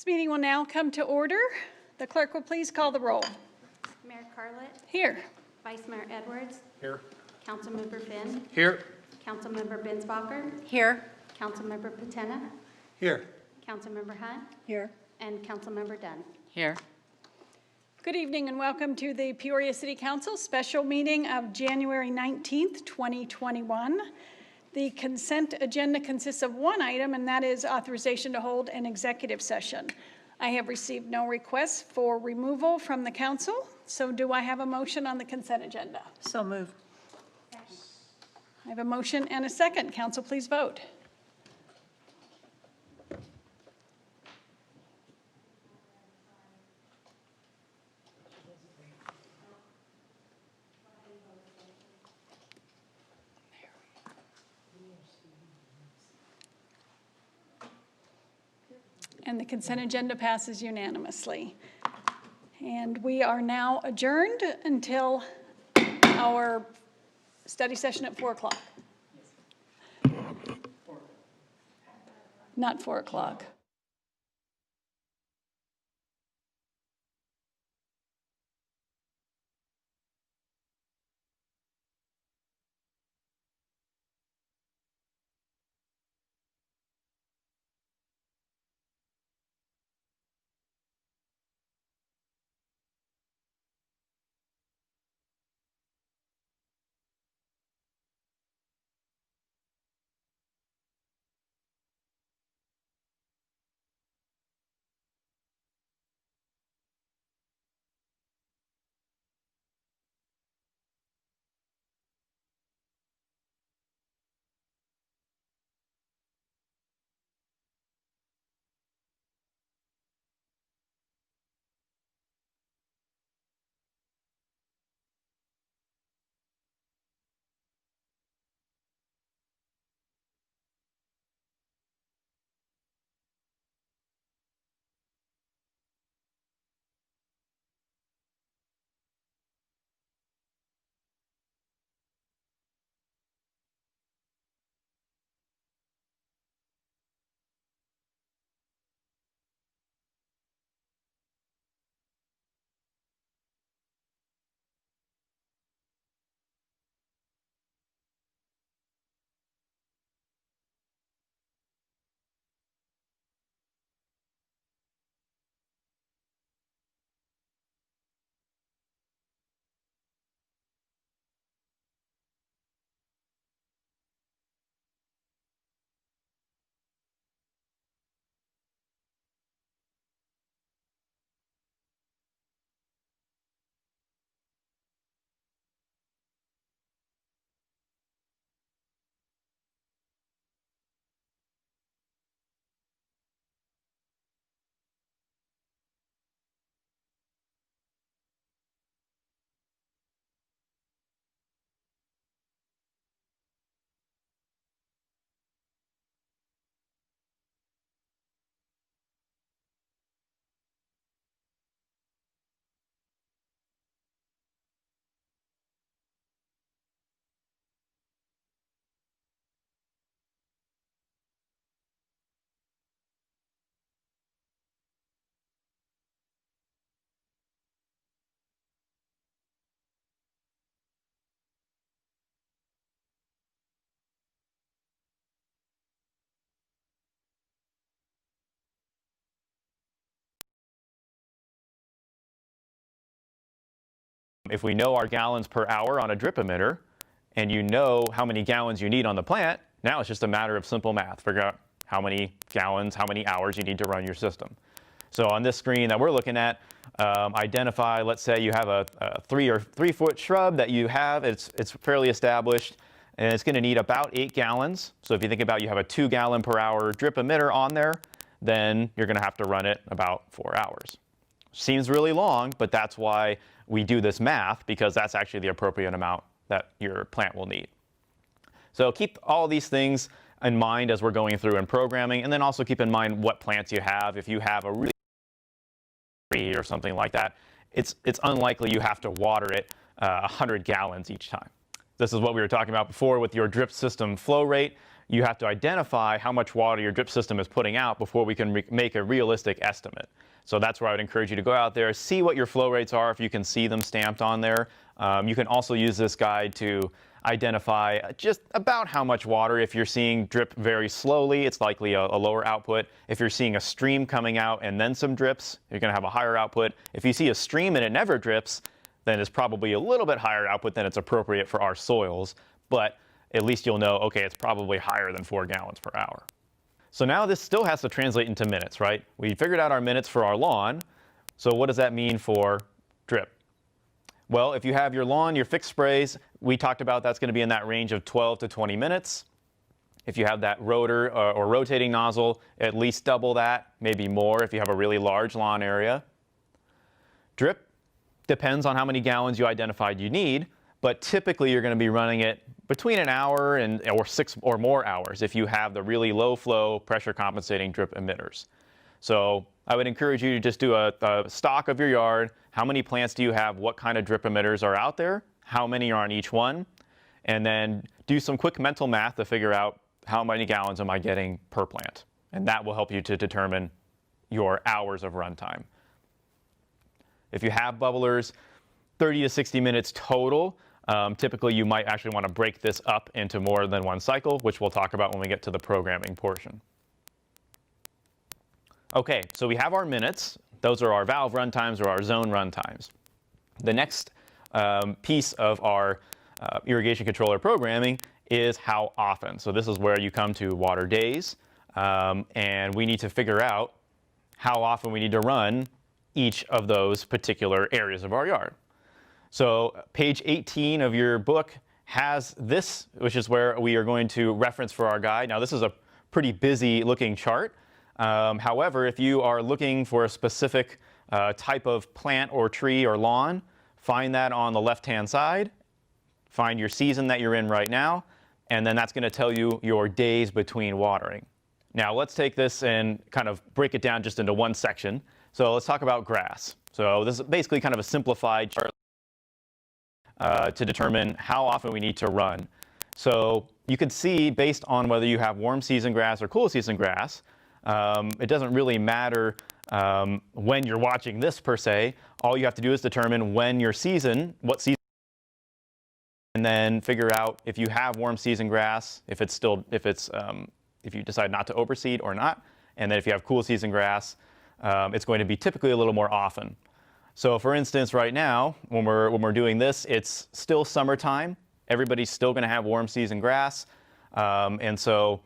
This meeting will now come to order. The clerk will please call the roll. Mayor Carlett. Here. Vice Mayor Edwards. Here. Councilmember Finn. Here. Councilmember Binsbacher. Here. Councilmember Patena. Here. Councilmember Hunt. Here. And Councilmember Dunn. Here. Good evening and welcome to the Peoria City Council special meeting of January 19th, 2021. The consent agenda consists of one item, and that is authorization to hold an executive session. I have received no requests for removal from the council, so do I have a motion on the consent agenda? So moved. I have a motion and a second. Council, please vote. And the consent agenda passes unanimously. And we are now adjourned until our study session at 4 o'clock. Not 4 o'clock. If we know our gallons per hour on a drip emitter, and you know how many gallons you need on the plant, now it's just a matter of simple math. Figure out how many gallons, how many hours you need to run your system. So on this screen that we're looking at, identify, let's say you have a 3 foot shrub that you have, it's fairly established, and it's going to need about 8 gallons. So if you think about you have a 2 gallon per hour drip emitter on there, then you're going to have to run it about 4 hours. Seems really long, but that's why we do this math, because that's actually the appropriate amount that your plant will need. So keep all these things in mind as we're going through and programming, and then also keep in mind what plants you have. If you have a really tree or something like that, it's unlikely you have to water it 100 gallons each time. This is what we were talking about before with your drip system flow rate. you have to identify how much water your drip system is putting out before we can make a realistic estimate. So that's where I would encourage you to go out there, see what your flow rates are if you can see them stamped on there. You can also use this guide to identify just about how much water. If you're seeing drip very slowly, it's likely a lower output. If you're seeing a stream coming out and then some drips, you're going to have a higher output. If you see a stream and it never drips, then it's probably a little bit higher output than it's appropriate for our soils. But at least you'll know, okay, it's probably higher than 4 gallons per hour. So now this still has to translate into minutes, right? We figured out our minutes for our lawn. So what does that mean for drip? Well, if you have your lawn, your fixed sprays, we talked about that's going to be in that range of 12 to 20 minutes. If you have that rotor or rotating nozzle, at least double that, maybe more if you have a really large lawn area. Drip depends on how many gallons you identified you need, but typically you're going to be running it between an hour or 6 or more hours if you have the really low flow pressure compensating drip emitters. So I would encourage you to just do a stock of your yard. How many plants do you have? What kind of drip emitters are out there? How many are on each one? And then do some quick mental math to figure out how many gallons am I getting per plant. And that will help you to determine your hours of runtime. If you have bubblers, 30 to 60 minutes total. Typically, you might actually want to break this up into more than one cycle, which we'll talk about when we get to the programming portion. Okay, so we have our minutes. Those are our valve runtimes or our zone runtimes. The next piece of our irrigation controller programming is how often. So this is where you come to water days, and we need to figure out how often we need to run each of those particular areas of our yard. So page 18 of your book has this, which is where we are going to reference for our guide. Now this is a pretty busy looking chart. However, if you are looking for a specific type of plant or tree or lawn, find that on the left-hand side, find your season that you're in right now, and then that's going to tell you your days between watering. Now let's take this and kind of break it down just into one section. So let's talk about grass. So this is basically kind of a simplified chart to determine how often we need to run. So you can see based on whether you have warm season grass or cool season grass, it doesn't really matter when you're watching this per se. All you have to do is determine when your season, what season, and then figure out if you have warm season grass, if you decide not to overseed or not, and then if you have cool season grass, it's going to be typically a little more often. So for instance, right now, when we're doing this, it's still summertime. Everybody's still going to have warm season grass, and so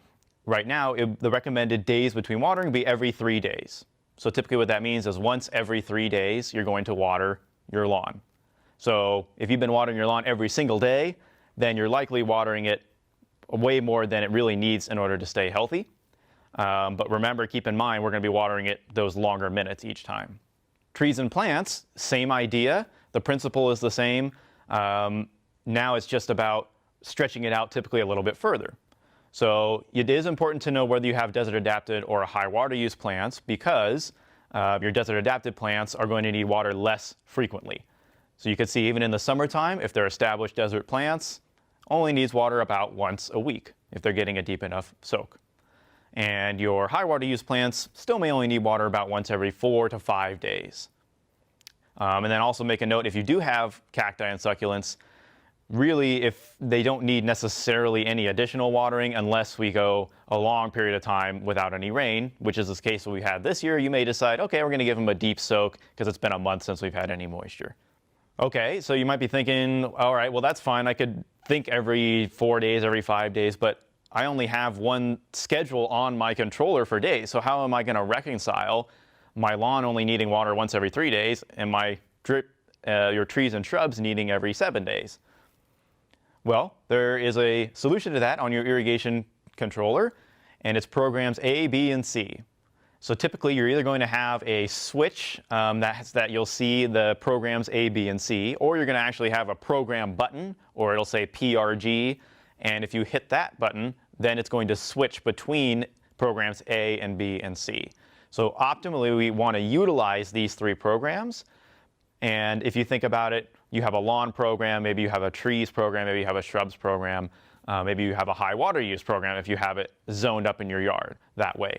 right now, the recommended days between watering would be every 3 days. So typically what that means is once every 3 days, you're going to water your lawn. So if you've been watering your lawn every single day, then you're likely watering it way more than it really needs in order to stay healthy. But remember, keep in mind, we're going to be watering it those longer minutes each time. Trees and plants, same idea. The principle is the same. Now it's just about stretching it out typically a little bit further. So it is important to know whether you have desert adapted or high water use plants, because your desert adapted plants are going to need water less frequently. So you can see even in the summertime, if they're established desert plants, only needs water about once a week if they're getting a deep enough soak. And your high water use plants still may only need water about once every 4 to 5 days. And then also make a note, if you do have cacti and succulents, really, if they don't need necessarily any additional watering unless we go a long period of time without any rain, which is the case we had this year, you may decide, okay, we're going to give them a deep soak because it's been a month since we've had any moisture. Okay, so you might be thinking, all right, well, that's fine. I could think every 4 days, every 5 days, but I only have one schedule on my controller for days. So how am I going to reconcile my lawn only needing water once every 3 days and my your trees and shrubs needing every 7 days? Well, there is a solution to that on your irrigation controller, and it's programs A, B, and C. So typically, you're either going to have a switch that you'll see the programs A, B, and C, or you're going to actually have a program button, or it'll say PRG, and if you hit that button, then it's going to switch between programs A and B and C. So optimally, we want to utilize these 3 programs, and if you think about it, you have a lawn program, maybe you have a trees program, maybe you have a shrubs program. Maybe you have a high water use program if you have it zoned up in your yard that way.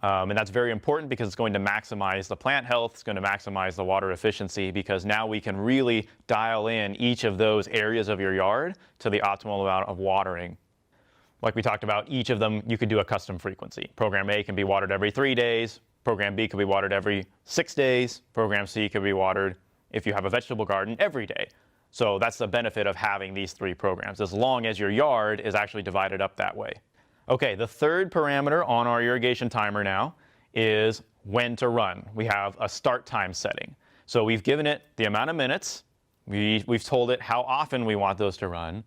And that's very important because it's going to maximize the plant health, it's going to maximize the water efficiency, because now we can really dial in each of those areas of your yard to the optimal amount of watering. Like we talked about, each of them you could do a custom frequency. Program A can be watered every 3 days, Program B could be watered every 6 days, Program C could be watered, if you have a vegetable garden, every day. So that's the benefit of having these 3 programs, as long as your yard is actually divided up that way. Okay, the third parameter on our irrigation timer now is when to run. We have a start time setting. So we've given it the amount of minutes, we've told it how often we want those to run,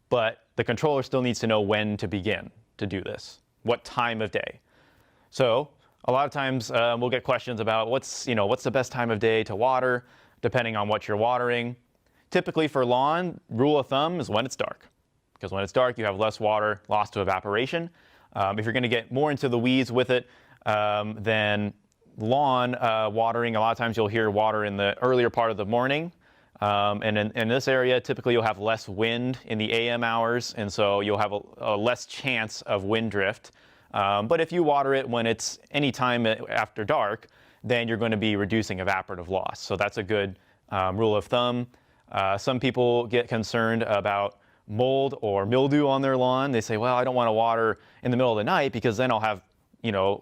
but the controller still needs to know when to begin to do this, what time of day. So a lot of times we'll get questions about what's the best time of day to water, depending on what you're watering. Typically for lawn, rule of thumb is when it's dark, because when it's dark you have less water lost to evaporation. If you're going to get more into the weeds with it, then lawn watering, a lot of times you'll hear water in the earlier part of the morning. And in this area, typically you'll have less wind in the AM hours, and so you'll have a less chance of wind drift. But if you water it when it's any time after dark, then you're going to be reducing evaporative loss. So that's a good rule of thumb. Some people get concerned about mold or mildew on their lawn. They say, well, I don't want to water in the middle of the night because then I'll have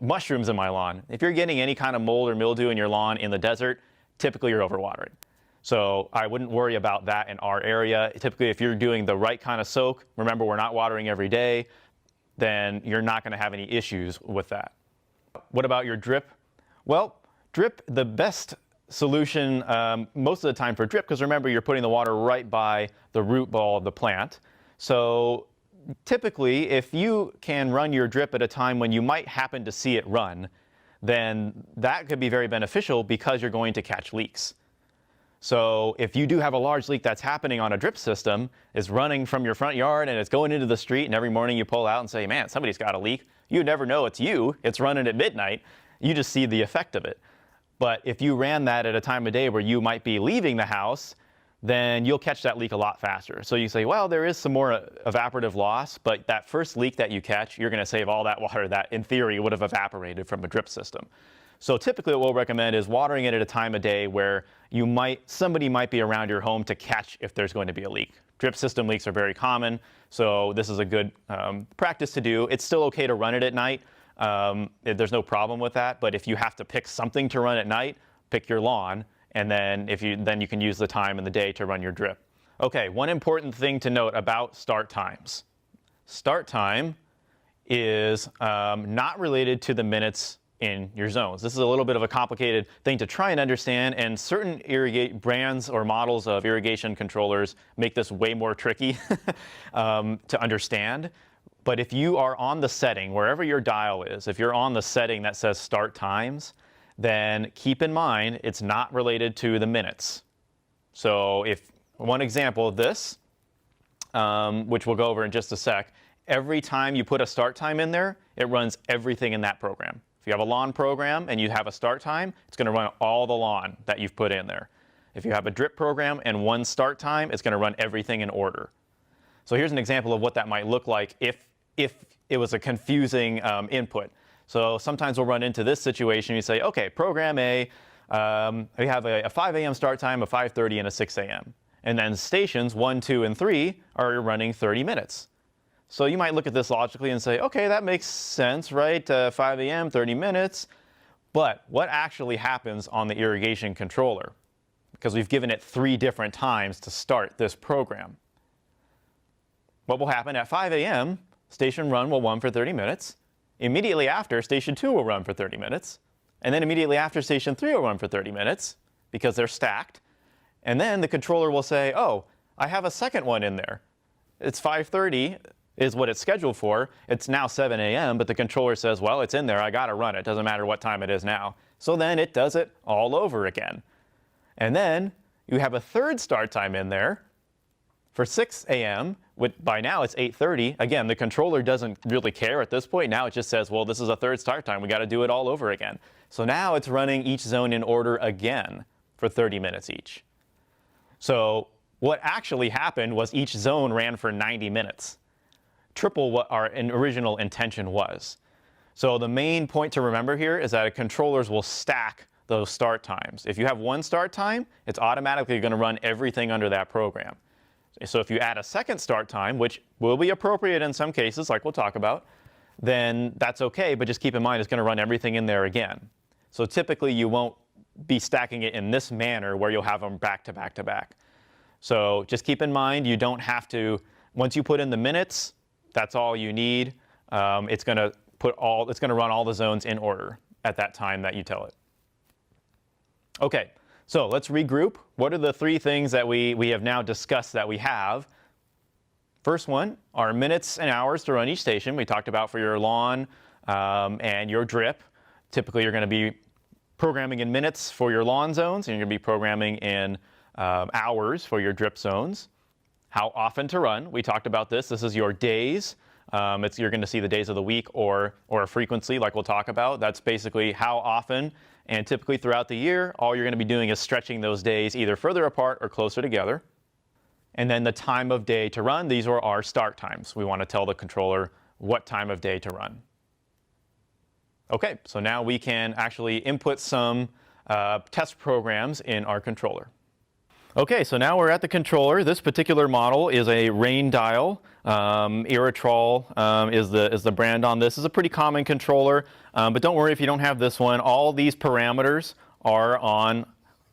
mushrooms in my lawn. If you're getting any kind of mold or mildew in your lawn in the desert, typically you're overwatering. So I wouldn't worry about that in our area. Typically, if you're doing the right kind of soak, remember we're not watering every day, then you're not going to have any issues with that. What about your drip? Well, drip, the best solution most of the time for drip, because remember you're putting the water right by the root ball of the plant. So typically, if you can run your drip at a time when you might happen to see it run, then that could be very beneficial because you're going to catch leaks. So if you do have a large leak that's happening on a drip system, is running from your front yard and it's going into the street, and every morning you pull out and say, man, somebody's got a leak, you never know it's you, it's running at midnight, you just see the effect of it. But if you ran that at a time of day where you might be leaving the house, then you'll catch that leak a lot faster. So you say, well, there is some more evaporative loss, but that first leak that you catch, you're going to save all that water that in theory would have evaporated from a drip system. So typically what we'll recommend is watering it at a time of day where somebody might be around your home to catch if there's going to be a leak. Drip system leaks are very common, so this is a good practice to do. It's still okay to run it at night. There's no problem with that, but if you have to pick something to run at night, pick your lawn, and then you can use the time in the day to run your drip. Okay, one important thing to note about start times. Start time is not related to the minutes in your zones. This is a little bit of a complicated thing to try and understand, and certain brands or models of irrigation controllers make this way more tricky to understand. But if you are on the setting, wherever your dial is, if you're on the setting that says start times, then keep in mind it's not related to the minutes. So if one example of this, which we'll go over in just a sec, every time you put a start time in there, it runs everything in that program. If you have a lawn program and you have a start time, it's going to run all the lawn that you've put in there. If you have a drip program and one start time, it's going to run everything in order. So here's an example of what that might look like if it was a confusing input. So sometimes we'll run into this situation. You say, okay, program A, we have a 5 a.m. start time, a 5:30, and a 6 a.m. And then stations 1, 2, and 3 are running 30 minutes. So you might look at this logically and say, okay, that makes sense, right? 5 a.m., 30 minutes. But what actually happens on the irrigation controller? Because we've given it 3 different times to start this program. What will happen at 5 a.m., station 1 will run for 30 minutes. Immediately after, station 2 will run for 30 minutes. And then immediately after, station 3 will run for 30 minutes because they're stacked. And then the controller will say, oh, I have a second one in there. It's 5:30 is what it's scheduled for. It's now 7 a.m., but the controller says, well, it's in there. I got to run it. Doesn't matter what time it is now. So then it does it all over again. And then you have a third start time in there for 6 a.m. By now it's 8:30. Again, the controller doesn't really care at this point. Now it just says, well, this is a third start time. We got to do it all over again. So now it's running each zone in order again for 30 minutes each. So what actually happened was each zone ran for 90 minutes. triple what our original intention was. So the main point to remember here is that controllers will stack those start times. If you have one start time, it's automatically going to run everything under that program. So if you add a second start time, which will be appropriate in some cases, like we'll talk about, then that's okay, but just keep in mind it's going to run everything in there again. So typically you won't be stacking it in this manner where you'll have them back to back to back. So just keep in mind you don't have to, once you put in the minutes, that's all you need. It's going to run all the zones in order at that time that you tell it. Okay, so let's regroup. What are the three things that we have now discussed that we have? First one are minutes and hours to run each station. We talked about for your lawn and your drip. Typically, you're going to be programming in minutes for your lawn zones, and you're going to be programming in hours for your drip zones. How often to run? We talked about this. This is your days. You're going to see the days of the week or a frequency, like we'll talk about. That's basically how often. And typically throughout the year, all you're going to be doing is stretching those days either further apart or closer together. And then the time of day to run, these are our start times. We want to tell the controller what time of day to run. Okay, so now we can actually input some test programs in our controller. Okay, so now we're at the controller. This particular model is a rain dial. Eritreol is the brand on this. It's a pretty common controller, but don't worry if you don't have this one. All these parameters are on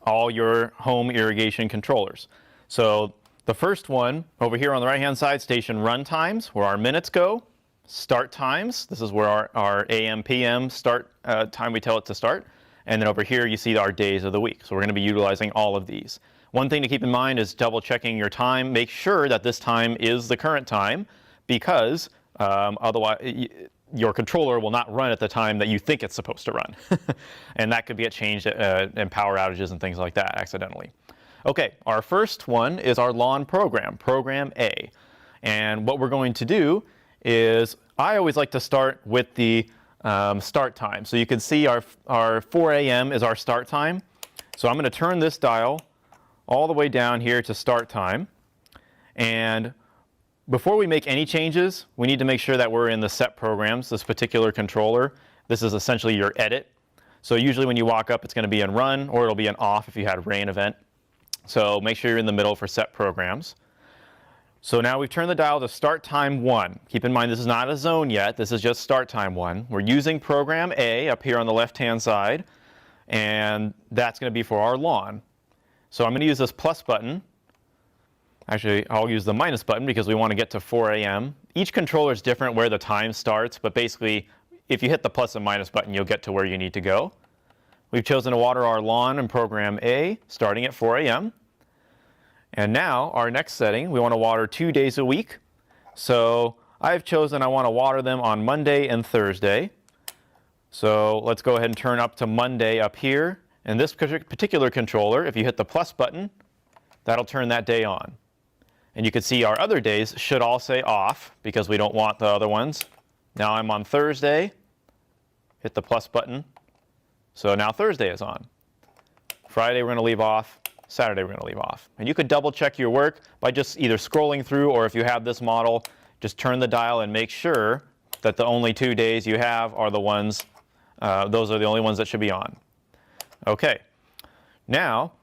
all your home irrigation controllers. So the first one over here on the right-hand side, station run times, where our minutes go. Start times, this is where our AM, PM start time we tell it to start. And then over here you see our days of the week. So we're going to be utilizing all of these. One thing to keep in mind is double checking your time. Make sure that this time is the current time, because otherwise your controller will not run at the time that you think it's supposed to run. And that could get changed in power outages and things like that accidentally. Okay, our first one is our lawn program, program A. And what we're going to do is, I always like to start with the start time. So you can see our 4 a.m. is our start time. So I'm going to turn this dial all the way down here to start time. And before we make any changes, we need to make sure that we're in the set programs, this particular controller. This is essentially your edit. So usually when you walk up, it's going to be in run, or it'll be in off if you had a rain event. So make sure you're in the middle for set programs. So now we've turned the dial to start time 1. Keep in mind this is not a zone yet, this is just start time 1. We're using program A up here on the left-hand side, and that's going to be for our lawn. So I'm going to use this plus button. Actually, I'll use the minus button because we want to get to 4 a.m. Each controller is different where the time starts, but basically if you hit the plus and minus button, you'll get to where you need to go. We've chosen to water our lawn in program A starting at 4 a.m. And now our next setting, we want to water 2 days a week. So I've chosen I want to water them on Monday and Thursday. So let's go ahead and turn up to Monday up here. And this particular controller, if you hit the plus button, that'll turn that day on. And you can see our other days should all say off because we don't want the other ones. Now I'm on Thursday, hit the plus button. So now Thursday is on. Friday we're going to leave off. Saturday we're going to leave off. And you could double check your work by just either scrolling through, or if you have this model, just turn the dial and make sure that the only 2 days you have are the ones, those are the only ones that should be on. Okay, now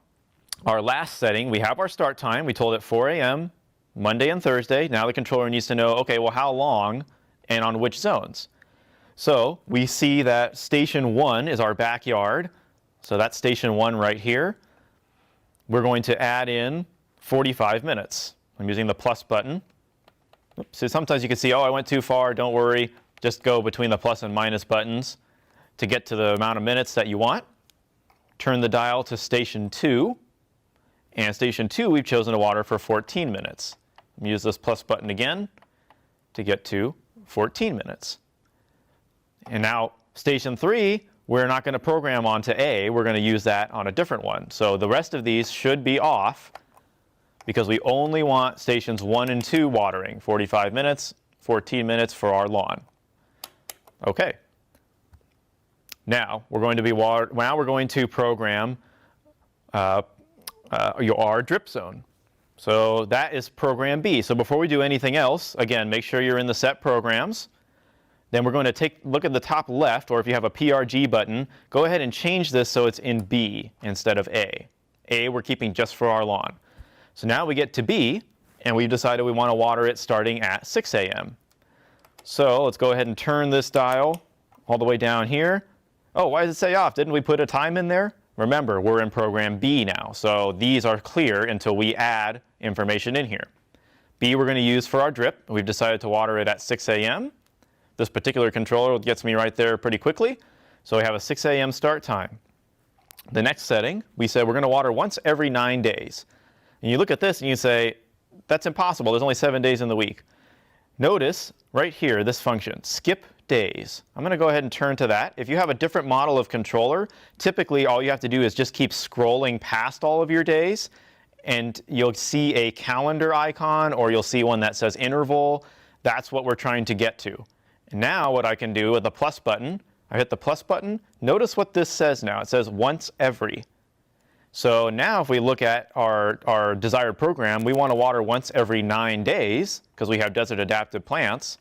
our last setting, we have our start time. We told it 4 a.m. Monday and Thursday. Now the controller needs to know, okay, well how long and on which zones? So we see that station 1 is our backyard. So that's station 1 right here. We're going to add in 45 minutes. I'm using the plus button. Oops. So sometimes you can see, oh, I went too far. Don't worry. Just go between the plus and minus buttons to get to the amount of minutes that you want. Turn the dial to station 2. And station 2, we've chosen to water for 14 minutes. Use this plus button again to get to 14 minutes. And now station 3, we're not going to program onto A, we're going to use that on a different one. So the rest of these should be off because we only want stations 1 and 2 watering, 45 minutes, 14 minutes for our lawn. Okay. Now we're going to program our drip zone. So that is program B. So before we do anything else, again, make sure you're in the set programs. Then we're going to look at the top left, or if you have a PRG button, go ahead and change this so it's in B instead of A. A we're keeping just for our lawn. So now we get to B, and we've decided we want to water it starting at 6 a.m. So let's go ahead and turn this dial all the way down here. Oh, why does it say off? Didn't we put a time in there? Remember, we're in program B now, so these are clear until we add information in here. B we're going to use for our drip. We've decided to water it at 6 a.m. This particular controller gets me right there pretty quickly. So we have a 6 a.m. start time. The next setting, we said we're going to water once every 9 days. And you look at this and you say, that's impossible. There's only 7 days in the week. Notice right here, this function, skip days. I'm going to go ahead and turn to that. If you have a different model of controller, typically all you have to do is just keep scrolling past all of your days, and you'll see a calendar icon, or you'll see one that says interval. That's what we're trying to get to. And now what I can do with the plus button, I hit the plus button. Notice what this says now. It says once every. So now if we look at our desired program, we want to water once every 9 days because we have desert adapted plants.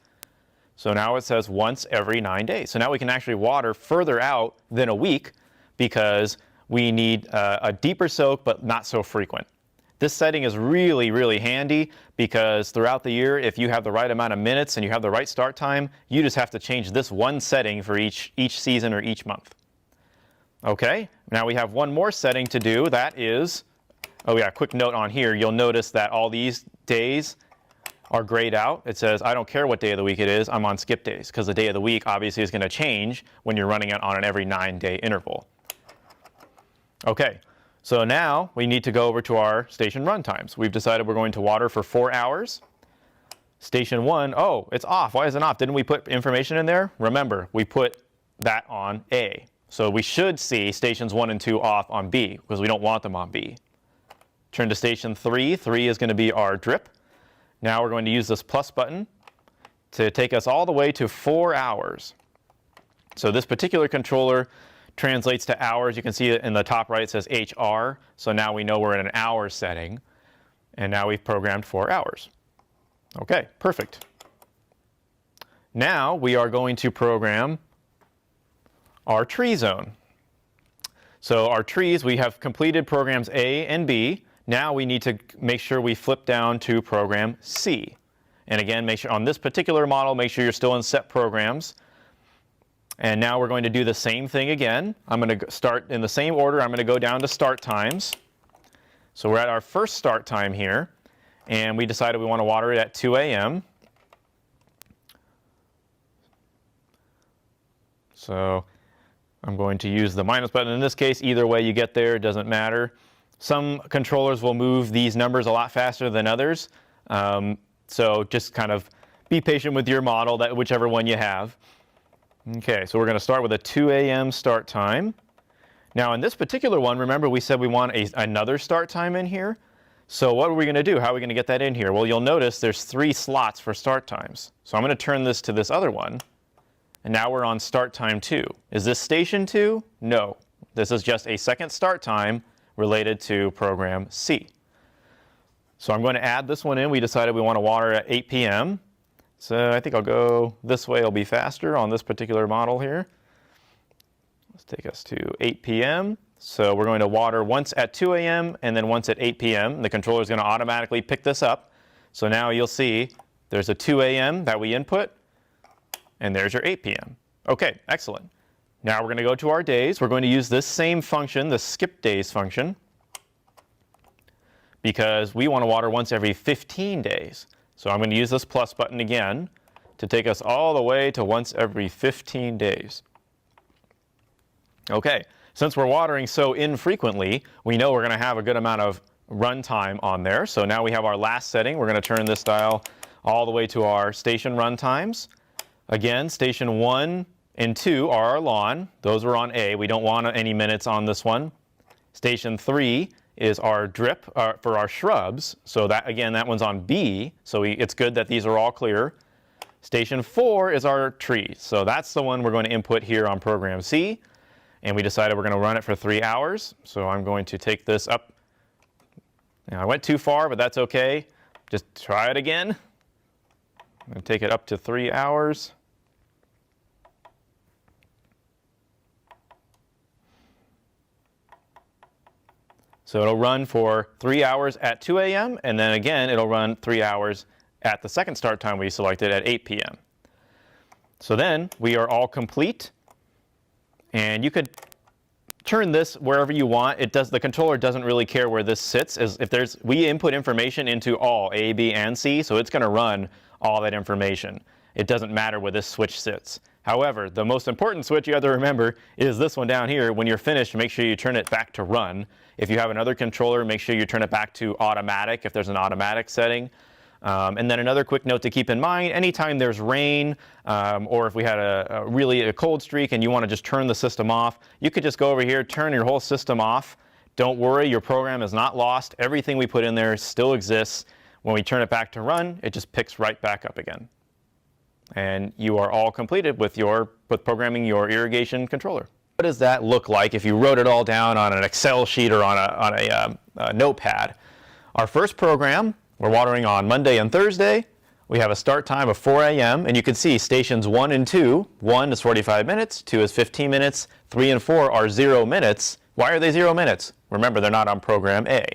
So now it says once every 9 days. So now we can actually water further out than a week because we need a deeper soak but not so frequent. This setting is really, really handy because throughout the year, if you have the right amount of minutes and you have the right start time, you just have to change this one setting for each season or each month. Okay, now we have one more setting to do. That is, oh yeah, quick note on here. You'll notice that all these days are grayed out. It says, I don't care what day of the week it is, I'm on skip days, because the day of the week obviously is going to change when you're running it on an every 9-day interval. Okay. So now we need to go over to our station run times. We've decided we're going to water for 4 hours. Station 1, oh, it's off. Why is it off? Didn't we put information in there? Remember, we put that on A. So we should see stations 1 and 2 off on B because we don't want them on B. Turn to station 3. 3 is going to be our drip. Now we're going to use this plus button to take us all the way to 4 hours. So this particular controller translates to hours. You can see it in the top right, it says HR. So now we know we're in an hour setting. And now we've programmed 4 hours. Okay, perfect. Now we are going to program our tree zone. So our trees, we have completed programs A and B. Now we need to make sure we flip down to program C. And again, make sure on this particular model, make sure you're still in set programs. And now we're going to do the same thing again. I'm going to start in the same order. I'm going to go down to start times. So we're at our first start time here. And we decided we want to water it at 2 a.m. So I'm going to use the minus button. In this case, either way you get there, it doesn't matter. Some controllers will move these numbers a lot faster than others. So just kind of be patient with your model, whichever one you have. Okay, so we're going to start with a 2 a.m. start time. Now in this particular one, remember we said we want another start time in here. So what are we going to do? How are we going to get that in here? Well, you'll notice there's 3 slots for start times. So I'm going to turn this to this other one. And now we're on start time 2. Is this station 2? No. This is just a second start time related to program C. So I'm going to add this one in. We decided we want to water at 8 p.m. So I think I'll go this way. It'll be faster on this particular model here. Let's take us to 8 p.m. So we're going to water once at 2 a.m. and then once at 8 p.m. The controller is going to automatically pick this up. So now you'll see there's a 2 a.m. that we input, and there's your 8 p.m. Okay, excellent. Now we're going to go to our days. We're going to use this same function, the skip days function, because we want to water once every 15 days. So I'm going to use this plus button again to take us all the way to once every 15 days. Okay, since we're watering so infrequently, we know we're going to have a good amount of run time on there. So now we have our last setting. We're going to turn this dial all the way to our station run times. Again, station 1 and 2 are our lawn. Those are on A. We don't want any minutes on this one. Station 3 is our drip for our shrubs. So that, again, that one's on B. So it's good that these are all clear. Station 4 is our trees. So that's the one we're going to input here on program C. And we decided we're going to run it for 3 hours. So I'm going to take this up Now, I went too far, but that's okay. Just try it again. I'm going to take it up to 3 hours. So it'll run for 3 hours at 2 a.m. and then again it'll run 3 hours at the second start time we selected at 8 p.m. So then we are all complete, and you could turn this wherever you want. The controller doesn't really care where this sits. We input information into all A, B, and C, so it's going to run all that information. It doesn't matter where this switch sits. However, the most important switch you have to remember is this one down here. When you're finished, make sure you turn it back to run. If you have another controller, make sure you turn it back to automatic if there's an automatic setting. And then another quick note to keep in mind, anytime there's rain or if we had a really cold streak and you want to just turn the system off, you could just go over here, turn your whole system off. Don't worry, your program is not lost. Everything we put in there still exists. When we turn it back to run, it just picks right back up again. And you are all completed with programming your irrigation controller. What does that look like if you wrote it all down on an Excel sheet or on a notepad? Our first program, we're watering on Monday and Thursday. We have a start time of 4 a.m. and you can see stations 1 and 2. 1 is 45 minutes, 2 is 15 minutes, 3 and 4 are 0 minutes. Why are they 0 minutes? Remember, they're not on program A.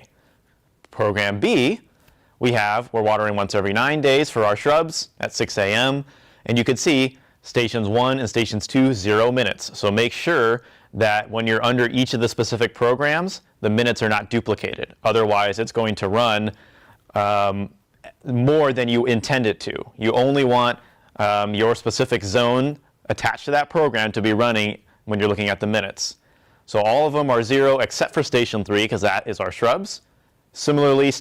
Program B, we're watering once every 9 days for our shrubs at 6 a.m. And you can see stations 1 and stations 2, 0 minutes. So make sure that when you're under each of the specific programs, the minutes are not duplicated. Otherwise, it's going to run more than you intend it to. You only want your specific zone attached to that program to be running when you're looking at the minutes. So all of them are 0 except for station 3 because that is our shrubs. Similarly,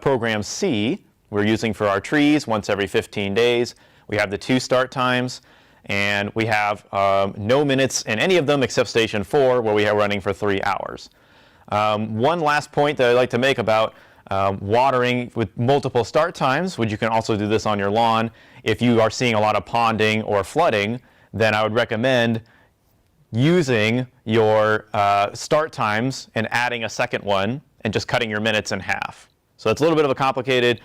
program C we're using for our trees once every 15 days. We have the 2 start times, and we have no minutes in any of them except station 4 where we are running for 3 hours. One last point that I'd like to make about watering with multiple start times, which you can also do this on your lawn. If you are seeing a lot of ponding or flooding, then I would recommend using your start times and adding a second one and just cutting your minutes in half. So it's a little bit of a complicated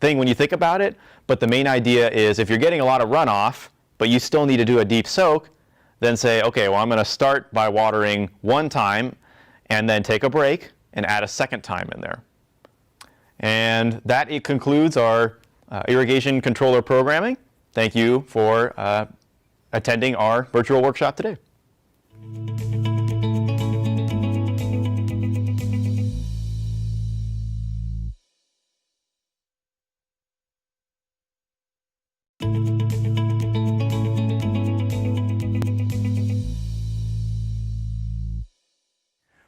thing when you think about it, but the main idea is if you're getting a lot of runoff, but you still need to do a deep soak, then say, okay, well, I'm going to start by watering 1 time and then take a break and add a second time in there. And it concludes our irrigation controller programming. Thank you for attending our virtual workshop today.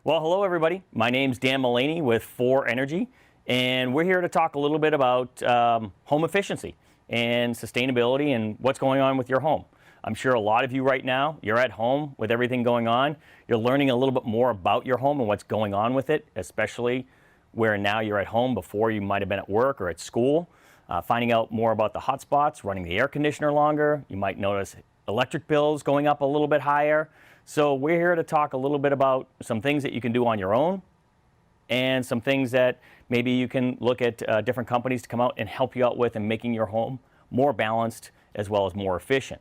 Well, hello everybody. My name's Dan Mullaney with 4 Energy, and we're here to talk a little bit about home efficiency and sustainability and what's going on with your home. I'm sure a lot of you right now, you're at home with everything going on. You're learning a little bit more about your home and what's going on with it, especially where now you're at home before you might have been at work or at school. Finding out more about the hot spots, running the air conditioner longer. You might notice electric bills going up a little bit higher. So we're here to talk a little bit about some things that you can do on your own and some things that maybe you can look at different companies to come out and help you out with and making your home more balanced as well as more efficient.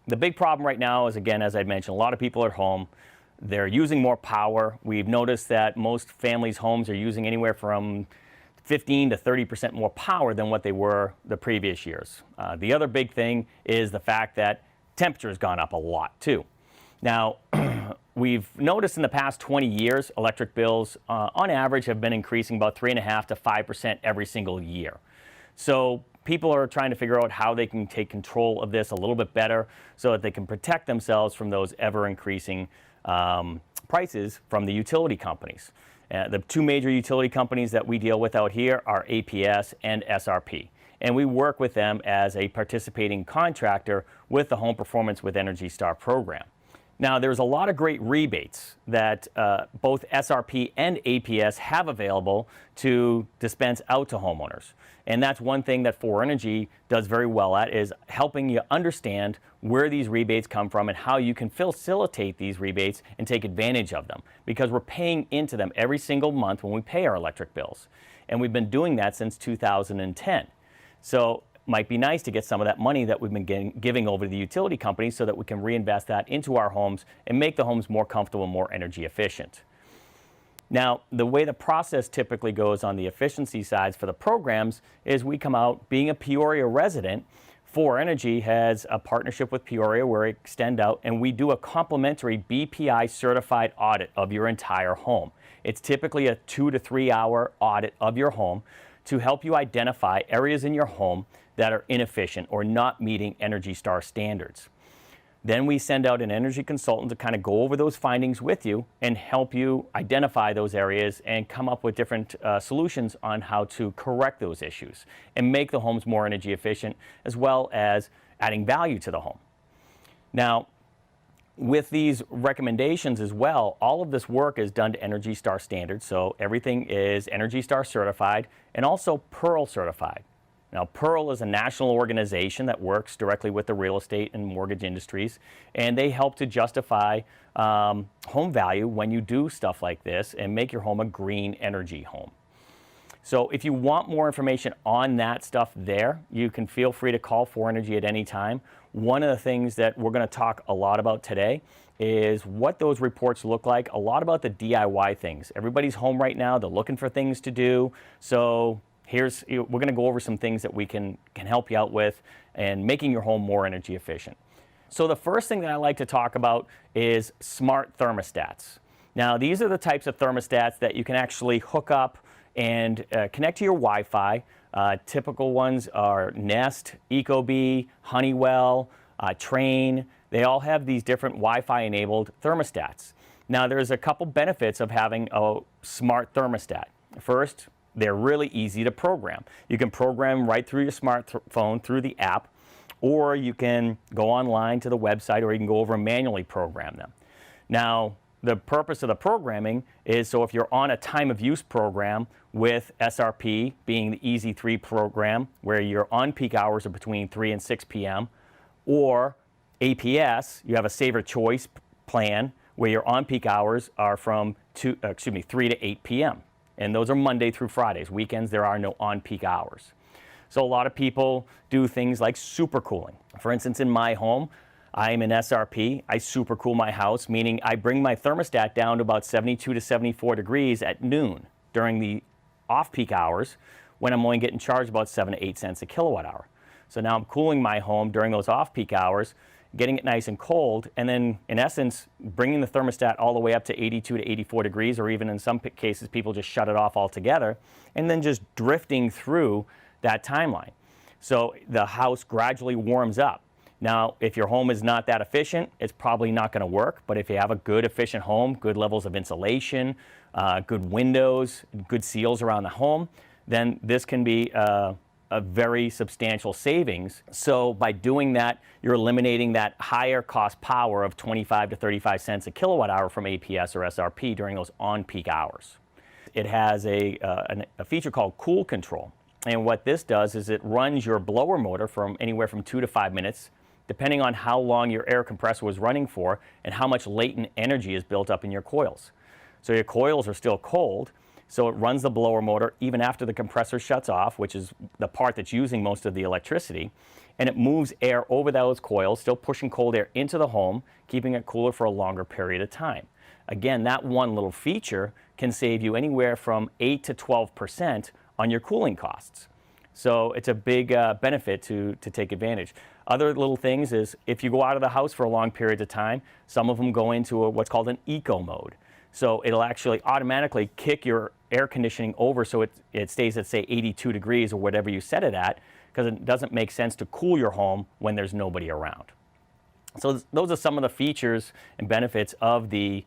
The big problem right now is, again, as I mentioned, a lot of people are at home. They're using more power. We've noticed that most families' homes are using anywhere from 15 to 30% more power than what they were the previous years. The other big thing is the fact that temperature has gone up a lot too. Now, we've noticed in the past 20 years, electric bills on average have been increasing about 3.5% to 5% every single year. So people are trying to figure out how they can take control of this a little bit better so that they can protect themselves from those ever-increasing prices from the utility companies. The 2 major utility companies that we deal with out here are APS and SRP. And we work with them as a participating contractor with the Home Performance with Energy Star program. Now, there's a lot of great rebates that both SRP and APS have available to dispense out to homeowners. And that's one thing that For Energy does very well at, is helping you understand where these rebates come from and how you can facilitate these rebates and take advantage of them, because we're paying into them every single month when we pay our electric bills. And we've been doing that since 2010. So might be nice to get some of that money that we've been giving over to the utility companies so that we can reinvest that into our homes and make the homes more comfortable, more energy efficient. Now, the way the process typically goes on the efficiency sides for the programs is we come out, being a Peoria resident, For Energy has a partnership with Peoria where we extend out and we do a complimentary BPI certified audit of your entire home. It's typically a 2 to 3 hour audit of your home to help you identify areas in your home that are inefficient or not meeting Energy Star standards. Then we send out an energy consultant to kind of go over those findings with you and help you identify those areas and come up with different solutions on how to correct those issues and make the homes more energy efficient, as well as adding value to the home. Now, with these recommendations as well, all of this work is done to Energy Star standards, so everything is Energy Star certified and also Pearl certified. Now, Pearl is a national organization that works directly with the real estate and mortgage industries, and they help to justify home value when you do stuff like this and make your home a green energy home. So if you want more information on that stuff there, you can feel free to call For Energy at any time. One of the things that we're going to talk a lot about today is what those reports look like, a lot about the DIY things. Everybody's home right now, they're looking for things to do, so we're going to go over some things that we can help you out with and making your home more energy efficient. So the first thing that I like to talk about is smart thermostats. Now, these are the types of thermostats that you can actually hook up and connect to your Wi-Fi. Typical ones are Nest, Ecobee, Honeywell, Trane. They all have these different Wi-Fi enabled thermostats. Now, there's a couple benefits of having a smart thermostat. First, they're really easy to program. You can program right through your smartphone through the app, or you can go online to the website, or you can go over and manually program them. Now, the purpose of the programming is so if you're on a time of use program with SRP being the Easy 3 program, where your on-peak hours are between 3 and 6 p.m., or APS, you have a Saver Choice plan where your on-peak hours are from 3 to 8 p.m. And those are Monday through Fridays. Weekends, there are no on-peak hours. So a lot of people do things like supercooling. For instance, in my home, I'm in SRP. I supercool my house, meaning I bring my thermostat down to about 72 to 74 degrees at noon during the off-peak hours, when I'm only getting charged about 7 to 8 cents a kilowatt hour. So now I'm cooling my home during those off-peak hours, getting it nice and cold, and then in essence bringing the thermostat all the way up to 82 to 84 degrees, or even in some cases people just shut it off altogether, and then just drifting through that timeline. So the house gradually warms up. Now, if your home is not that efficient, it's probably not going to work, but if you have a good efficient home, good levels of insulation, good windows, good seals around the home, then this can be a very substantial savings. So by doing that, you're eliminating that higher cost power of 25 to 35 cents a kilowatt hour from APS or SRP during those on-peak hours. It has a feature called Cool Control. And what this does is it runs your blower motor from anywhere from 2 to 5 minutes, depending on how long your air compressor was running for and how much latent energy is built up in your coils. So your coils are still cold, so it runs the blower motor even after the compressor shuts off, which is the part that's using most of the electricity, and it moves air over those coils, still pushing cold air into the home, keeping it cooler for a longer period of time. Again, that one little feature can save you anywhere from 8 to 12% on your cooling costs. So it's a big benefit to take advantage. Other little things is if you go out of the house for a long period of time, some of them go into what's called an eco mode. So it'll actually automatically kick your air conditioning over so it stays at, say, 82 degrees or whatever you set it at, because it doesn't make sense to cool your home when there's nobody around. So those are some of the features and benefits of the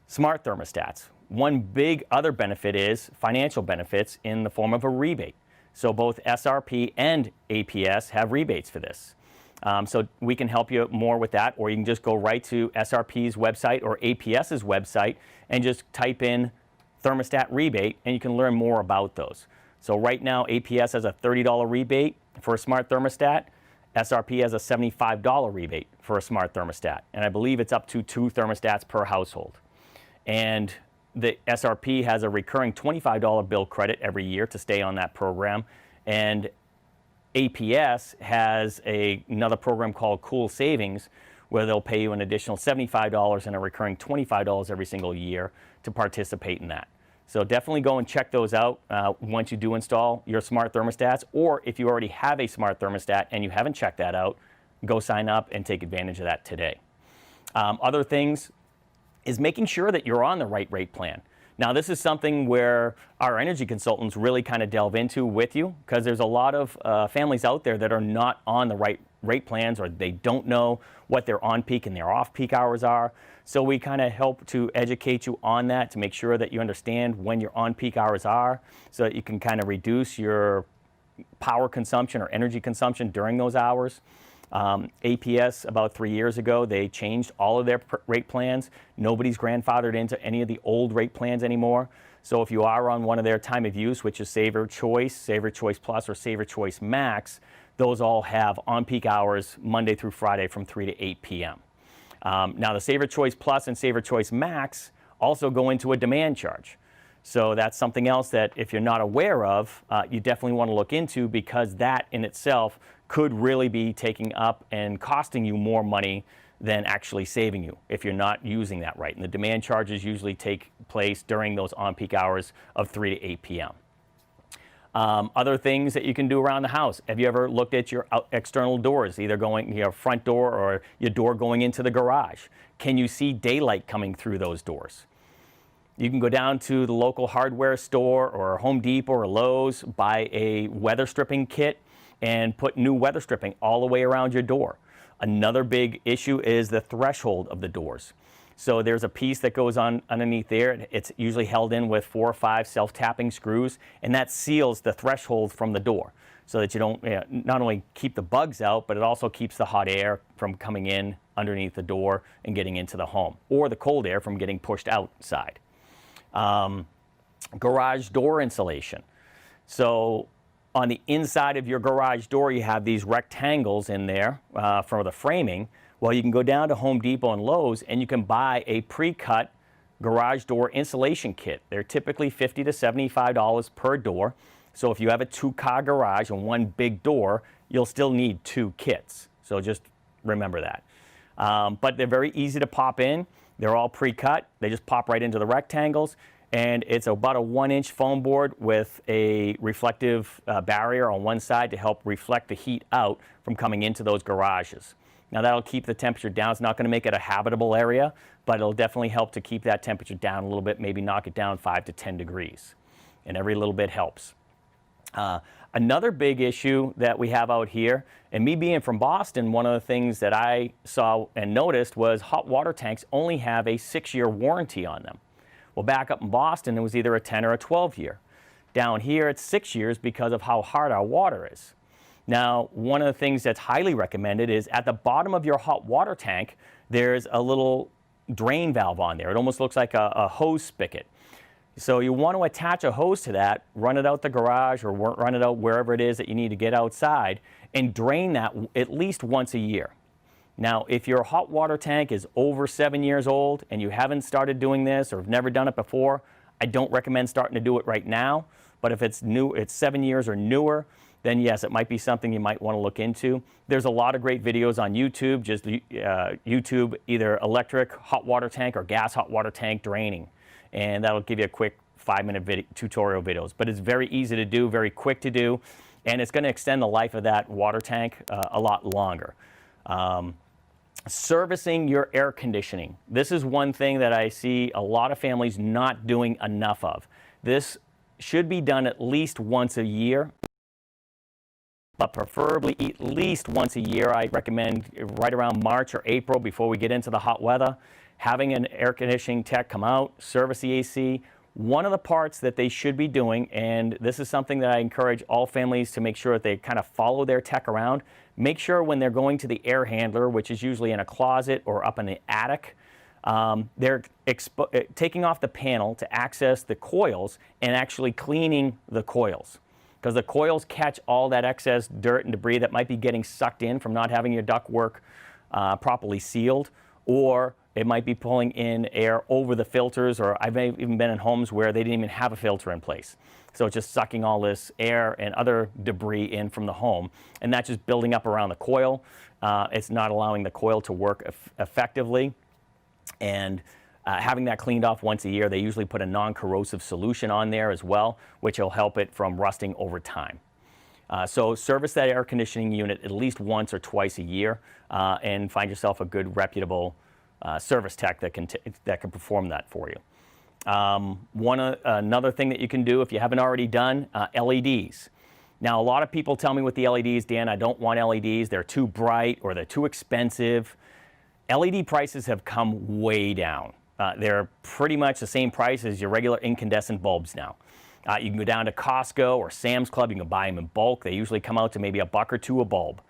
smart thermostats. One big other benefit is financial benefits in the form of a rebate. So both SRP and APS have rebates for this. So we can help you more with that, or you can just go right to SRP's website or APS's website and just type in thermostat rebate, and you can learn more about those. So right now, APS has a $30 rebate for a smart thermostat. SRP has a $75 rebate for a smart thermostat, and I believe it's up to 2 thermostats per household. And the SRP has a recurring $25 bill credit every year to stay on that program, and APS has another program called Cool Savings, where they'll pay you an additional $75 and a recurring $25 every single year to participate in that. So definitely go and check those out once you do install your smart thermostats, or if you already have a smart thermostat and you haven't checked that out, go sign up and take advantage of that today. Other things is making sure that you're on the right rate plan. Now, this is something where our energy consultants really kind of delve into with you, because there's a lot of families out there that are not on the right rate plans, or they don't know what their on-peak and their off-peak hours are. So we kind of help to educate you on that, to make sure that you understand when your on-peak hours are, so that you can kind of reduce your power consumption or energy consumption during those hours. APS, about 3 years ago, they changed all of their rate plans. Nobody's grandfathered into any of the old rate plans anymore. So if you are on one of their time of use, which is Saver Choice Plus, or Saver Choice Max, those all have on-peak hours Monday through Friday from 3 to 8 p.m. Now, the Saver Choice Plus and Saver Choice Max also go into a demand charge. So that's something else that, if you're not aware of, you definitely want to look into, because that in itself could really be taking up and costing you more money than actually saving you if you're not using that right. And the demand charges usually take place during those on-peak hours of 3 to 8 p.m. Other things that you can do around the house. Have you ever looked at your external doors, either going your front door or your door going into the garage? Can you see daylight coming through those doors? You can go down to the local hardware store or Home Depot or Lowe's, buy a weather stripping kit, and put new weather stripping all the way around your door. Another big issue is the threshold of the doors. So there's a piece that goes on underneath there. It's usually held in with 4 or 5 self-tapping screws, and that seals the threshold from the door, so that you don't not only keep the bugs out, but it also keeps the hot air from coming in underneath the door and getting into the home, or the cold air from getting pushed outside. Garage door insulation. So on the inside of your garage door, you have these rectangles in there for the framing. Well, you can go down to Home Depot and Lowe's, and you can buy a pre-cut garage door insulation kit. They're typically $50 to $75 per door. So if you have a 2-car garage and 1 big door, you'll still need 2 kits. So just remember that. But they're very easy to pop in. They're all pre-cut. They just pop right into the rectangles. And it's about a 1-inch foam board with a reflective barrier on one side to help reflect the heat out from coming into those garages. Now, that'll keep the temperature down. It's not going to make it a habitable area, but it'll definitely help to keep that temperature down a little bit, maybe knock it down 5 to 10 degrees. And every little bit helps. Another big issue that we have out here, and me being from Boston, one of the things that I saw and noticed was hot water tanks only have a 6-year warranty on them. Well, back up in Boston, it was either a 10 or a 12-year. Down here, it's 6 years because of how hard our water is. Now, one of the things that's highly recommended is at the bottom of your hot water tank, there's a little drain valve on there. It almost looks like a hose spigot. So you want to attach a hose to that, run it out the garage or run it out wherever it is that you need to get outside, and drain that at least once a year. Now, if your hot water tank is over 7 years old and you haven't started doing this or have never done it before, I don't recommend starting to do it right now. But if it's new, it's 7 years or newer, then yes, it might be something you might want to look into. There's a lot of great videos on YouTube. Just YouTube either electric hot water tank or gas hot water tank draining, and that'll give you a quick 5-minute tutorial videos. But it's very easy to do, very quick to do, and it's going to extend the life of that water tank a lot longer. Servicing your air conditioning. This is one thing that I see a lot of families not doing enough of. This should be done at least once a year, but preferably at least once a year. I recommend right around March or April, before we get into the hot weather, having an air conditioning tech come out, service the AC One of the parts that they should be doing, and this is something that I encourage all families to make sure that they kind of follow their tech around, make sure when they're going to the air handler, which is usually in a closet or up in the attic, they're taking off the panel to access the coils and actually cleaning the coils. Because the coils catch all that excess dirt and debris that might be getting sucked in from not having your ductwork properly sealed, or it might be pulling in air over the filters, or I've even been in homes where they didn't even have a filter in place. So it's just sucking all this air and other debris in from the home, and that's just building up around the coil. It's not allowing the coil to work effectively. And having that cleaned off once a year, they usually put a non-corrosive solution on there as well, which will help it from rusting over time. So service that air conditioning unit at least once or twice a year, and find yourself a good, reputable service tech that can perform that for you. Another thing that you can do if you haven't already done, LEDs. Now, a lot of people tell me with the LEDs, Dan, I don't want LEDs. They're too bright or they're too expensive. LED prices have come way down. They're pretty much the same price as your regular incandescent bulbs now. You can go down to Costco or Sam's Club. You can buy them in bulk. They usually come out to maybe $1 or $2 a bulb.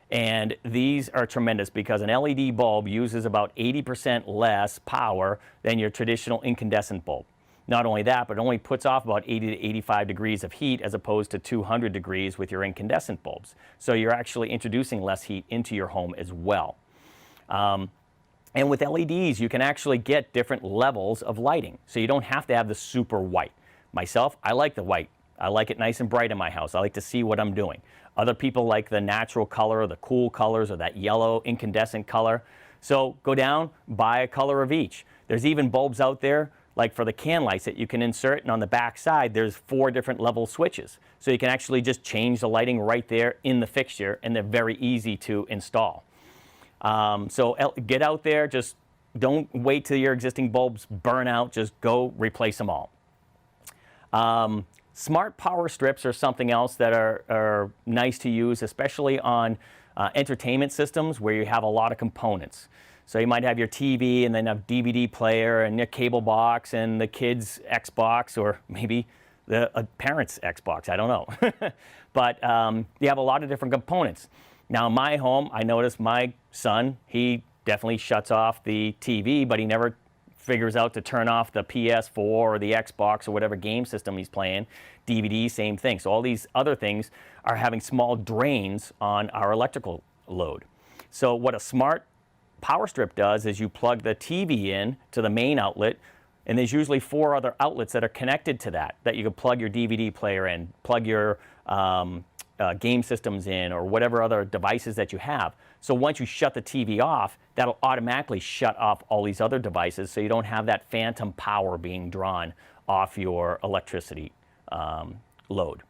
And these are tremendous because an LED bulb uses about 80% less power than your traditional incandescent bulb. Not only that, but it only puts off about 80 to 85 degrees of heat as opposed to 200 degrees with your incandescent bulbs. So you're actually introducing less heat into your home as well. And with LEDs, you can actually get different levels of lighting. So you don't have to have the super white. Myself, I like the white. I like it nice and bright in my house. I like to see what I'm doing. Other people like the natural color or the cool colors or that yellow incandescent color. So go down, buy a color of each. There's even bulbs out there, like for the can lights that you can insert, and on the back side, there's 4 different level switches. So you can actually just change the lighting right there in the fixture, and they're very easy to install. So get out there, just don't wait till your existing bulbs burn out, just go replace them all. Smart power strips are something else that are nice to use, especially on entertainment systems where you have a lot of components. So you might have your TV and then a DVD player and your cable box and the kid's Xbox, or maybe the parent's Xbox, I don't know. But you have a lot of different components. Now in my home, I notice my son, he definitely shuts off the TV, but he never figures out to turn off the PS4 or the Xbox or whatever game system he's playing. DVD, same thing. So all these other things are having small drains on our electrical load. So what a smart power strip does is you plug the TV in to the main outlet, and there's usually 4 other outlets that are connected to that you can plug your DVD player in, plug your game systems in, or whatever other devices that you have. So once you shut the TV off, that'll automatically shut off all these other devices, so you don't have that phantom power being drawn off your electricity load.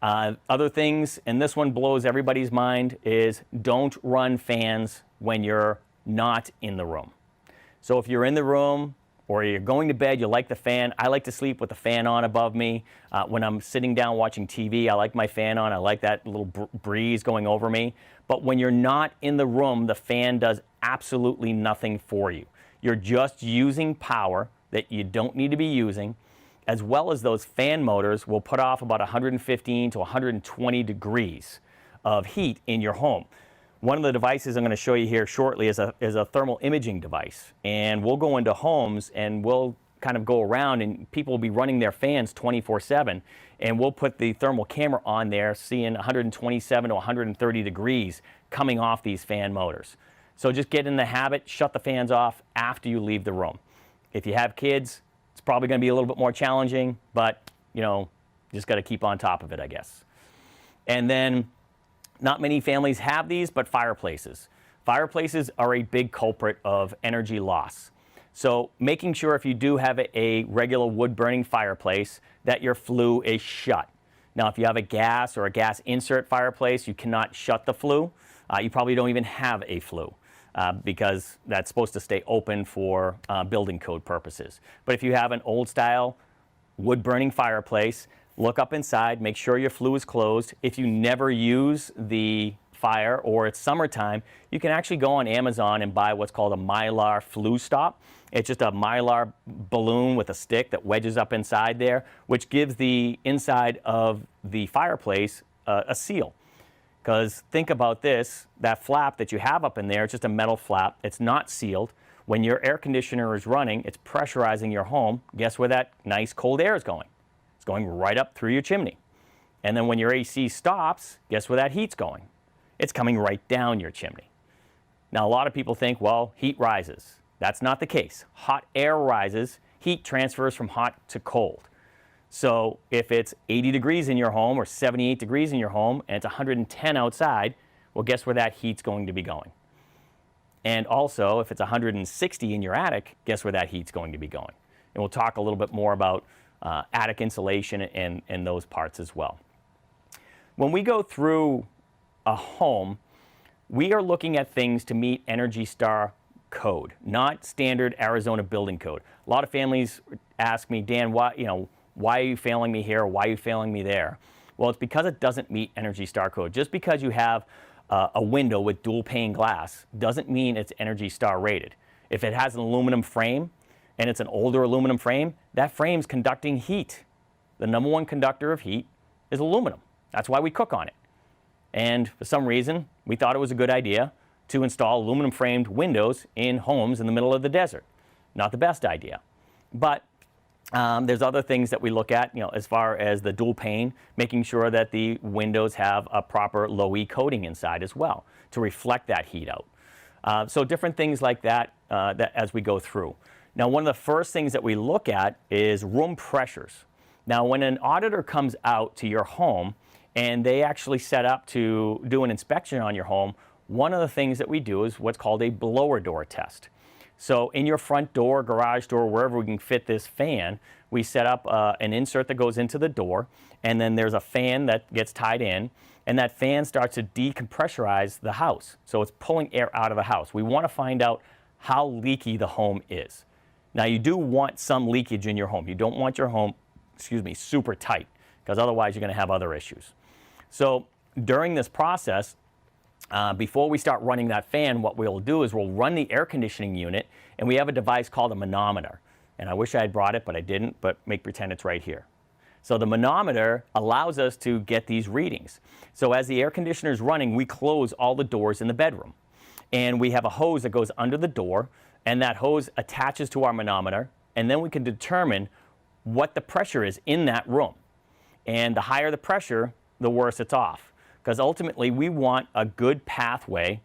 Other things, and this one blows everybody's mind, is don't run fans when you're not in the room. So if you're in the room or you're going to bed, you like the fan. I like to sleep with the fan on above me. When I'm sitting down watching TV, I like my fan on. I like that little breeze going over me. But when you're not in the room, the fan does absolutely nothing for you. You're just using power that you don't need to be using, as well as those fan motors will put off about 115 to 120 degrees of heat in your home. One of the devices I'm going to show you here shortly is a thermal imaging device. And we'll go into homes and we'll kind of go around, and people will be running their fans 24/7. And we'll put the thermal camera on there, seeing 127 to 130 degrees coming off these fan motors. So just get in the habit, shut the fans off after you leave the room. If you have kids, it's probably going to be a little bit more challenging, but just got to keep on top of it, I guess. And then, not many families have these, but fireplaces. Fireplaces are a big culprit of energy loss. So making sure if you do have a regular wood-burning fireplace that your flue is shut. Now, if you have a gas or a gas insert fireplace, you cannot shut the flue. You probably don't even have a flue because that's supposed to stay open for building code purposes. But if you have an old-style wood-burning fireplace, look up inside, make sure your flue is closed. If you never use the fire or it's summertime, you can actually go on Amazon and buy what's called a Mylar flue stop. It's just a Mylar balloon with a stick that wedges up inside there, which gives the inside of the fireplace a seal. Because think about this, that flap that you have up in there, it's just a metal flap. It's not sealed. When your air conditioner is running, it's pressurizing your home. Guess where that nice cold air is going? It's going right up through your chimney. And then when your AC stops, guess where that heat's going? It's coming right down your chimney. Now, a lot of people think, well, heat rises. That's not the case. Hot air rises, heat transfers from hot to cold. So if it's 80 degrees in your home or 78 degrees in your home and it's 110 outside, well, guess where that heat's going to be going? And also, if it's 160 in your attic, guess where that heat's going to be going? And we'll talk a little bit more about attic insulation and those parts as well. When we go through a home, we are looking at things to meet Energy Star code, not standard Arizona building code. A lot of families ask me, Dan, why are you failing me here? Why are you failing me there? Well, it's because it doesn't meet Energy Star code. Just because you have a window with dual pane glass doesn't mean it's Energy Star rated. If it has an aluminum frame and it's an older aluminum frame, that frame's conducting heat. The number one conductor of heat is aluminum. That's why we cook on it. And for some reason, we thought it was a good idea to install aluminum framed windows in homes in the middle of the desert. Not the best idea. But there's other things that we look at, as far as the dual pane, making sure that the windows have a proper low-E coating inside as well to reflect that heat out. So different things like that, as we go through. Now, one of the first things that we look at is room pressures. Now, when an auditor comes out to your home and they actually set up to do an inspection on your home, one of the things that we do is what's called a blower door test. So in your front door, garage door, wherever we can fit this fan, we set up an insert that goes into the door, and then there's a fan that gets tied in, and that fan starts to decompressurize the house. So it's pulling air out of the house. We want to find out how leaky the home is. Now, you do want some leakage in your home. You don't want your home, super tight, because otherwise you're going to have other issues. So during this process, before we start running that fan, what we'll do is we'll run the air conditioning unit, and we have a device called a manometer. And I wish I had brought it, but I didn't, but make pretend it's right here. So the manometer allows us to get these readings. So as the air conditioner is running, we close all the doors in the bedroom. And we have a hose that goes under the door, and that hose attaches to our manometer, and then we can determine what the pressure is in that room. And the higher the pressure, the worse it's off. Because ultimately, we want a good pathway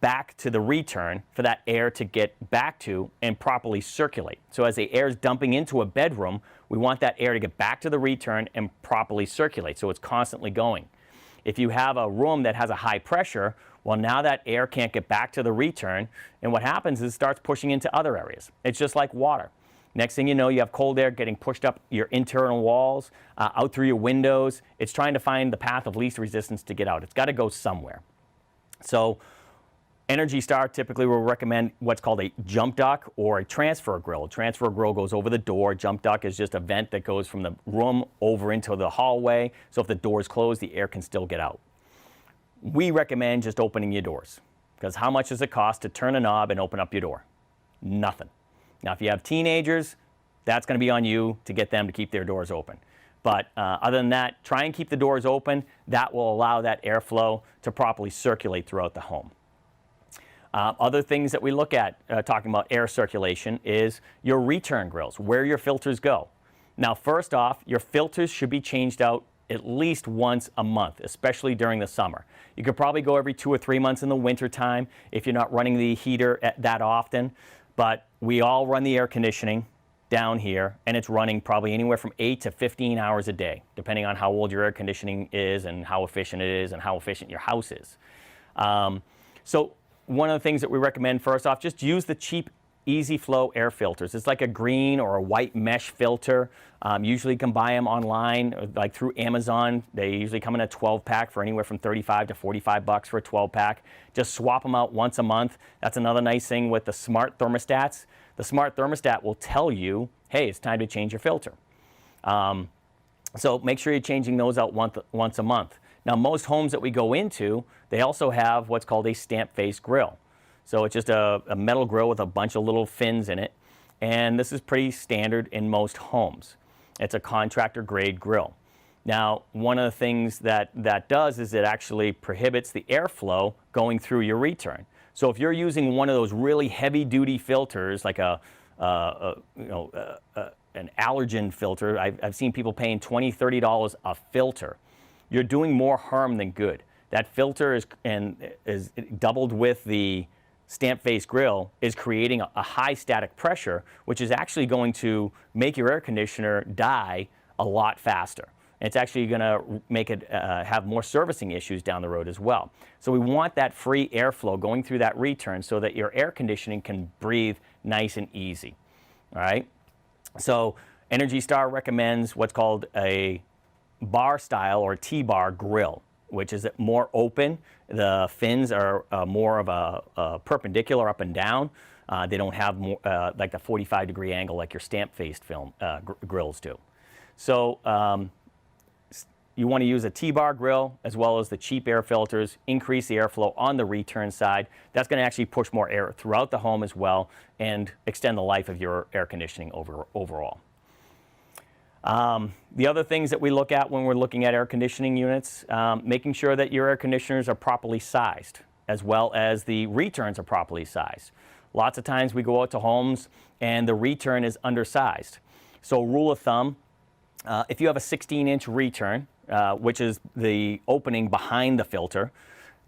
back to the return for that air to get back to and properly circulate. So as the air is dumping into a bedroom, we want that air to get back to the return and properly circulate, so it's constantly going. If you have a room that has a high pressure, well, now that air can't get back to the return, and what happens is it starts pushing into other areas. It's just like water. Next thing you know, you have cold air getting pushed up your internal walls, out through your windows. It's trying to find the path of least resistance to get out. It's got to go somewhere. So Energy Star typically will recommend what's called a jump duct or a transfer grill. A transfer grill goes over the door. Jump duct is just a vent that goes from the room over into the hallway. So if the door is closed, the air can still get out. We recommend just opening your doors, because how much does it cost to turn a knob and open up your door? Nothing. Now, if you have teenagers, that's going to be on you to get them to keep their doors open. But other than that, try and keep the doors open. That will allow that airflow to properly circulate throughout the home. Other things that we look at, talking about air circulation, is your return grills, where your filters go. Now, first off, your filters should be changed out at least once a month, especially during the summer. You could probably go every 2 or 3 months in the winter time if you're not running the heater that often. But we all run the air conditioning down here, and it's running probably anywhere from 8 to 15 hours a day, depending on how old your air conditioning is and how efficient it is and how efficient your house is. So one of the things that we recommend, first off, just use the cheap Easy Flow air filters. It's like a green or a white mesh filter. Usually you can buy them online, like through Amazon. They usually come in a 12-pack for anywhere from $35 to $45 for a 12-pack. Just swap them out once a month. That's another nice thing with the smart thermostats. The smart thermostat will tell you, hey, it's time to change your filter. So make sure you're changing those out once a month. Now, most homes that we go into, they also have what's called a stamp face grill. So it's just a metal grill with a bunch of little fins in it. And this is pretty standard in most homes. It's a contractor grade grill. Now, one of the things that does is it actually prohibits the airflow going through your return. So if you're using one of those really heavy duty filters, like an allergen filter, I've seen people paying $20, $30 a filter. You're doing more harm than good. That filter is doubled with the stamp face grill is creating a high static pressure, which is actually going to make your air conditioner die a lot faster. And it's actually going to make it have more servicing issues down the road as well. So we want that free airflow going through that return so that your air conditioning can breathe nice and easy. All right. So Energy Star recommends what's called a bar style or T-bar grill, which is more open. The fins are more of a perpendicular up and down. They don't have more, like the 45-degree angle like your stamp-faced grills do. So you want to use a T-bar grill as well as the cheap air filters, increase the airflow on the return side. That's going to actually push more air throughout the home as well and extend the life of your air conditioning overall. The other things that we look at when we're looking at air conditioning units, making sure that your air conditioners are properly sized, as well as the returns are properly sized. Lots of times we go out to homes and the return is undersized. So rule of thumb, if you have a 16-inch return, which is the opening behind the filter,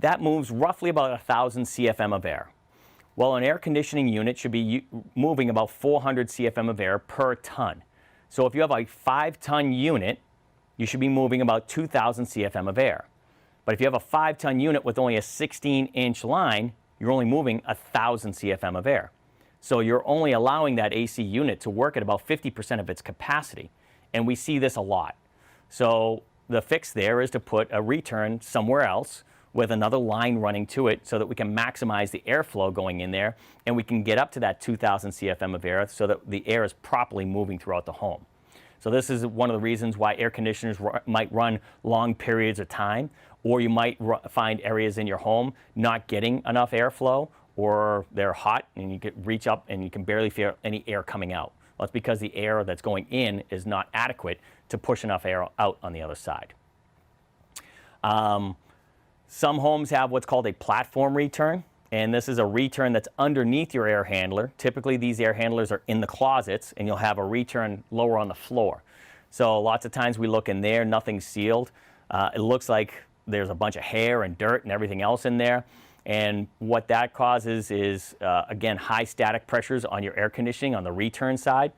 that moves roughly about 1,000 CFM of air. Well, an air conditioning unit should be moving about 400 CFM of air per ton. So if you have a 5-ton unit, you should be moving about 2,000 CFM of air. But if you have a 5-ton unit with only a 16-inch line, you're only moving 1,000 CFM of air. So you're only allowing that AC unit to work at about 50% of its capacity. And we see this a lot. So the fix there is to put a return somewhere else with another line running to it so that we can maximize the airflow going in there and we can get up to that 2,000 CFM of air so that the air is properly moving throughout the home. So this is one of the reasons why air conditioners might run long periods of time, or you might find areas in your home not getting enough airflow, or they're hot and you can reach up and you can barely feel any air coming out. Well, it's because the air that's going in is not adequate to push enough air out on the other side. Some homes have what's called a platform return, and this is a return that's underneath your air handler. Typically, these air handlers are in the closets, and you'll have a return lower on the floor. So lots of times we look in there, nothing's sealed. It looks like there's a bunch of hair and dirt and everything else in there. And what that causes is, again, high static pressures on your air conditioning on the return side.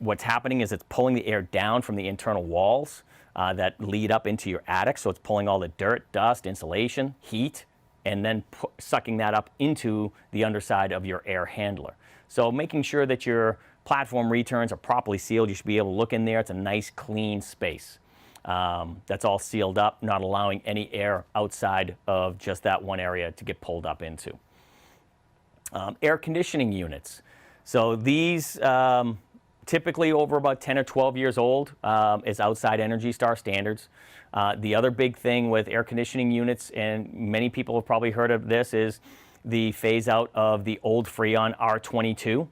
What's happening is it's pulling the air down from the internal walls that lead up into your attic. So it's pulling all the dirt, dust, insulation, heat, and then sucking that up into the underside of your air handler. So making sure that your platform returns are properly sealed. You should be able to look in there. It's a nice, clean space. That's all sealed up, not allowing any air outside of just that one area to get pulled up into. Air conditioning units. So these typically over about 10 or 12 years old is outside Energy Star standards. The other big thing with air conditioning units, and many people have probably heard of this, is the phase out of the old Freon R22,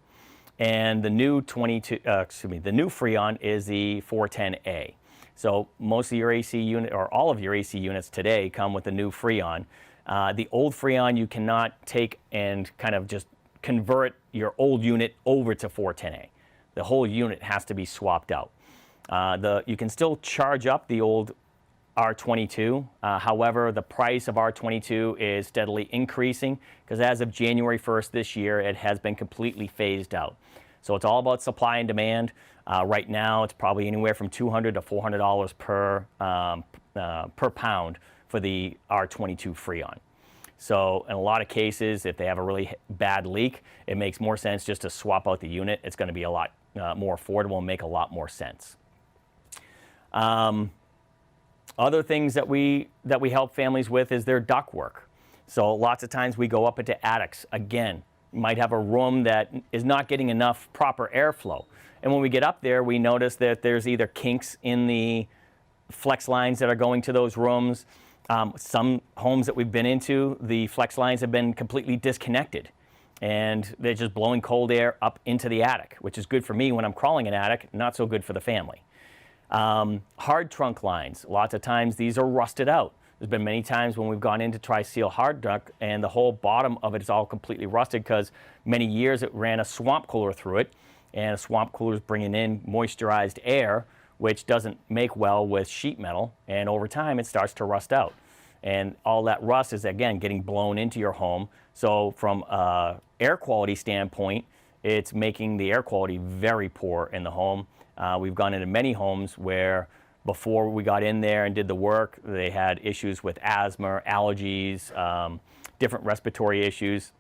and the new the new Freon is the 410A. So most of your AC unit, or all of your AC units today, come with the new Freon. The old Freon you cannot take and kind of just convert your old unit over to 410A. The whole unit has to be swapped out. You can still charge up the old R22. However, the price of R22 is steadily increasing because as of January 1st this year, it has been completely phased out. So it's all about supply and demand. Right now, it's probably anywhere from $200 to $400 per pound for the R22 Freon. So in a lot of cases, if they have a really bad leak, it makes more sense just to swap out the unit. It's going to be a lot more affordable and make a lot more sense. Other things that we help families with is their ductwork. So lots of times we go up into attics. Again, you might have a room that is not getting enough proper airflow. And when we get up there, we notice that there's either kinks in the flex lines that are going to those rooms. Some homes that we've been into, the flex lines have been completely disconnected, and they're just blowing cold air up into the attic, which is good for me when I'm crawling an attic, not so good for the family. Hard trunk lines, lots of times these are rusted out. There's been many times when we've gone in to try seal hard trunk and the whole bottom of it is all completely rusted because many years it ran a swamp cooler through it, and a swamp cooler is bringing in moisturized air, which doesn't make well with sheet metal, and over time it starts to rust out. And all that rust is, again, getting blown into your home. So from an air quality standpoint, it's making the air quality very poor in the home. We've gone into many homes where before we got in there and did the work, they had issues with asthma, allergies, different respiratory issues.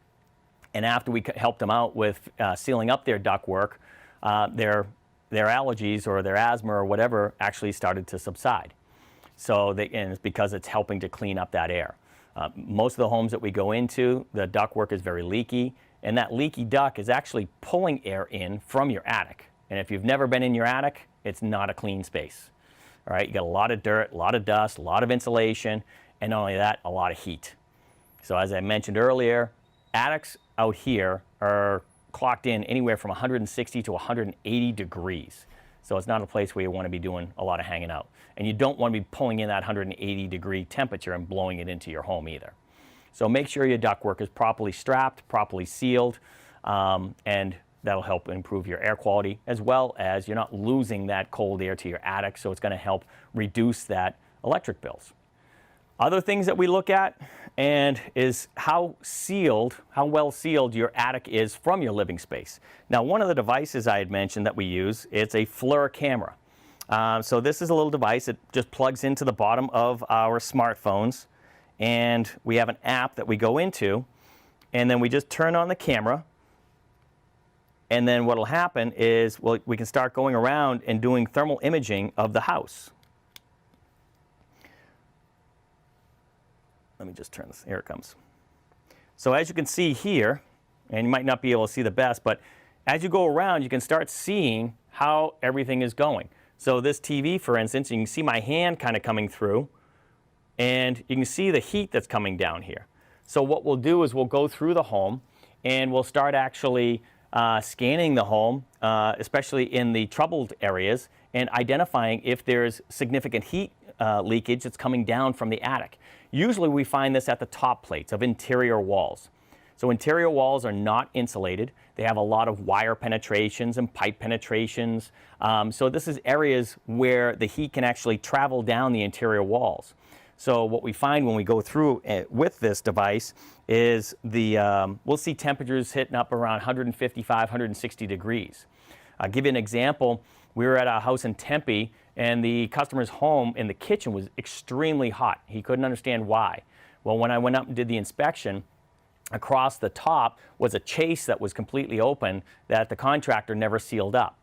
And after we helped them out with sealing up their ductwork, their allergies or their asthma or whatever actually started to subside. So and it's because it's helping to clean up that air. Most of the homes that we go into, the ductwork is very leaky, and that leaky duct is actually pulling air in from your attic. And if you've never been in your attic, it's not a clean space. All right, you got a lot of dirt, a lot of dust, a lot of insulation, and not only that, a lot of heat. So as I mentioned earlier, attics out here are clocked in anywhere from 160 to 180 degrees. So it's not a place where you want to be doing a lot of hanging out. And you don't want to be pulling in that 180-degree temperature and blowing it into your home either. So make sure your ductwork is properly strapped, properly sealed, and that'll help improve your air quality, as well as you're not losing that cold air to your attic, so it's going to help reduce that electric bills. Other things that we look at is how well sealed your attic is from your living space. Now, one of the devices I had mentioned that we use, it's a FLIR camera. So this is a little device that just plugs into the bottom of our smartphones, and we have an app that we go into, and then we just turn on the camera. And then what will happen is we can start going around and doing thermal imaging of the house. Let me just turn this, here it comes. So as you can see here, and you might not be able to see the best, but as you go around, you can start seeing how everything is going. So this TV, for instance, you can see my hand kind of coming through, and you can see the heat that's coming down here. So what we'll do is we'll go through the home, and we'll start actually scanning the home, especially in the troubled areas, and identifying if there's significant heat leakage that's coming down from the attic. Usually we find this at the top plates of interior walls. So interior walls are not insulated. They have a lot of wire penetrations and pipe penetrations. So this is areas where the heat can actually travel down the interior walls. So what we find when we go through with this device is we'll see temperatures hitting up around 155, 160 degrees. I'll give you an example. We were at a house in Tempe, and the customer's home in the kitchen was extremely hot. He couldn't understand why. Well, when I went up and did the inspection, across the top was a chase that was completely open that the contractor never sealed up.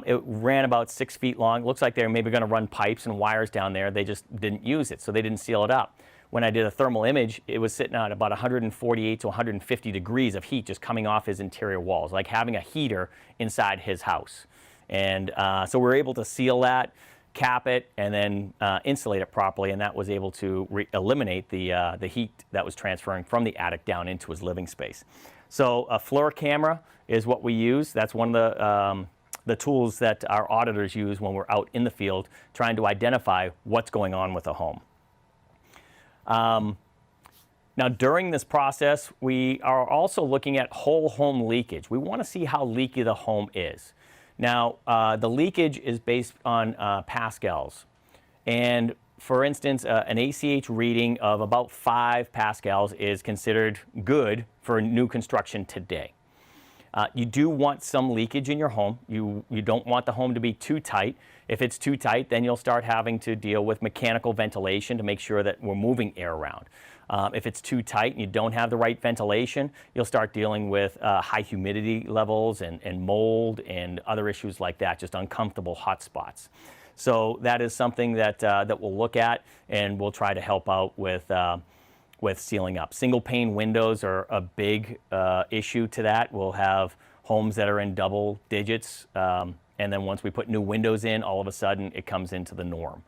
It ran about 6 feet long. Looks like they were maybe going to run pipes and wires down there. They just didn't use it, so they didn't seal it up. When I did a thermal image, it was sitting at about 148 to 150 degrees of heat just coming off his interior walls, like having a heater inside his house. And so we were able to seal that, cap it, and then insulate it properly, and that was able to eliminate the heat that was transferring from the attic down into his living space. So a FLIR camera is what we use. That's one of the tools that our auditors use when we're out in the field trying to identify what's going on with a home. Now, during this process, we are also looking at whole home leakage. We want to see how leaky the home is. Now, the leakage is based on pascals. And for instance, an ACH reading of about 5 pascals is considered good for new construction today. You do want some leakage in your home. You don't want the home to be too tight. If it's too tight, then you'll start having to deal with mechanical ventilation to make sure that we're moving air around. If it's too tight and you don't have the right ventilation, you'll start dealing with high humidity levels and mold and other issues like that, just uncomfortable hot spots. So that is something that we'll look at, and we'll try to help out with sealing up. Single pane windows are a big issue to that. We'll have homes that are in double digits, and then once we put new windows in, all of a sudden it comes into the norm.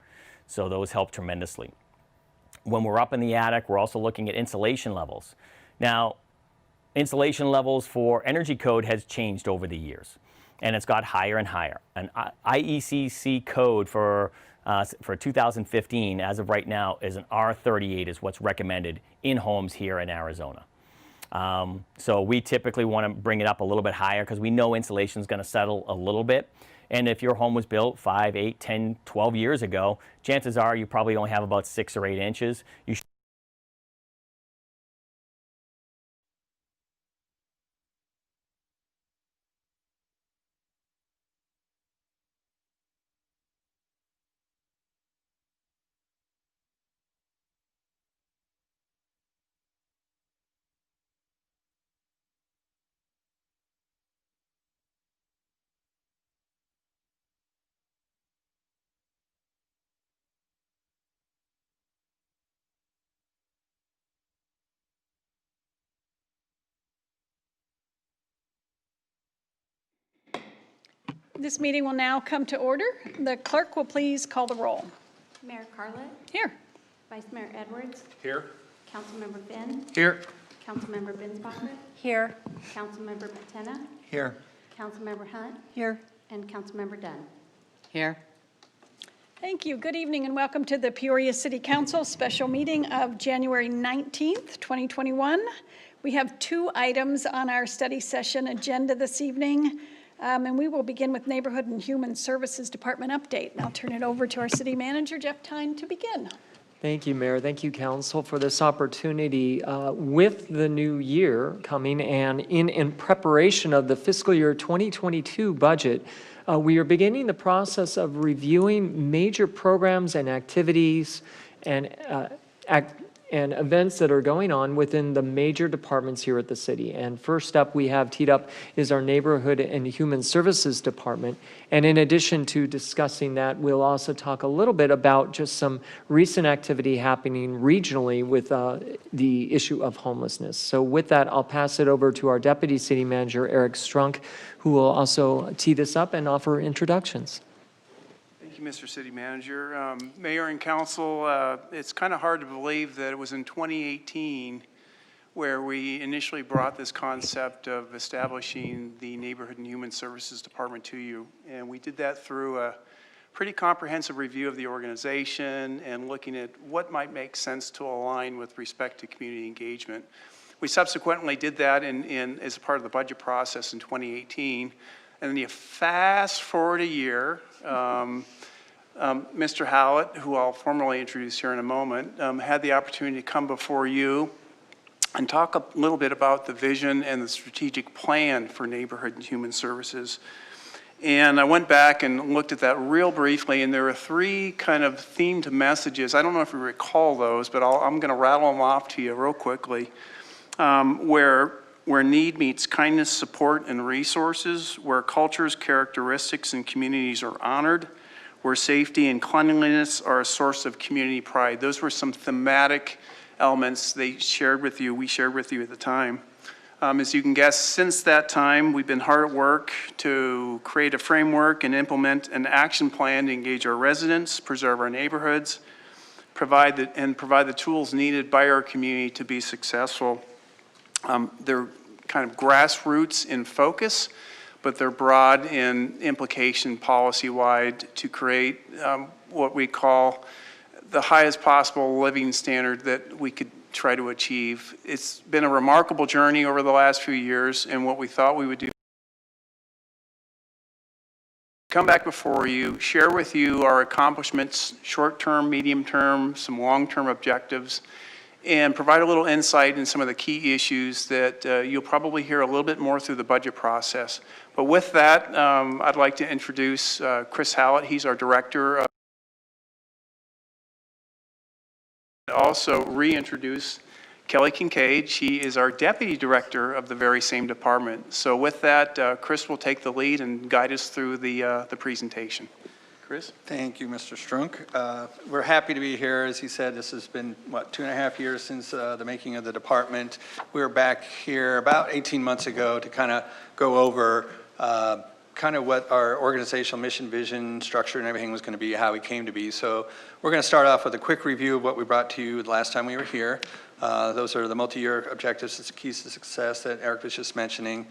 So those help tremendously. When we're up in the attic, we're also looking at insulation levels. Now, insulation levels for energy code has changed over the years, and it's got higher and higher. An IECC code for 2015, as of right now, is an R38 is what's recommended in homes here in Arizona. So we typically want to bring it up a little bit higher because we know insulation is going to settle a little bit. And if your home was built 5, 8, 10, 12 years ago, chances are you probably only have about 6 or 8 inches. You should This meeting will now come to order. The clerk will please call the roll. Mayor Carlett, Here. Vice Mayor Edwards, Here. Councilmember Finn, Here. Councilmember Binsbacher, Here. Councilmember Patena, Here. Councilmember Hunt, Here. and Councilmember Dunn. Here. Thank you. Good evening and welcome to the Peoria City Council special meeting of January 19th, 2021. We have 2 items on our study session agenda this evening, and we will begin with Neighborhood and Human Services Department update. And I'll turn it over to our city manager, Jeff Tyne, to begin. Thank you, Mayor. Thank you, Council, for this opportunity. With the new year coming and in preparation of the fiscal year 2022 budget, we are beginning the process of reviewing major programs and activities and events that are going on within the major departments here at the city. And first up we have teed up is our Neighborhood and Human Services Department. And in addition to discussing that, we'll also talk a little bit about just some recent activity happening regionally with the issue of homelessness. So with that, I'll pass it over to our Deputy City Manager, Eric Strunk, who will also tee this up and offer introductions. Thank you, Mr. City Manager. Mayor and Council, it's kind of hard to believe that it was in 2018 where we initially brought this concept of establishing the Neighborhood and Human Services Department to you. And we did that through a pretty comprehensive review of the organization and looking at what might make sense to align with respect to community engagement. We subsequently did that as part of the budget process in 2018. And then you fast forward a year, Mr. Hallett, who I'll formally introduce here in a moment, had the opportunity to come before you and talk a little bit about the vision and the strategic plan for Neighborhood and Human Services. And I went back and looked at that real briefly, and there are 3 kind of themed messages. I don't know if you recall those, but I'm going to rattle them off to you real quickly. Where need meets kindness, support, and resources, where cultures, characteristics, and communities are honored, where safety and cleanliness are a source of community pride. Those were some thematic elements we shared with you at the time. As you can guess, since that time, we've been hard at work to create a framework and implement an action plan to engage our residents, preserve our neighborhoods, provide the tools needed by our community to be successful. They're kind of grassroots in focus, but they're broad in implication policy-wide to create what we call the highest possible living standard that we could try to achieve. It's been a remarkable journey over the last few years, and what we thought we would do, come back before you, share with you our accomplishments, short-term, medium-term, some long-term objectives, and provide a little insight in some of the key issues that you'll probably hear a little bit more through the budget process. But with that, I'd like to introduce Chris Hallett. He's our director. Also reintroduce Kelly Kincaid. She is our deputy director of the very same department. So with that, Chris will take the lead and guide us through the presentation. Chris? Thank you, Mr. Strunk. We're happy to be here. As he said, this has been, 2.5 years since the making of the department. We were back here about 18 months ago to kind of go over kind of what our organizational mission, vision, structure, and everything was going to be, how we came to be. So we're going to start off with a quick review of what we brought to you the last time we were here. Those are the multi-year objectives, the keys to success that Eric was just mentioning.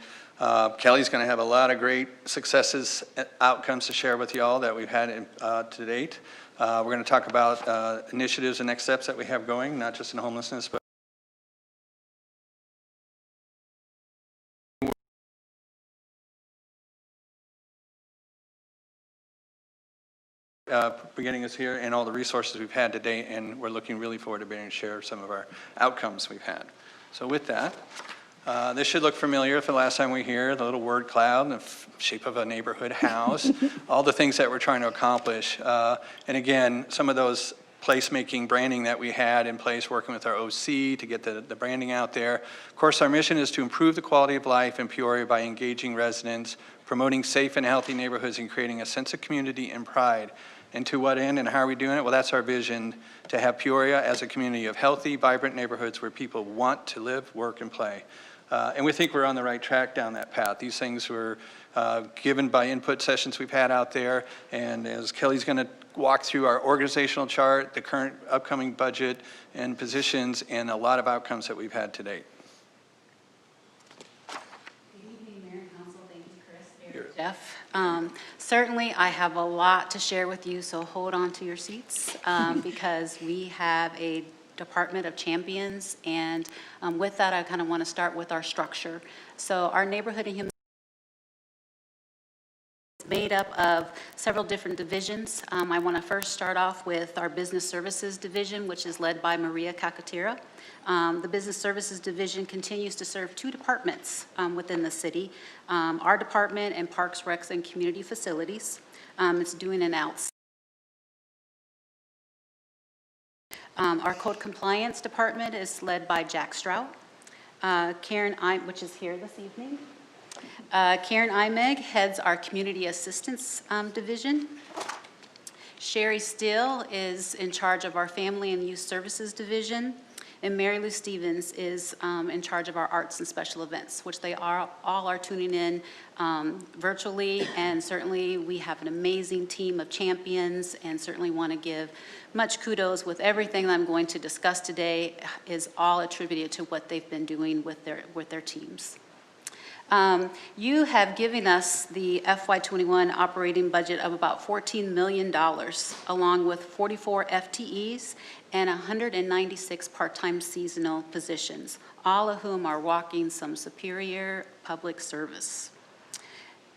Kelly's going to have a lot of great successes, outcomes to share with you all that we've had to date. We're going to talk about initiatives and next steps that we have going, not just in homelessness, but beginning us here and all the resources we've had to date, and we're looking really forward to being able to share some of our outcomes we've had. So with that, this should look familiar for the last time we were here, the little word cloud, the shape of a neighborhood house, all the things that we're trying to accomplish. And again, some of those placemaking branding that we had in place, working with our OC to get the branding out there. Of course, our mission is to improve the quality of life in Peoria by engaging residents, promoting safe and healthy neighborhoods, and creating a sense of community and pride. And to what end and how are we doing it? Well, that's our vision, to have Peoria as a community of healthy, vibrant neighborhoods where people want to live, work, and play. And we think we're on the right track down that path. These things were given by input sessions we've had out there, and as Kelly's going to walk through our organizational chart, the current upcoming budget and positions, and a lot of outcomes that we've had to date. Good evening, Mayor and Council. Thank you, Chris, Jeff. Certainly, I have a lot to share with you, so hold on to your seats because we have a Department of Champions, and with that, I kind of want to start with our structure. So our Neighborhood and Human is made up of several different divisions. I want to first start off with our Business Services Division, which is led by Maria Cacatera. The Business Services Division continues to serve two departments within the city, our department and Parks, Recs, and Community Facilities. It's doing an outstanding. Our Code Compliance Department is led by Jack Strout. Karen which is here this evening. Karen Imeg heads our Community Assistance Division. Sherry Steele is in charge of our Family and Youth Services Division. And Mary Lou Stevens is in charge of our Arts and Special Events, which they all are tuning in virtually. And certainly we have an amazing team of champions, and certainly want to give much kudos with everything that I'm going to discuss today is all attributed to what they've been doing with their teams. You have given us the FY21 operating budget of about $14 million, along with 44 FTEs and 196 part-time seasonal positions, all of whom are walking some superior public service.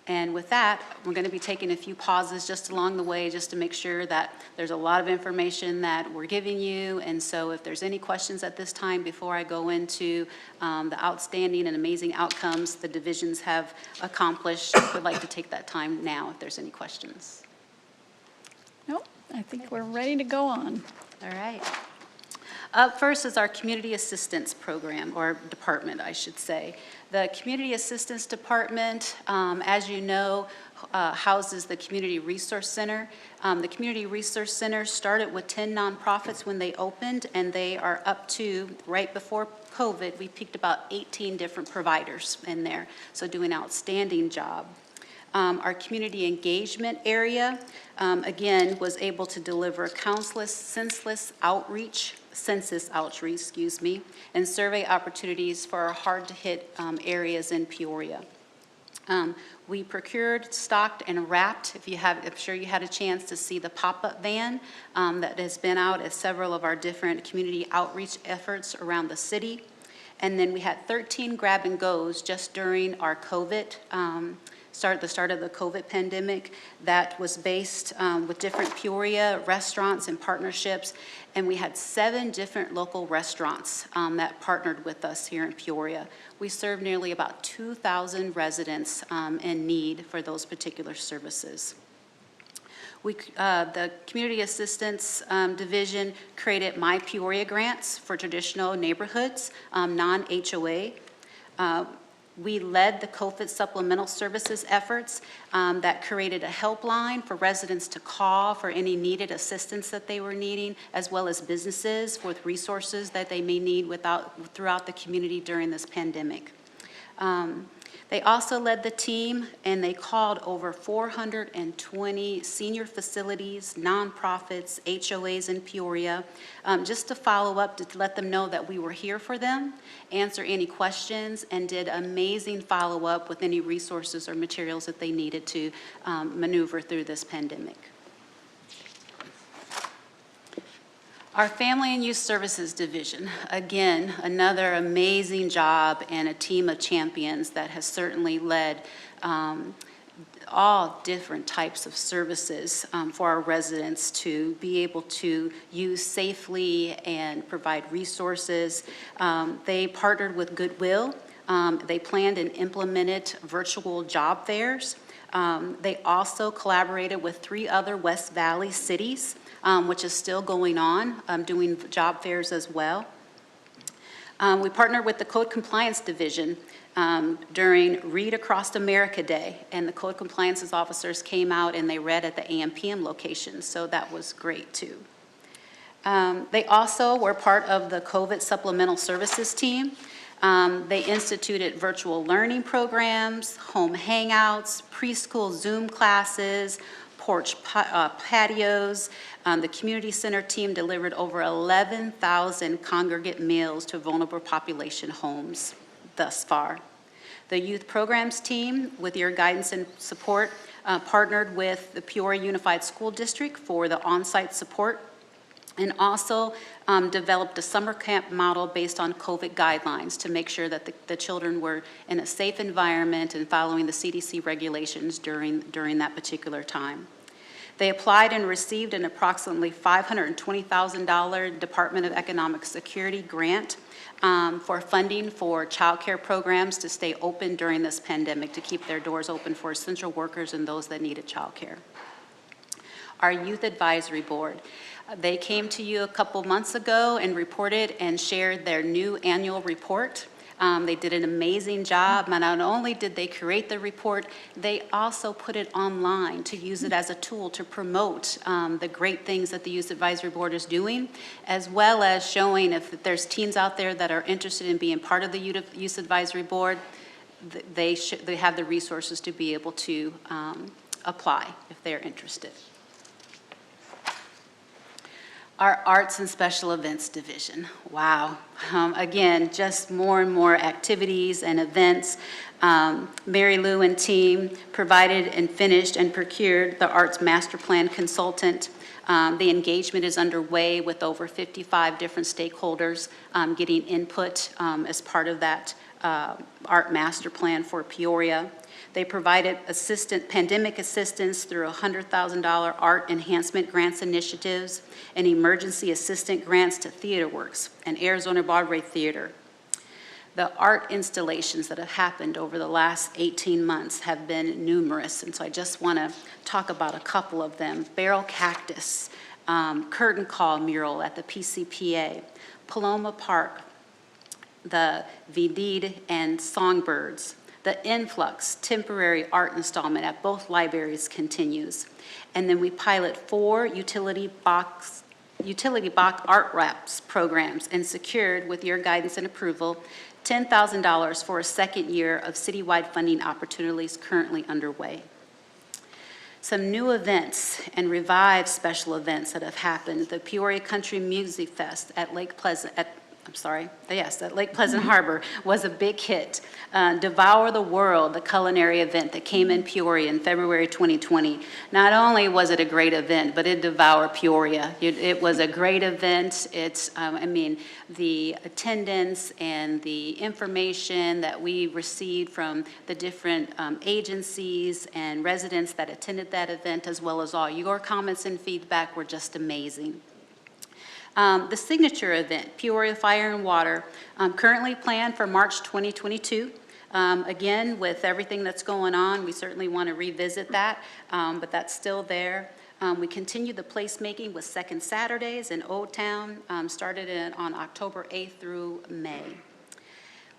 And with that, we're going to be taking a few pauses just along the way just to make sure that there's a lot of information that we're giving you. And so if there's any questions at this time before I go into the outstanding and amazing outcomes the divisions have accomplished, I would like to take that time now if there's any questions. Nope, I think we're ready to go on. All right. Up first is our Community Assistance Program, or Department, I should say. The Community Assistance Department, as you know, houses the Community Resource Center. The Community Resource Center started with 10 nonprofits when they opened, and they are up to, right before COVID, we peaked about 18 different providers in there, so doing an outstanding job. Our community engagement area, again, was able to deliver census outreach, and survey opportunities for our hard-to-hit areas in Peoria. We procured, stocked, and wrapped, I'm sure you had a chance to see the pop-up van that has been out at several of our different community outreach efforts around the city. And then we had 13 grab-and-goes just during our COVID the start of the COVID pandemic that was based with different Peoria restaurants and partnerships, and we had 7 different local restaurants that partnered with us here in Peoria. We served nearly about 2,000 residents in need for those particular services. The Community Assistance Division created My Peoria grants for traditional neighborhoods, non-HOA. We led the COVID supplemental services efforts that created a helpline for residents to call for any needed assistance that they were needing, as well as businesses with resources that they may need throughout the community during this pandemic. They also led the team, and they called over 420 senior facilities, nonprofits, HOAs in Peoria, just to follow up, to let them know that we were here for them, answer any questions, and did amazing follow-up with any resources or materials that they needed to maneuver through this pandemic. Our Family and Youth Services Division, again, another amazing job and a team of champions that has certainly led all different types of services for our residents to be able to use safely and provide resources. They partnered with Goodwill. They planned and implemented virtual job fairs. They also collaborated with 3 other West Valley cities, which is still going on, doing job fairs as well. We partnered with the Code Compliance Division during Read Across America Day, and the Code Compliance officers came out and they read at the AM/PM locations, so that was great too. They also were part of the COVID Supplemental Services team. They instituted virtual learning programs, home hangouts, preschool Zoom classes, porch patios. The community center team delivered over 11,000 congregate meals to vulnerable population homes thus far. The youth programs team, with your guidance and support, partnered with the Peoria Unified School District for the on-site support, and also developed a summer camp model based on COVID guidelines to make sure that the children were in a safe environment and following the CDC regulations during that particular time. They applied and received an approximately $520,000 Department of Economic Security grant for funding for child care programs to stay open during this pandemic, to keep their doors open for essential workers and those that needed child care. Our Youth Advisory Board, they came to you a couple months ago and reported and shared their new annual report. They did an amazing job. Not only did they create the report, they also put it online to use it as a tool to promote the great things that the Youth Advisory Board is doing, as well as showing if there's teens out there that are interested in being part of the Youth Advisory Board, they have the resources to be able to apply if they're interested. Our Arts and Special Events Division, wow. Again, just more and more activities and events. Mary Lou and team provided and finished and procured the Arts Master Plan consultant. The engagement is underway with over 55 different stakeholders getting input as part of that Art Master Plan for Peoria. They provided pandemic assistance through $100,000 art enhancement grants initiatives and emergency assistant grants to TheaterWorks and Arizona Broadway Theater. The art installations that have happened over the last 18 months have been numerous, and so I just want to talk about a couple of them. Barrel Cactus, Curtain Call mural at the PCPA, Paloma Park, the Vidid and Songbirds. The Influx temporary art installment at both libraries continues. And then we pilot 4 utility box art wraps programs and secured, with your guidance and approval, $10,000 for a second year of citywide funding opportunities currently underway. Some new events and revived special events that have happened. The Peoria Country Music Fest at Lake Pleasant, at Lake Pleasant Harbor was a big hit. Devour the World, the culinary event that came in Peoria in February 2020. Not only was it a great event, but it devoured Peoria. It was a great event. The attendance and the information that we received from the different agencies and residents that attended that event, as well as all your comments and feedback, were just amazing. The signature event, Peoria Fire and Water, currently planned for March 2022. Again, with everything that's going on, we certainly want to revisit that, but that's still there. We continue the placemaking with Second Saturdays in Old Town, started on October 8th through May.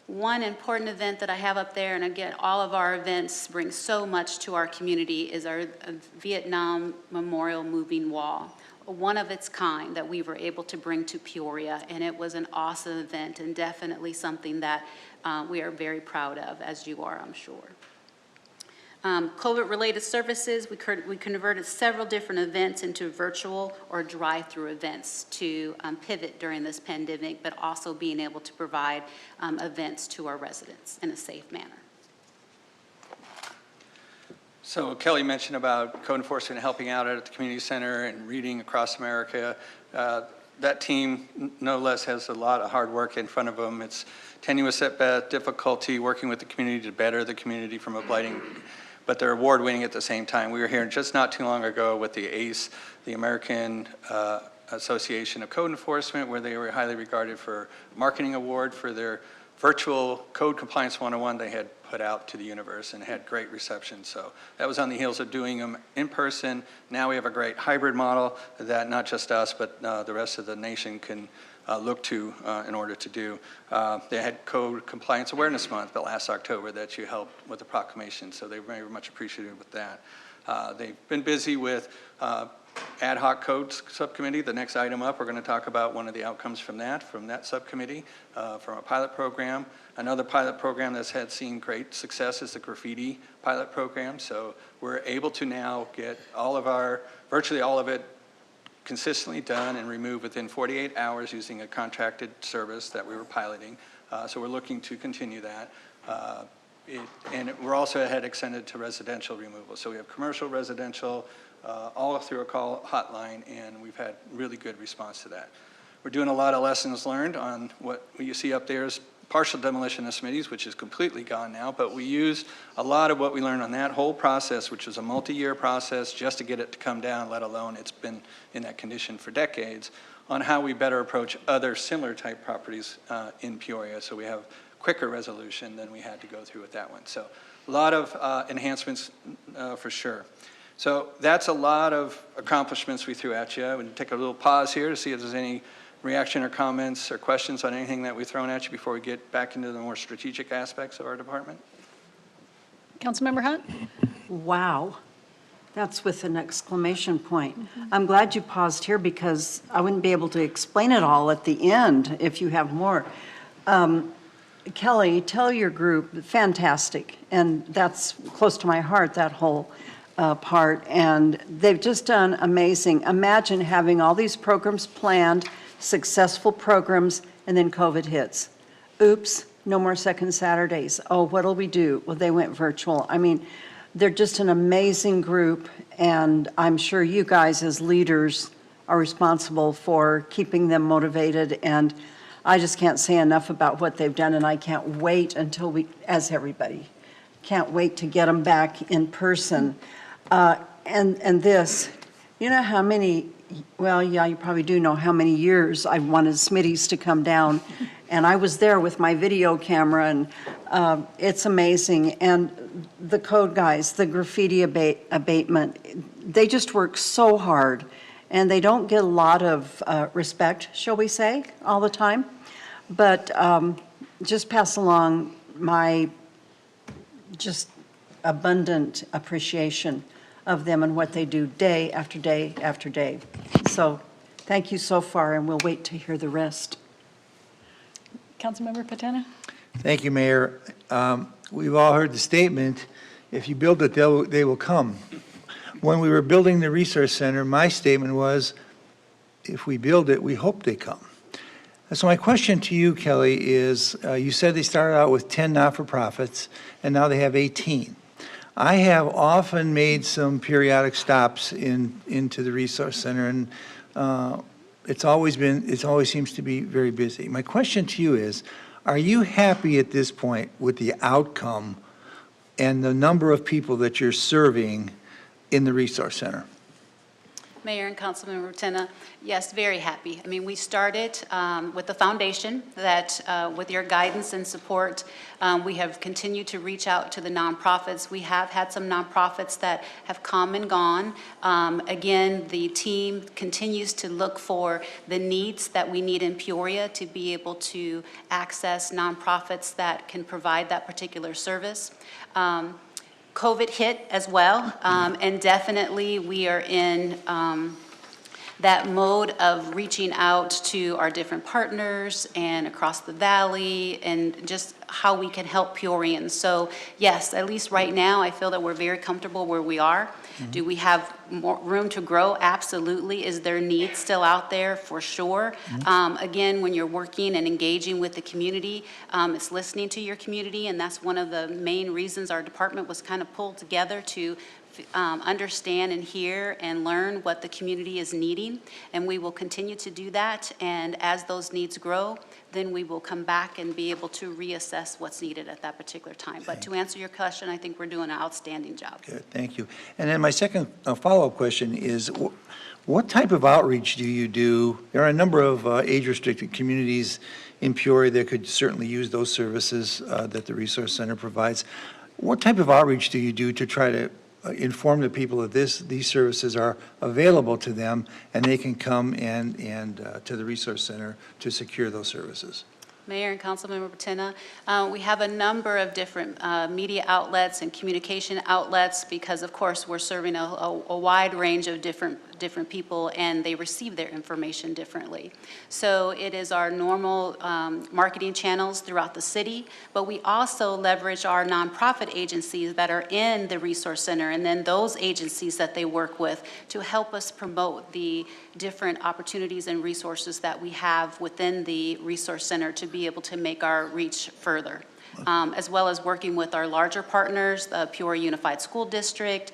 One important event that I have up there, and again, all of our events bring so much to our community, is our Vietnam Memorial Moving Wall. one of its kind that we were able to bring to Peoria, and it was an awesome event and definitely something that we are very proud of, as you are, I'm sure. COVID-related services, we converted several different events into virtual or drive-through events to pivot during this pandemic, but also being able to provide events to our residents in a safe manner. So Kelly mentioned about code enforcement helping out at the community center and reading across America. That team, no less, has a lot of hard work in front of them. It's tenuous at best, difficulty working with the community to better the community from a blighting, but they're award-winning at the same time. We were here just not too long ago with the ACE, the American Association of Code Enforcement, where they were highly regarded for marketing award for their virtual Code Compliance 101 they had put out to the universe and had great reception. So that was on the heels of doing them in person. Now we have a great hybrid model that not just us, but the rest of the nation can look to in order to do. They had Code Compliance Awareness Month, but last October that you helped with the proclamation, so they were very much appreciative with that. They've been busy with ad hoc codes subcommittee. The next item up, we're going to talk about one of the outcomes from that subcommittee, from a pilot program. Another pilot program that's seen great success is the graffiti pilot program. So we're able to now get virtually all of it consistently done and removed within 48 hours using a contracted service that we were piloting. So we're looking to continue that. And we're also had extended to residential removal. So we have commercial, residential, all through a call hotline, and we've had really good response to that. We're doing a lot of lessons learned on what you see up there is partial demolition of Smitty's, which is completely gone now, but we used a lot of what we learned on that whole process, which was a multi-year process just to get it to come down, let alone it's been in that condition for decades, on how we better approach other similar type properties in Peoria. So we have quicker resolution than we had to go through with that one. So a lot of enhancements for sure. So that's a lot of accomplishments we threw at you. I would take a little pause here to see if there's any reaction or comments or questions on anything that we've thrown at you before we get back into the more strategic aspects of our department. Councilmember Hunt? Wow, that's with an exclamation point. I'm glad you paused here because I wouldn't be able to explain it all at the end if you have more. Kelly, tell your group, fantastic, and that's close to my heart, that whole part, and they've just done amazing. Imagine having all these programs planned, successful programs, and then COVID hits. Oops, no more second Saturdays. Oh, what'll we do? Well, they went virtual. I mean, they're just an amazing group, and I'm sure you guys as leaders are responsible for keeping them motivated, and I just can't say enough about what they've done, and I can't wait until as everybody, can't wait to get them back in person. And this, you know how many, well, yeah, you probably do know how many years I wanted Smitty's to come down, and I was there with my video camera, and it's amazing. And the code guys, the graffiti abatement, they just work so hard, and they don't get a lot of respect, shall we say, all the time. But just pass along my just abundant appreciation of them and what they do day after day after day. So thank you so far, and we'll wait to hear the rest. Councilmember Patena? Thank you, Mayor. We've all heard the statement, if you build it, they will come. When we were building the resource center, my statement was, if we build it, we hope they come. So my question to you, Kelly, is you said they started out with 10 not-for-profits, and now they have 18. I have often made some periodic stops into the resource center, and it always seems to be very busy. My question to you is, are you happy at this point with the outcome and the number of people that you're serving in the resource center? Mayor and Councilmember Patena, yes, very happy. I mean, we started with the foundation that, with your guidance and support, we have continued to reach out to the nonprofits. We have had some nonprofits that have come and gone. Again, the team continues to look for the needs that we need in Peoria to be able to access nonprofits that can provide that particular service. COVID hit as well, and definitely we are in that mode of reaching out to our different partners and across the valley and just how we can help Peorians. So yes, at least right now, I feel that we're very comfortable where we are. Do we have more room to grow? Absolutely. Is there need still out there? For sure. Again, when you're working and engaging with the community, it's listening to your community, and that's one of the main reasons our department was kind of pulled together to understand and hear and learn what the community is needing, and we will continue to do that. And as those needs grow, then we will come back and be able to reassess what's needed at that particular time. But to answer your question, I think we're doing an outstanding job. Good, thank you. And then my second follow-up question is, what type of outreach do you do? There are a number of age-restricted communities in Peoria that could certainly use those services that the Resource Center provides. What type of outreach do you do to try to inform the people that these services are available to them and they can come and to the Resource Center to secure those services? Mayor and Councilmember Patina, we have a number of different media outlets and communication outlets because, of course, we're serving a wide range of different people, and they receive their information differently. So it is our normal marketing channels throughout the city, but we also leverage our nonprofit agencies that are in the Resource Center, and then those agencies that they work with to help us promote the different opportunities and resources that we have within the Resource Center to be able to make our reach further. As well as working with our larger partners, the Peoria Unified School District,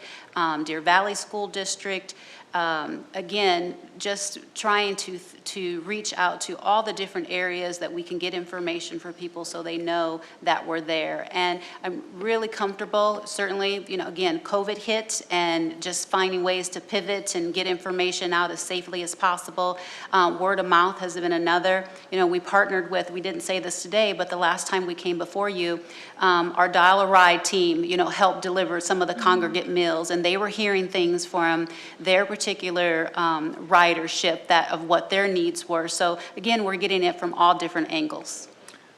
Deer Valley School District. Again, just trying to reach out to all the different areas that we can get information for people so they know that we're there. And I'm really comfortable, certainly, again, COVID hit and just finding ways to pivot and get information out as safely as possible. Word of mouth has been another. We partnered with, we didn't say this today, but the last time we came before you, our Dial-A-Ride team, helped deliver some of the congregate meals, and they were hearing things from their particular ridership of what their needs were. So again, we're getting it from all different angles.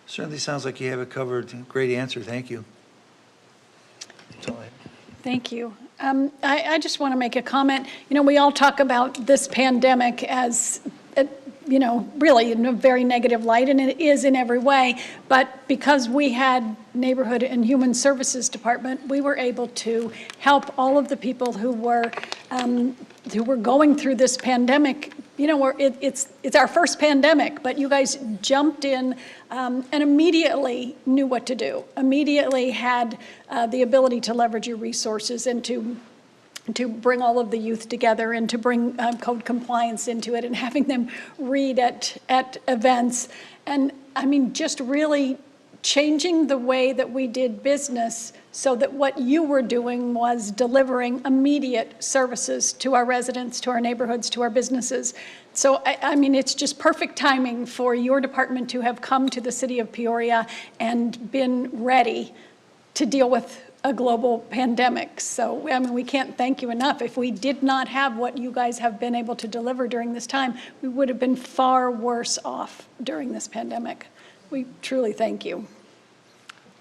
Certainly sounds like you have it covered. Great answer. Thank you. Thank you. I just want to make a comment. We all talk about this pandemic as, really in a very negative light, and it is in every way. But because we had Neighborhood and Human Services Department, we were able to help all of the people who were going through this pandemic. It's our first pandemic, but you guys jumped in and immediately knew what to do. Immediately had the ability to leverage your resources and to bring all of the youth together and to bring code compliance into it and having them read at events. And I mean, just really changing the way that we did business so that what you were doing was delivering immediate services to our residents, to our neighborhoods, to our businesses. So, I mean, it's just perfect timing for your department to have come to the city of Peoria and been ready to deal with a global pandemic. So, I mean, we can't thank you enough. If we did not have what you guys have been able to deliver during this time, we would have been far worse off during this pandemic. We truly thank you.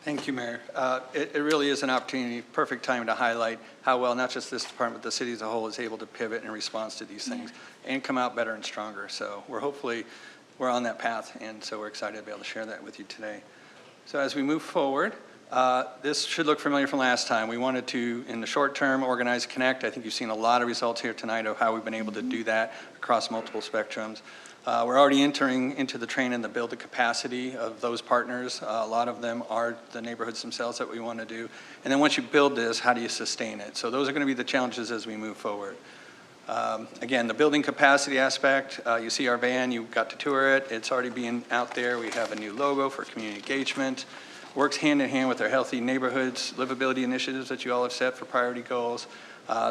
Thank you, Mayor. It really is an opportunity, perfect time to highlight how well not just this department, but the city as a whole is able to pivot in response to these things and come out better and stronger. So we're on that path, and so we're excited to be able to share that with you today. So as we move forward, this should look familiar from last time. We wanted to, in the short term, organize Connect. I think you've seen a lot of results here tonight of how we've been able to do that across multiple spectrums. We're already entering into the train and the build the capacity of those partners. A lot of them are the neighborhoods themselves that we want to do. And then once you build this, how do you sustain it? So those are going to be the challenges as we move forward. Again, the building capacity aspect, you see our van, you got to tour it. It's already being out there. We have a new logo for community engagement. Works hand in hand with our healthy neighborhoods, livability initiatives that you all have set for priority goals.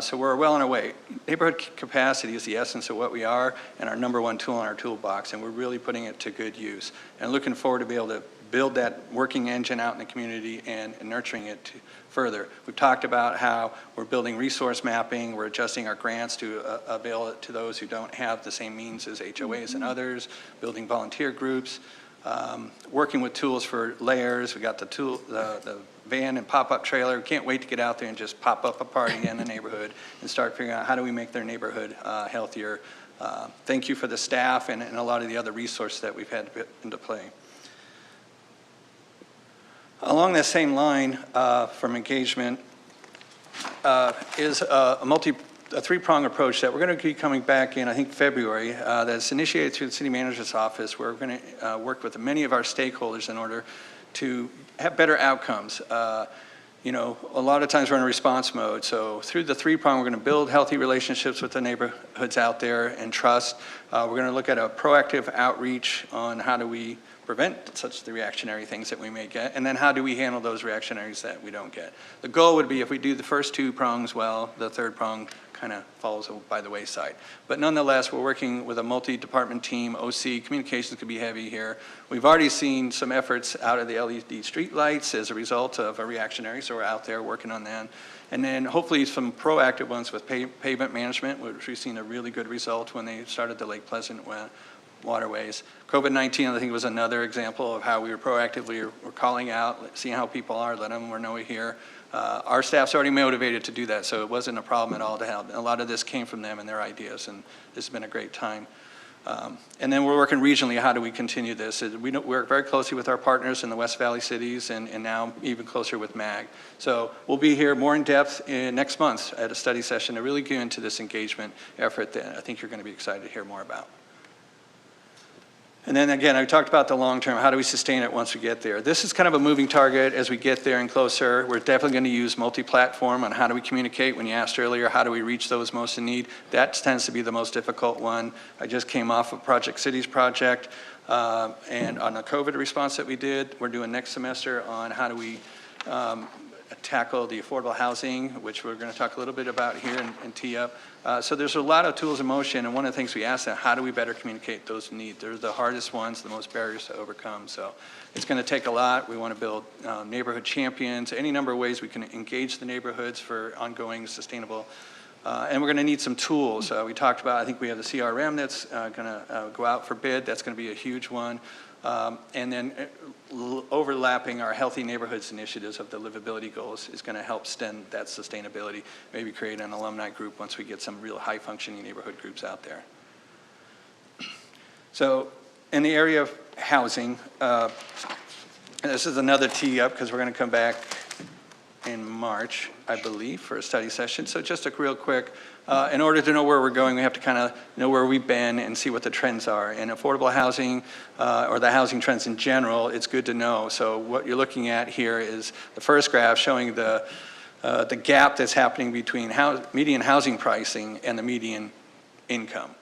So we're well on our way. Neighborhood capacity is the essence of what we are and our number one tool in our toolbox, and we're really putting it to good use. And looking forward to be able to build that working engine out in the community and nurturing it further. We've talked about how we're building resource mapping, we're adjusting our grants to avail it to those who don't have the same means as HOAs and others, building volunteer groups, working with tools for layers. We got the van and pop-up trailer. We can't wait to get out there and just pop up a party in the neighborhood and start figuring out how do we make their neighborhood healthier thank you for the staff and a lot of the other resources that we've had to put into play. Along that same line from engagement is a three-prong approach that we're going to be coming back in, I think, February, that's initiated through the city manager's office, where we're going to work with many of our stakeholders in order to have better outcomes. You know, a lot of times we're in a response mode, so through the three-prong, we're going to build healthy relationships with the neighborhoods out there and trust. We're going to look at a proactive outreach on how do we prevent such the reactionary things that we may get, and then how do we handle those reactionaries that we don't get. The goal would be if we do the first two prongs well, the third prong kind of falls by the wayside. But nonetheless, we're working with a multi-department team. OC, communications could be heavy here. We've already seen some efforts out of the LED street lights as a result of a reactionary, so we're out there working on that. And then hopefully some proactive ones with pavement management, which we've seen a really good result when they started the Lake Pleasant waterways. COVID-19, I think, was another example of how we were proactively we're calling out, seeing how people are, letting them know we're here. Our staff's already motivated to do that, so it wasn't a problem at all to have. A lot of this came from them and their ideas, and this has been a great time. And then we're working regionally, how do we continue this? We work very closely with our partners in the West Valley cities and now even closer with MAG. So we'll be here more in depth next month at a study session to really get into this engagement effort that I think you're going to be excited to hear more about. And then again, I talked about the long term, how do we sustain it once we get there? This is kind of a moving target as we get there and closer. We're definitely going to use multi-platform on how do we communicate. When you asked earlier, how do we reach those most in need? That tends to be the most difficult one. I just came off of Project Cities project, and on a COVID response that we did, we're doing next semester on how do we tackle the affordable housing, which we're going to talk a little bit about here and tee up. So there's a lot of tools in motion, and one of the things we ask them, how do we better communicate those needs? They're the hardest ones, the most barriers to overcome. So it's going to take a lot. We want to build neighborhood champions, any number of ways we can engage the neighborhoods for ongoing sustainable. And we're going to need some tools. We talked about, I think we have the CRM that's going to go out for bid. That's going to be a huge one. And then overlapping our Healthy Neighborhoods initiatives of the livability goals is going to help stem that sustainability, maybe create an alumni group once we get some real high-functioning neighborhood groups out there. So in the area of housing, this is another tee up because we're going to come back in March, I believe, for a study session. So just a real quick, in order to know where we're going, we have to kind of know where we've been and see what the trends are. In affordable housing, or the housing trends in general, it's good to know. So what you're looking at here is the first graph showing the gap that's happening between median housing pricing and the median income.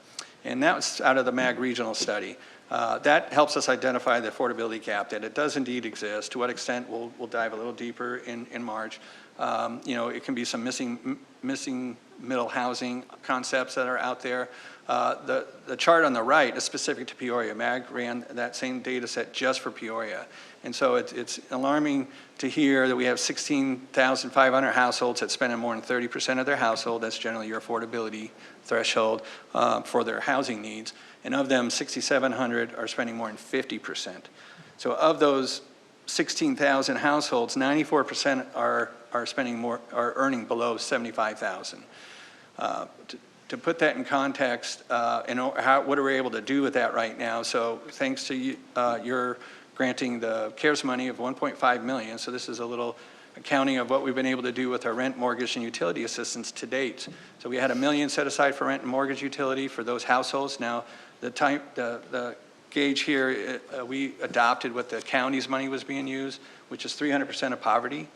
And that's out of the MAG regional study. That helps us identify the affordability gap, that it does indeed exist. To what extent, we'll dive a little deeper in March. You know, it can be some missing middle housing concepts that are out there. The chart on the right is specific to Peoria. MAG ran that same data set just for Peoria. And so it's alarming to hear that we have 16,500 households that spend more than 30% of their household. That's generally your affordability threshold for their housing needs. And of them, 6,700 are spending more than 50%. So of those 16,000 households, 94% are spending more, are earning below 75,000. To put that in context, and what are we able to do with that right now? So thanks to you, your granting the CARES money of $1.5 million. So this is a little accounting of what we've been able to do with our rent, mortgage, and utility assistance to date. So we had $1 million set aside for rent and mortgage utility for those households. Now the gauge here, we adopted what the county's money was being used, which is 300% of poverty.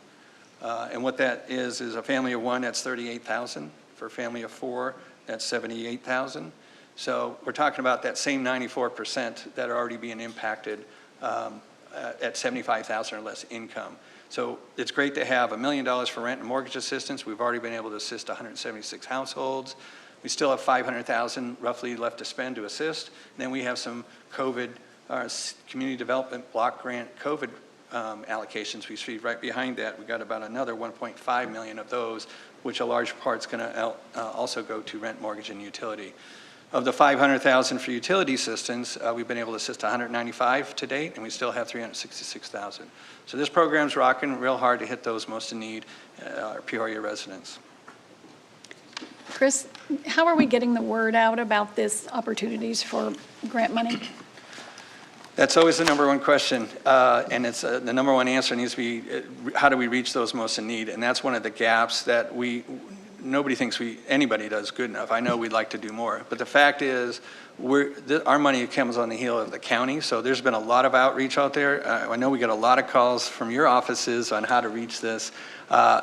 And what that is a family of one, that's 38,000. For a family of four, that's 78,000. So we're talking about that same 94% that are already being impacted at 75,000 or less income. So it's great to have $1 million for rent and mortgage assistance. We've already been able to assist 176 households. We still have 500,000 roughly left to spend to assist. And then we have some COVID, community development block grant COVID allocations we see right behind that. We got about another 1.5 million of those, which a large part's going to also go to rent, mortgage, and utility. Of the 500,000 for utility assistance, we've been able to assist 195 to date, and we still have 366,000. So this program's rocking real hard to hit those most in need, our Peoria residents. Chris, how are we getting the word out about this opportunities for grant money? That's always the number one question, and it's the number one answer needs to be, how do we reach those most in need? And that's one of the gaps that nobody thinks anybody does good enough. I know we'd like to do more, but the fact is, our money comes on the heel of the county, so there's been a lot of outreach out there. I know we get a lot of calls from your offices on how to reach this.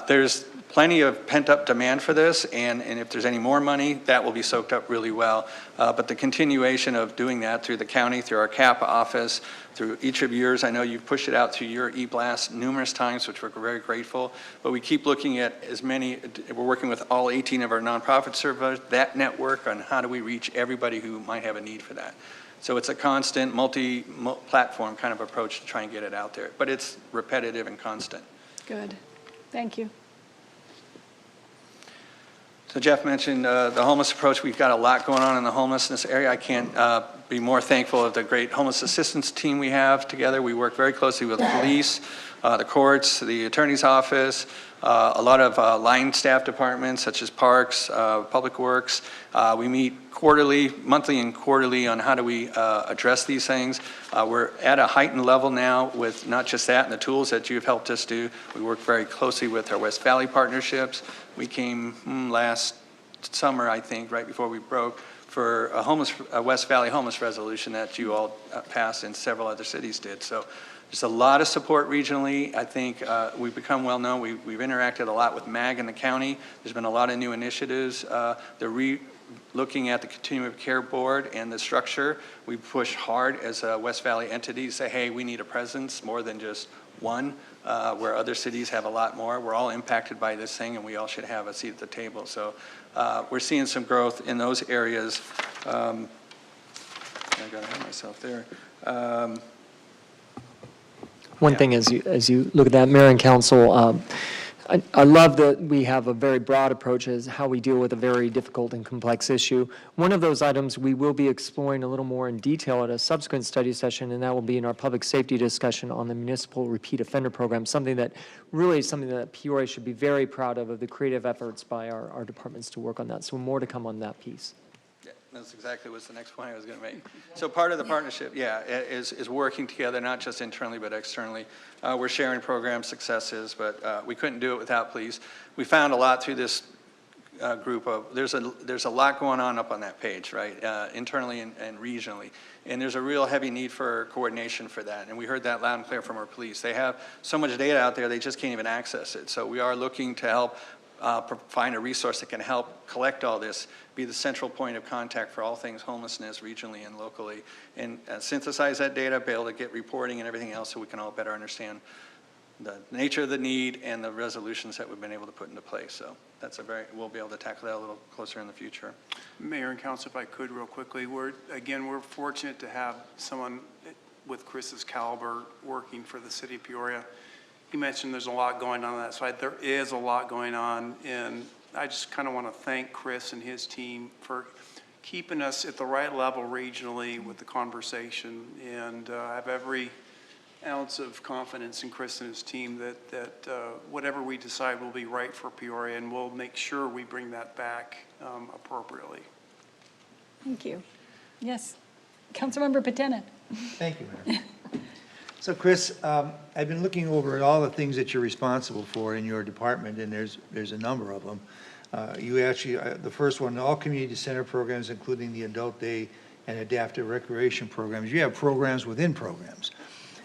There's plenty of pent-up demand for this, and if there's any more money, that will be soaked up really well. But the continuation of doing that through the county, through our CAP office, through each of yours, I know you've pushed it out through your e-blast numerous times, which we're very grateful. But we keep looking at we're working with all 18 of our nonprofit servers, that network, on how do we reach everybody who might have a need for that. So it's a constant multi-platform kind of approach to try and get it out there, but it's repetitive and constant. Good. Thank you. So Jeff mentioned the homeless approach. We've got a lot going on in the homelessness area. I can't be more thankful of the great homeless assistance team we have together. We work very closely with police, the courts, the attorney's office, a lot of line staff departments such as parks, public works. We meet monthly and quarterly on how do we address these things. We're at a heightened level now with not just that and the tools that you've helped us do. We work very closely with our West Valley partnerships. We came last summer, I think, right before we broke, for a West Valley homeless resolution that you all passed and several other cities did. So there's a lot of support regionally. I think we've become well known. We've interacted a lot with MAG in the county. There's been a lot of new initiatives. They're looking at the Continuum of Care Board and the structure. We push hard as a West Valley entity to say, hey, we need a presence more than just one, where other cities have a lot more. We're all impacted by this thing, and we all should have a seat at the table. So we're seeing some growth in those areas. I got ahead of myself there. One thing as you look at that, Mayor and Council, I love that we have a very broad approach as how we deal with a very difficult and complex issue. One of those items we will be exploring a little more in detail at a subsequent study session, and that will be in our public safety discussion on the municipal repeat offender program, something that Peoria should be very proud of the creative efforts by our departments to work on that. So more to come on that piece. That's exactly what's the next point I was going to make. So part of the partnership, is working together, not just internally, but externally. We're sharing program successes, but we couldn't do it without police. We found a lot through this group of, there's a lot going on up on that page, right, internally and regionally. And there's a real heavy need for coordination for that. And we heard that loud and clear from our police. They have so much data out there, they just can't even access it. So we are looking to help find a resource that can help collect all this, be the central point of contact for all things homelessness regionally and locally, and synthesize that data, be able to get reporting and everything else so we can all better understand the nature of the need and the resolutions that we've been able to put into place. So that's we'll be able to tackle that a little closer in the future. Mayor and Council, if I could real quickly, we're fortunate to have someone with Chris's caliber working for the city of Peoria. You mentioned there's a lot going on that side. There is a lot going on, and I just kind of want to thank Chris and his team for keeping us at the right level regionally with the conversation, and I have every ounce of confidence in Chris and his team that whatever we decide will be right for Peoria, and we'll make sure we bring that back appropriately. Thank you. Yes. Councilmember Patena. Thank you, Mayor. So Chris, I've been looking over at all the things that you're responsible for in your department, and there's a number of them. You actually, the first one, all community center programs, including the adult day and adaptive recreation programs. You have programs within programs.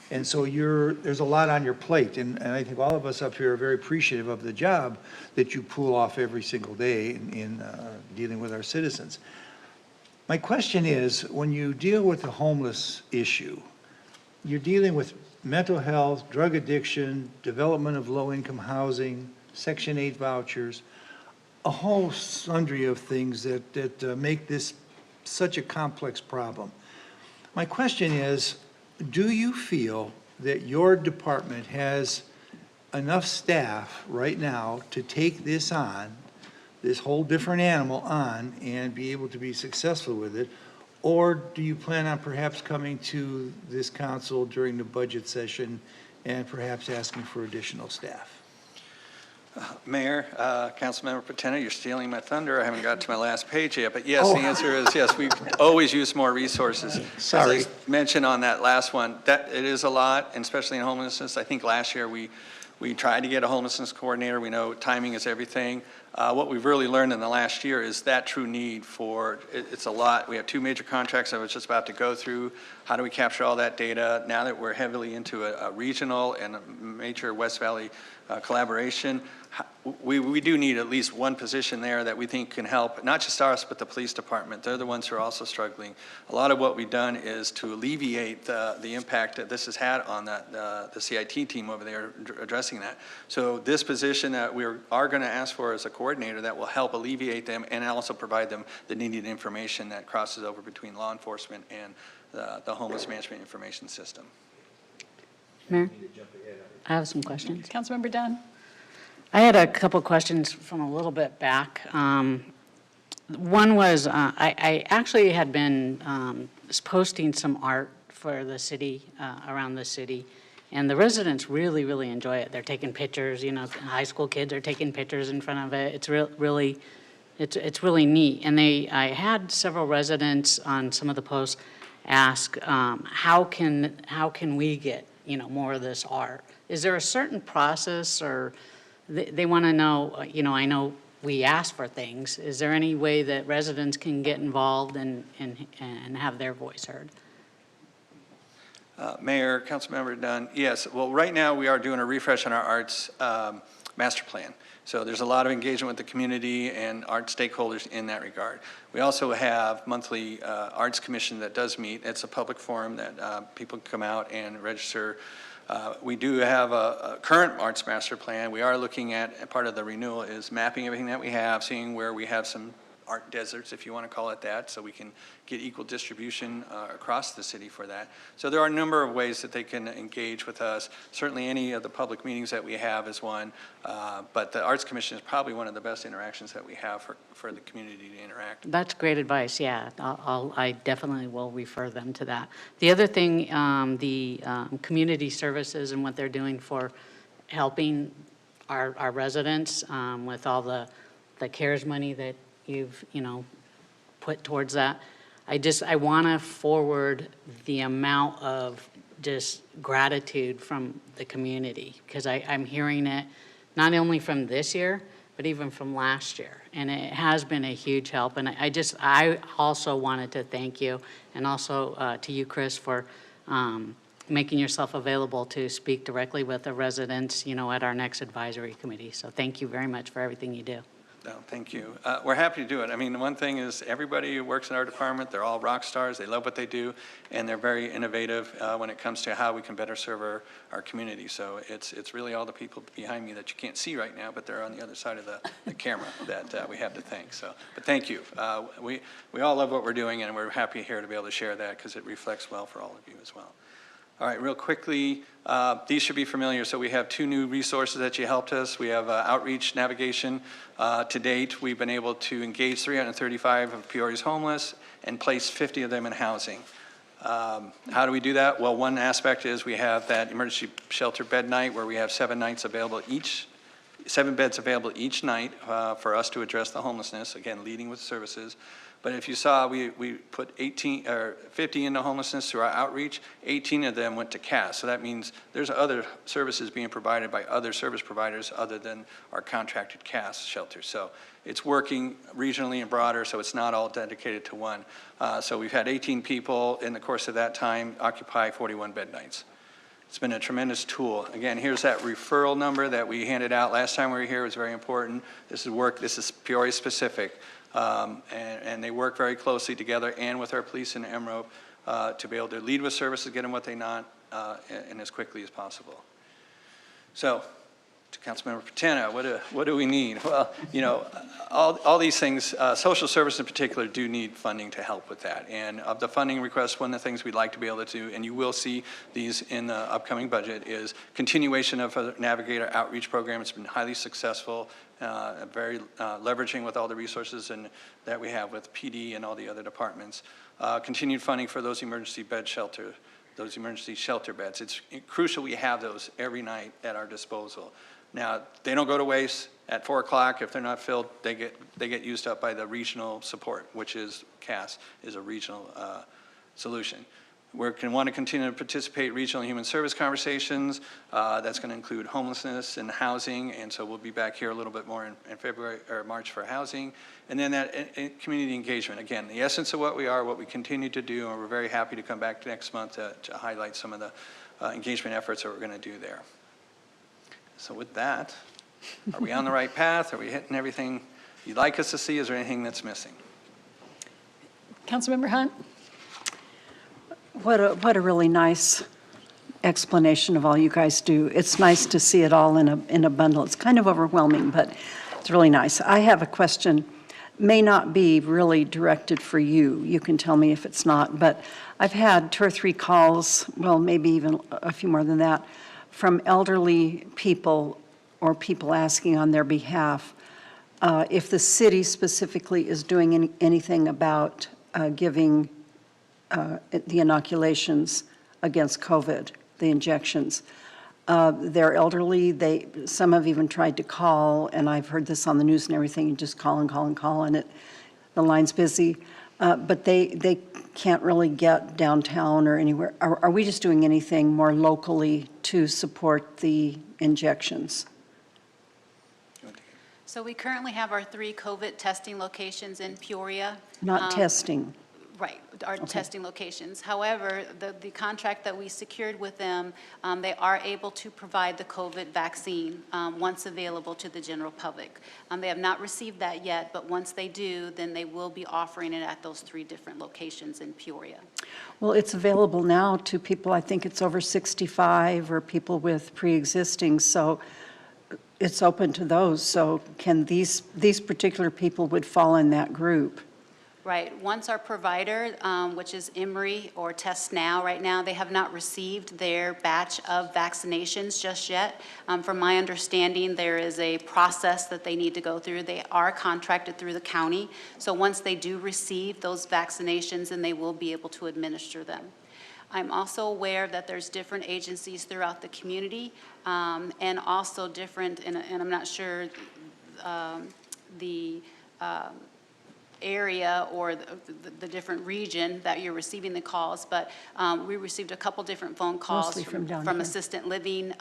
And so there's a lot on your plate, and I think all of us up here are very appreciative of the job that you pull off every single day in dealing with our citizens. My question is, when you deal with the homeless issue, you're dealing with mental health, drug addiction, development of low-income housing, Section 8 vouchers, a whole sundry of things that make this such a complex problem. My question is, do you feel that your department has enough staff right now to take this on, this whole different animal on, and be able to be successful with it? Or do you plan on perhaps coming to this council during the budget session and perhaps asking for additional staff? Mayor, Councilmember Patena, you're stealing my thunder. I haven't got to my last page yet, but yes, the answer is yes, we always use more resources. Sorry. As I mentioned on that last one, that it is a lot, and especially in homelessness. I think last year we tried to get a homelessness coordinator. We know timing is everything. What we've really learned in the last year is that true need for, it's a lot. We have 2 major contracts I was just about to go through. How do we capture all that data? Now that we're heavily into a regional and a major West Valley collaboration, we do need at least one position there that we think can help, not just us, but the police department. They're the ones who are also struggling. A lot of what we've done is to alleviate the impact that this has had on the CIT team over there addressing that. So this position that we are going to ask for as a coordinator that will help alleviate them and also provide them the needed information that crosses over between law enforcement and the homeless management information system. Mayor, I have some questions. Councilmember Dunn? I had a couple questions from a little bit back. One was, I actually had been posting some art for the city, around the city, and the residents really, really enjoy it. They're taking pictures, high school kids are taking pictures in front of it. It's really neat. And I had several residents on some of the posts ask, how can we get, more of this art? Is there a certain process, or they want to know, I know we ask for things. Is there any way that residents can get involved and have their voice heard? Mayor, Councilmember Dunn, yes. Well, right now we are doing a refresh on our arts master plan. So there's a lot of engagement with the community and art stakeholders in that regard. We also have monthly arts commission that does meet. It's a public forum that people can come out and register. We do have a current arts master plan. We are looking at, part of the renewal is mapping everything that we have, seeing where we have some art deserts, if you want to call it that, so we can get equal distribution across the city for that. So there are a number of ways that they can engage with us. Certainly any of the public meetings that we have is one, but the Arts Commission is probably one of the best interactions that we have for the community to interact. That's great advice, yeah. I definitely will refer them to that. The other thing, the community services and what they're doing for helping our residents with all the CARES money that you've, put towards that. I want to forward the amount of just gratitude from the community, because I'm hearing it not only from this year, but even from last year. And it has been a huge help. And I also wanted to thank you, and also to you, Chris, for making yourself available to speak directly with the residents, at our next advisory committee. So thank you very much for everything you do. No, thank you. We're happy to do it. I mean, the one thing is everybody who works in our department, they're all rock stars. They love what they do, and they're very innovative when it comes to how we can better serve our community. So it's really all the people behind me that you can't see right now, but they're on the other side of the camera that we have to thank. So, but thank you. We all love what we're doing, and we're happy here to be able to share that because it reflects well for all of you as well. All right, real quickly, these should be familiar. So we have 2 new resources that you helped us. We have outreach navigation. To date, we've been able to engage 335 of Peoria's homeless and place 50 of them in housing. How do we do that? Well, one aspect is we have that emergency shelter bed night where we have 7 beds available each night for us to address the homelessness, again, leading with services. But if you saw, we put 50 into homelessness through our outreach. 18 of them went to CAS. So that means there's other services being provided by other service providers other than our contracted CAS shelters. So it's working regionally and broader, so it's not all dedicated to one. So we've had 18 people in the course of that time occupy 41 bed nights. It's been a tremendous tool. Again, here's that referral number that we handed out last time we were here. It was very important. This is Peoria specific. And they work very closely together and with our police and MROP to be able to lead with services, get them what they want, and as quickly as possible. So, to Councilmember Patena, what do we need? Well, all these things, social services in particular, do need funding to help with that. And of the funding requests, one of the things we'd like to be able to do, and you will see these in the upcoming budget, is continuation of a Navigator outreach program. It's been highly successful. Very leveraging with all the resources that we have with PD and all the other departments. Continued funding for those emergency shelter beds. It's crucial we have those every night at our disposal. Now, they don't go to waste. At 4 o'clock, if they're not filled, they get used up by the regional support, which is CAS, is a regional solution. We're going to want to continue to participate in regional human service conversations. That's going to include homelessness and housing, and so we'll be back here a little bit more in February or March for housing. And then that community engagement, again, the essence of what we are, what we continue to do, and we're very happy to come back next month to highlight some of the engagement efforts that we're going to do there. So with that, are we on the right path? Are we hitting everything you'd like us to see? Is there anything that's missing? Councilmember Hunt? What a really nice explanation of all you guys do. It's nice to see it all in a bundle. It's kind of overwhelming, but it's really nice. I have a question, may not be really directed for you. You can tell me if it's not, but I've had 2 or 3 calls, well, maybe even a few more than that, from elderly people or people asking on their behalf if the city specifically is doing anything about giving the inoculations against COVID, the injections. They're elderly. Some have even tried to call, and I've heard this on the news and everything, you just call and call and call, and the line's busy. But they can't really get downtown or anywhere. Are we just doing anything more locally to support the injections? So we currently have our 3 COVID testing locations in Peoria. Not testing. Right, our testing locations. However, the contract that we secured with them, they are able to provide the COVID vaccine once available to the general public. They have not received that yet, but once they do, then they will be offering it at those 3 different locations in Peoria. Well, it's available now to people, I think it's over 65 or people with pre-existing, so it's open to those. So can these particular people would fall in that group? Right. Once our provider, which is Emory or Test Now, right now, they have not received their batch of vaccinations just yet. From my understanding, there is a process that they need to go through. They are contracted through the county. So once they do receive those vaccinations, then they will be able to administer them. I'm also aware that there's different agencies throughout the community and also different, and I'm not sure the area or the different region that you're receiving the calls, but we received a couple different phone calls Mostly from assistant living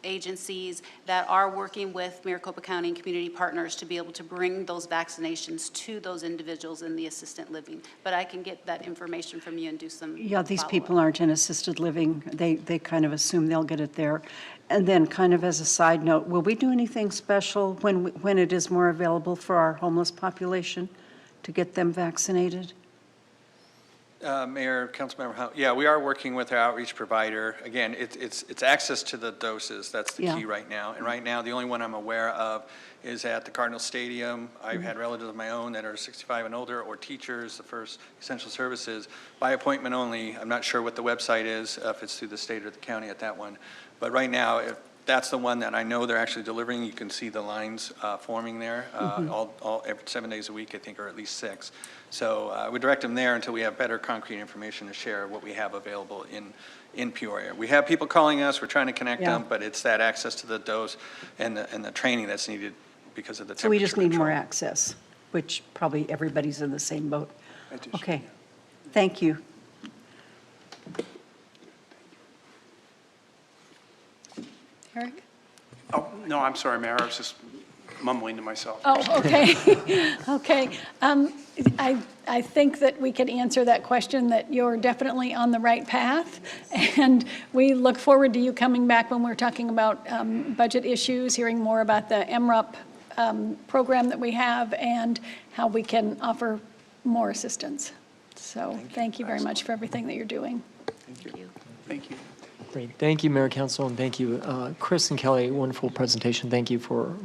agencies that are working with Maricopa County and community partners to be able to bring those vaccinations to those individuals in the assistant living. But I can get that information from you and do some Yeah, these follow-up. people aren't in assisted living. They kind of assume they'll get it there. And then kind of as a side note, will we do anything special when it is more available for our homeless population to get them vaccinated? Mayor, Councilmember Hunt, yeah, we are working with our outreach provider. Again, it's access to the doses. That's the key right now. And right now, the only one I'm aware of is at the Cardinal Stadium. I've had relatives of my own that are 65 and older, or teachers, the first essential services, by appointment only. I'm not sure what the website is, if it's through the state or the county at that one. But right now, if that's the one that I know they're actually delivering. You can see the lines forming there every 7 days a week, I think, or at least 6. So we direct them there until we have better concrete information to share what we have available in Peoria. We have people calling us. We're trying to connect them, but it's that access to the dose and the training that's needed because of the temperature So we just need more control. access, which probably everybody's in the same boat. Addition, Okay, thank you. Eric? Oh, no, I'm sorry, Mayor, I was just mumbling to myself. Oh, okay. Okay. I think that we can answer that question, that you're definitely on the right path. And we look forward to you coming back when we're talking about budget issues, hearing more about the MRUP program that we have and how we can offer more assistance. So thank you very much for everything that you're doing. Thank you. Thank you. Great. Thank you, Mayor, Council, and thank you, Chris and Kelly. Wonderful presentation. Thank you for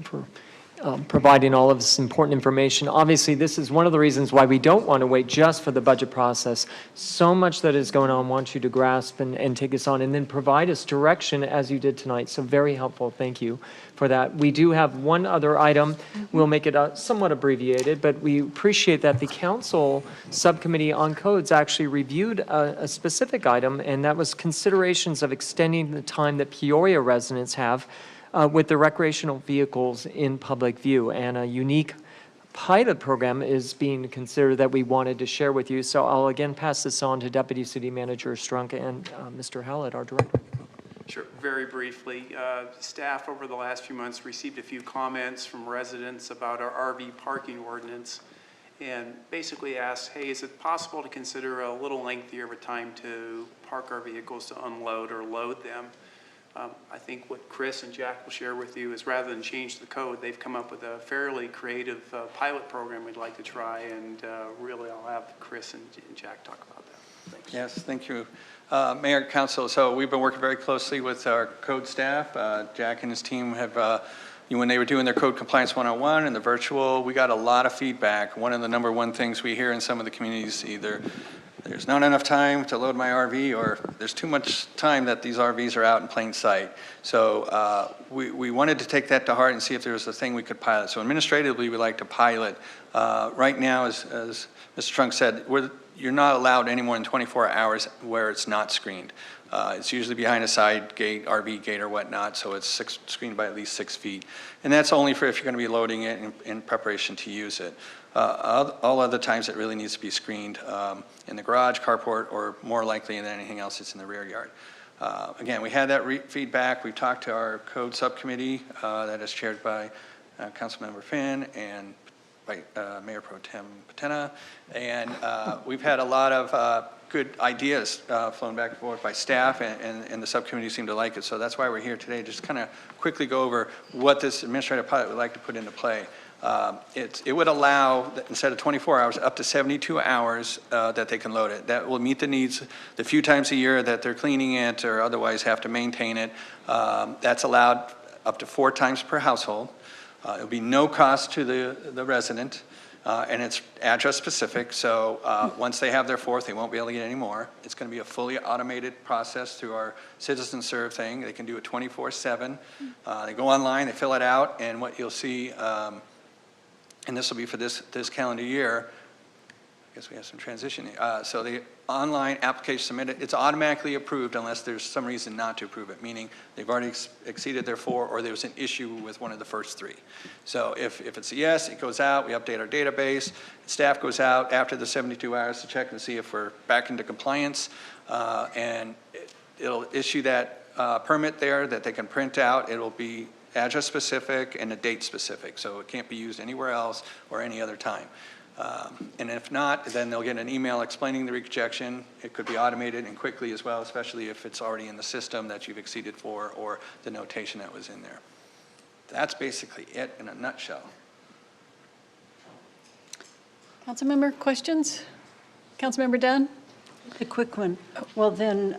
providing all of this important information. Obviously, this is one of the reasons why we don't want to wait just for the budget process. So much that is going on, I want you to grasp and take us on, and then provide us direction as you did tonight. So very helpful. Thank you for that. We do have one other item. We'll make it somewhat abbreviated, but we appreciate that the Council Subcommittee on Codes actually reviewed a specific item, and that was considerations of extending the time that Peoria residents have with the recreational vehicles in public view. And a unique pilot program is being considered that we wanted to share with you. So I'll again pass this on to Deputy City Manager Strunk and Mr. Hallett, our director. Sure, very briefly. Staff over the last few months received a few comments from residents about our RV parking ordinance and basically asked, hey, is it possible to consider a little lengthier of a time to park our vehicles to unload or load them? I think what Chris and Jack will share with you is rather than change the code, they've come up with a fairly creative pilot program we'd like to try, and really I'll have Chris and Jack talk about that. Thanks. Yes, thank you. Mayor, Council, so we've been working very closely with our code staff. Jack and his team have, when they were doing their Code Compliance 101 and the virtual, we got a lot of feedback. One of the number one things we hear in some of the communities, either there's not enough time to load my RV, or there's too much time that these RVs are out in plain sight. So we wanted to take that to heart and see if there was a thing we could pilot. So administratively, we like to pilot. Right now, as Mr. Trunk said, you're not allowed any more than 24 hours where it's not screened. It's usually behind a side gate, RV gate or whatnot, so it's screened by at least 6 feet. And that's only for if you're going to be loading it in preparation to use it. All other times it really needs to be screened in the garage, carport, or more likely than anything else, it's in the rear yard. Again, we had that feedback. We've talked to our code subcommittee that is chaired by Councilmember Finn and by Mayor Pro Tem Patena, and we've had a lot of good ideas flown back and forth by staff, and the subcommittee seemed to like it. So that's why we're here today, just kind of quickly go over what this administrative pilot would like to put into play. It would allow, instead of 24 hours, up to 72 hours that they can load it. That will meet the needs the few times a year that they're cleaning it or otherwise have to maintain it. That's allowed up to 4 times per household. It'll be no cost to the resident, and it's address specific. So once they have their 4th, they won't be able to get any more. It's going to be a fully automated process through our Citizen Serve thing. They can do it 24/7. They go online, they fill it out, and what you'll see, and this will be for this calendar year. I guess we have some transition. So the online application submitted, it's automatically approved unless there's some reason not to approve it, meaning they've already exceeded their 4 or there was an issue with one of the first 3. So if it's a yes, it goes out, we update our database, staff goes out after the 72 hours to check and see if we're back into compliance, and it'll issue that permit there that they can print out. It'll be address specific and a date specific, so it can't be used anywhere else or any other time. And if not, then they'll get an email explaining the rejection. It could be automated and quickly as well, especially if it's already in the system that you've exceeded 4 or the notation that was in there. That's basically it in a nutshell. Councilmember, questions? Councilmember Dunn? A quick one. Well, then,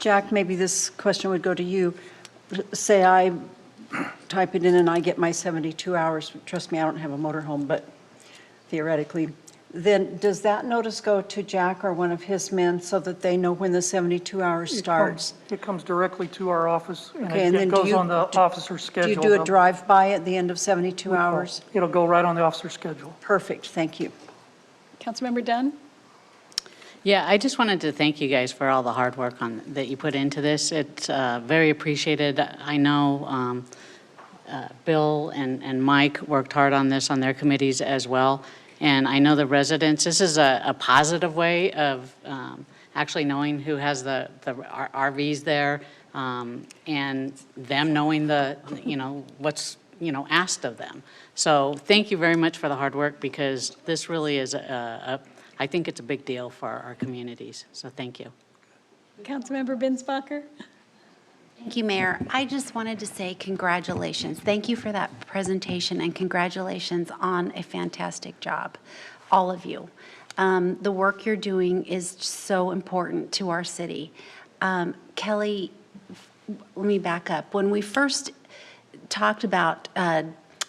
Jack, maybe this question would go to you. Say I type it in and I get my 72 hours. Trust me, I don't have a motorhome, but theoretically. Then does that notice go to Jack or one of his men so that they know when the 72 hours starts? It comes directly to our office, and Okay, and then it goes on the officer's schedule. Do you do a drive-by at the end of 72 hours? It'll go right on the officer's schedule. Perfect, thank you. Councilmember Dunn? Yeah, I just wanted to thank you guys for all the hard work that you put into this. It's very appreciated. I know Bill and Mike worked hard on this on their committees as well. And I know the residents, this is a positive way of actually knowing who has the RVs there, and them knowing what's asked of them. So thank you very much for the hard work, because this really is I think it's a big deal for our communities. So thank you. Councilmember Binsbacher? Thank you, Mayor. I just wanted to say congratulations. Thank you for that presentation, and congratulations on a fantastic job, all of you. The work you're doing is so important to our city. Kelly, let me back up. When we first talked about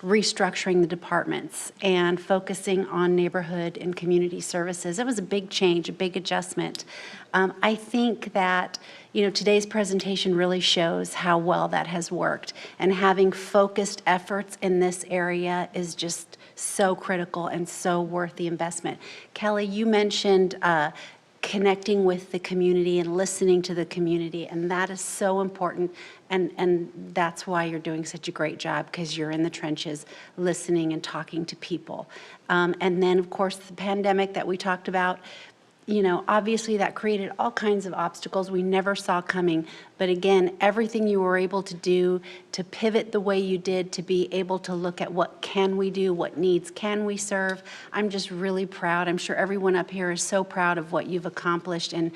restructuring the departments and focusing on neighborhood and community services, it was a big change, a big adjustment. I think that today's presentation really shows how well that has worked, and having focused efforts in this area is just so critical and so worth the investment. Kelly, you mentioned connecting with the community and listening to the community, and that is so important. And that's why you're doing such a great job, because you're in the trenches listening and talking to people. And then, of course, the pandemic that we talked about, you know, obviously that created all kinds of obstacles we never saw coming. But again, everything you were able to do to pivot the way you did, to be able to look at what can we do, what needs can we serve, I'm just really proud. I'm sure everyone up here is so proud of what you've accomplished and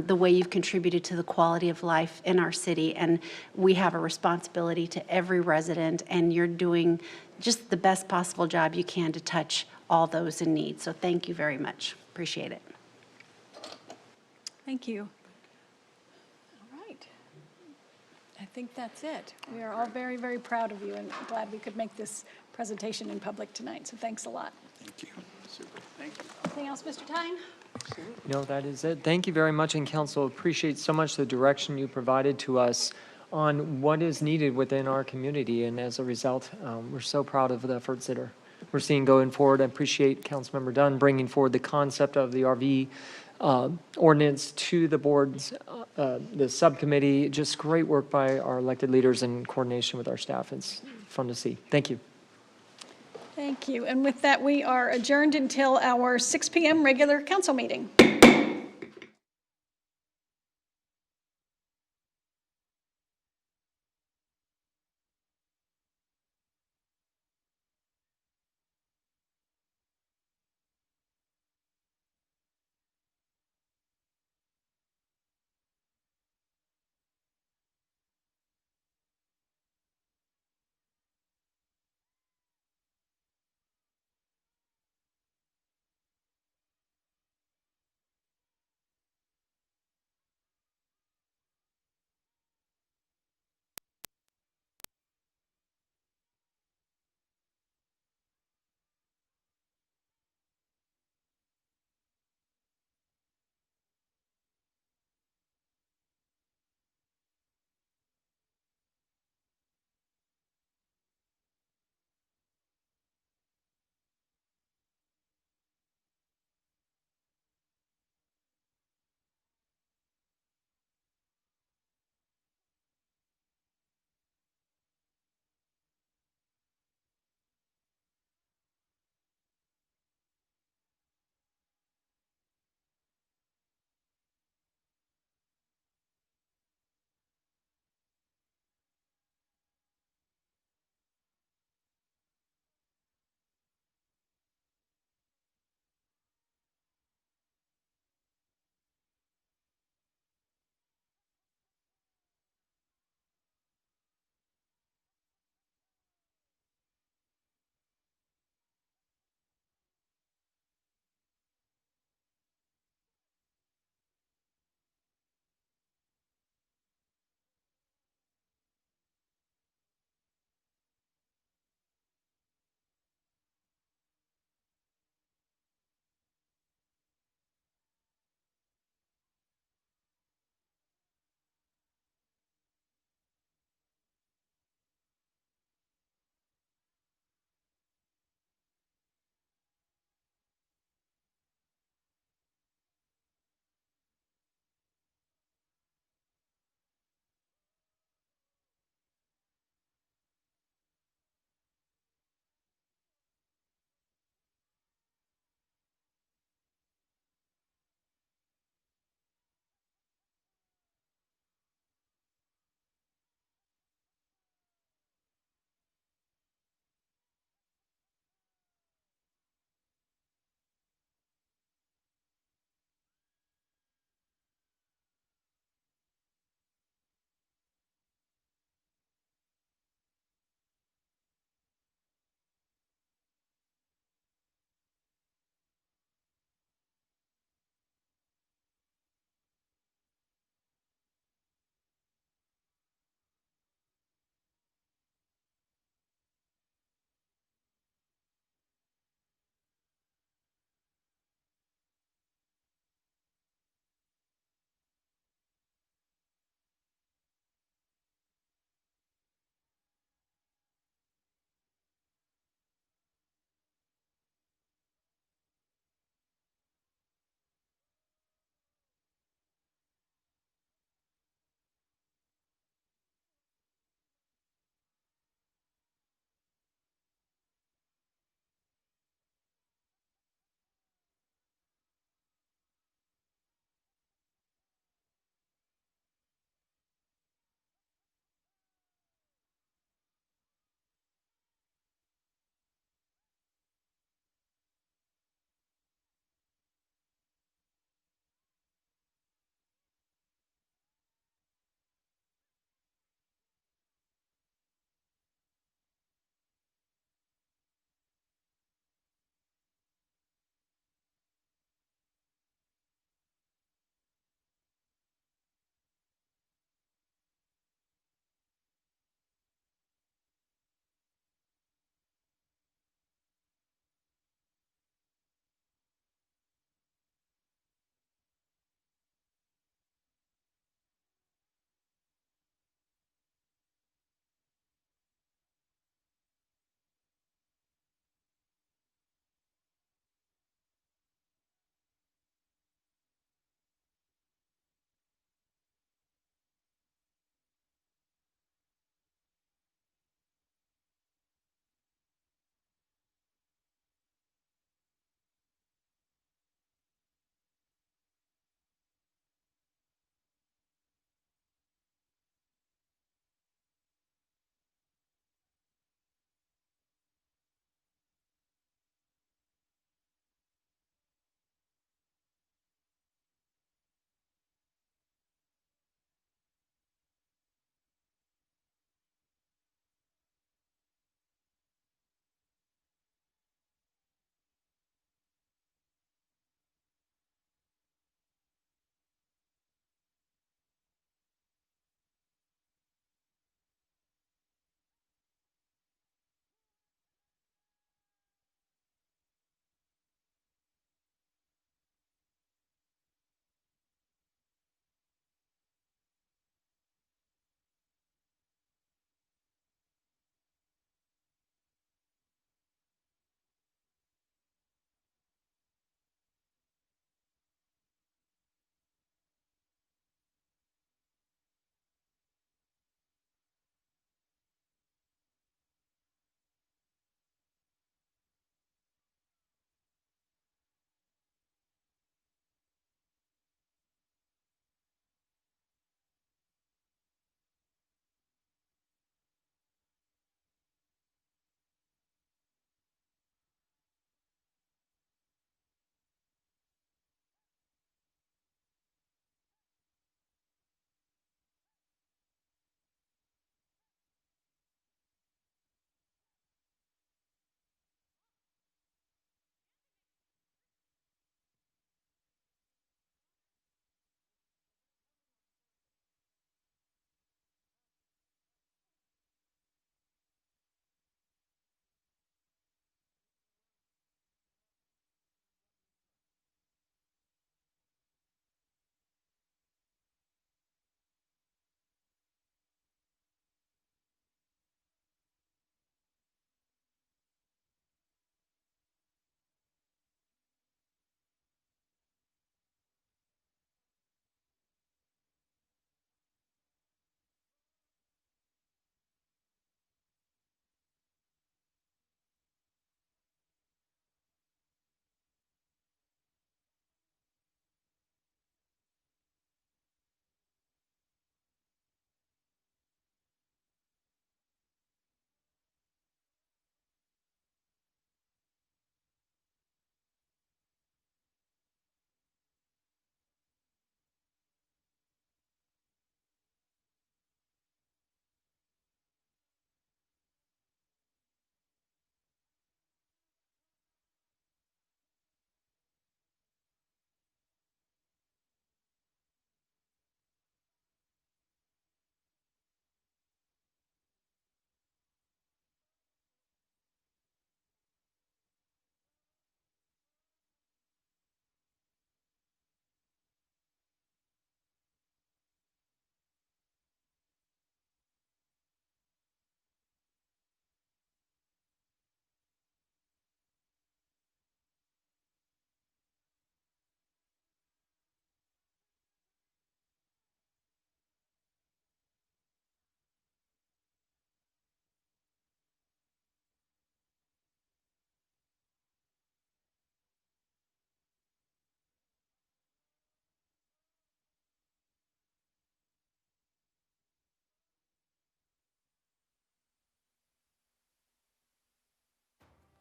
the way you've contributed to the quality of life in our city. And we have a responsibility to every resident, and you're doing just the best possible job you can to touch all those in need. So thank you very much. Appreciate it. Thank you. All right. I think that's it. We are all very, very proud of you and glad we could make this presentation in public tonight. So thanks a lot. Thank you. Super. Thank you. Anything else, Mr. Tyne? No, that is it. Thank you very much, and council, appreciate so much the direction you provided to us on what is needed within our community. And as a result, we're so proud of the efforts that we're seeing going forward. I appreciate Councilmember Dunn bringing forward the concept of the RV ordinance to the board's, the subcommittee. Just great work by our elected leaders in coordination with our staff. It's fun to see. Thank you. Thank you. And with that, we are adjourned until our 6 p.m. regular council meeting.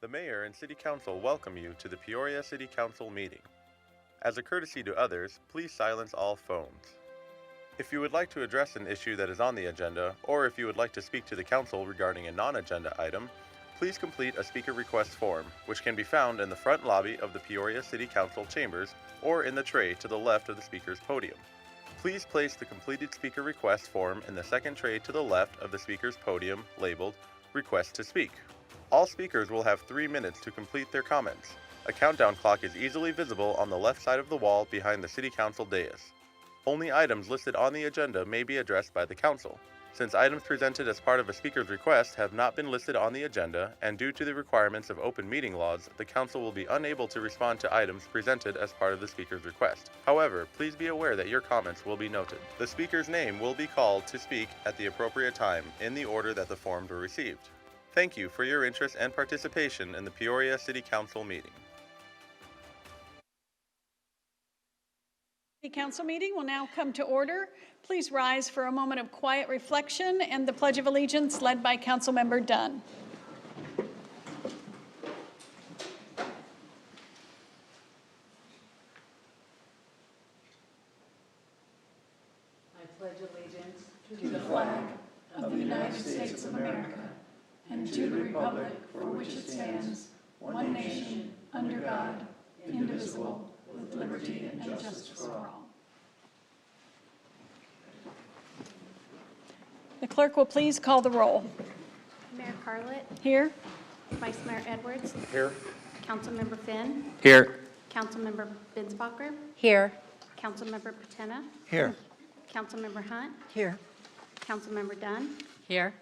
The Mayor and City Council welcome you to the Peoria City Council meeting. As a courtesy to others, please silence all phones. If you would like to address an issue that is on the agenda, or if you would like to speak to the council regarding a non-agenda item, please complete a speaker request form, which can be found in the front lobby of the Peoria City Council chambers or in the tray to the left of the speaker's podium. Please place the completed speaker request form in the second tray to the left of the speaker's podium labeled Request to Speak. All speakers will have 3 minutes to complete their comments. A countdown clock is easily visible on the left side of the wall behind the City Council dais. Only items listed on the agenda may be addressed by the council. Since items presented as part of a speaker's request have not been listed on the agenda, and due to the requirements of open meeting laws, the council will be unable to respond to items presented as part of the speaker's request. However, please be aware that your comments will be noted. The speaker's name will be called to speak at the appropriate time, in the order that the forms were received. Thank you for your interest and participation in the Peoria City Council meeting. The council meeting will now come to order. Please rise for a moment of quiet reflection and the Pledge of Allegiance led by Councilmember Dunn. I pledge allegiance To the flag of the United States of America and to the republic for which it stands, one nation, under God, indivisible, with liberty and justice for all. The clerk will please call the roll. Mayor Carlett, Here. Vice Mayor Edwards, Here. Councilmember Finn, Here. Councilmember Binsbacher, Here. Councilmember Patena, Here. Councilmember Hunt, Here. Councilmember Dunn, here.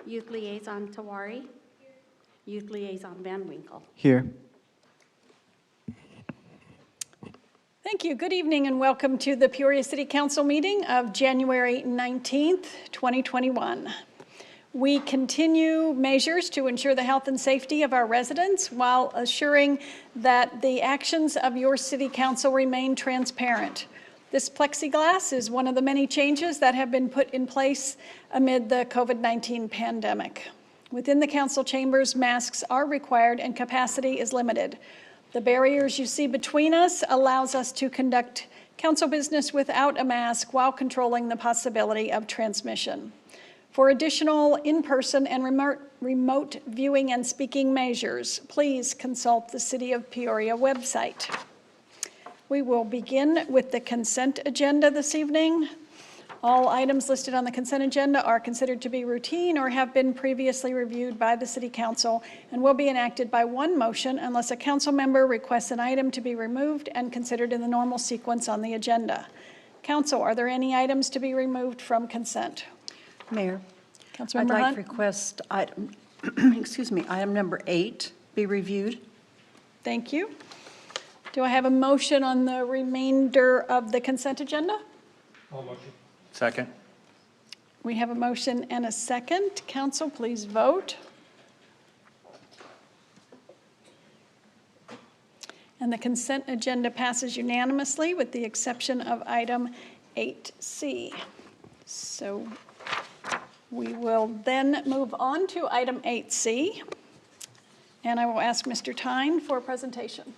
Youth Liaison Tawari, Youth Liaison Van Winkle. Here. Thank you. Good evening and welcome to the Peoria City Council meeting of January 19th, 2021. We continue measures to ensure the health and safety of our residents while assuring that the actions of your city council remain transparent. This plexiglass is one of the many changes that have been put in place amid the COVID-19 pandemic. Within the council chambers, masks are required and capacity is limited. The barriers you see between us allows us to conduct council business without a mask while controlling the possibility of transmission. For additional in-person and remote viewing and speaking measures, please consult the City of Peoria website. We will begin with the consent agenda this evening. All items listed on the consent agenda are considered to be routine or have been previously reviewed by the City Council and will be enacted by one motion unless a council member requests an item to be removed and considered in the normal sequence on the agenda. Council, are there any items to be removed from consent? Mayor, Councilmember I'd like Hunt? to request item, item number 8 be reviewed. Thank you. Do I have a motion on the remainder of the consent agenda? Second. We have a motion and a second. Council, please vote. And the consent agenda passes unanimously with the exception of item 8C. So we will then move on to item 8C. And I will ask Mr. Tyne for a presentation.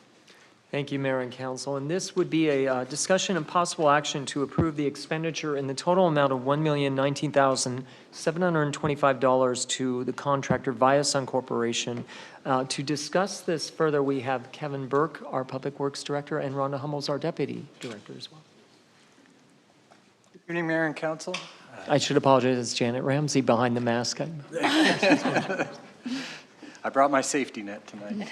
Thank you, Mayor and Council. And this would be a discussion and possible action to approve the expenditure in the total amount of $1,019,725 to the contractor Viasun Corporation. To discuss this further, we have Kevin Burke, our Public Works Director, and Rhonda Hummels, our Deputy Director as well. Good evening, Mayor and Council. I should apologize, it's Janet Ramsey behind the mask. I brought my safety net tonight.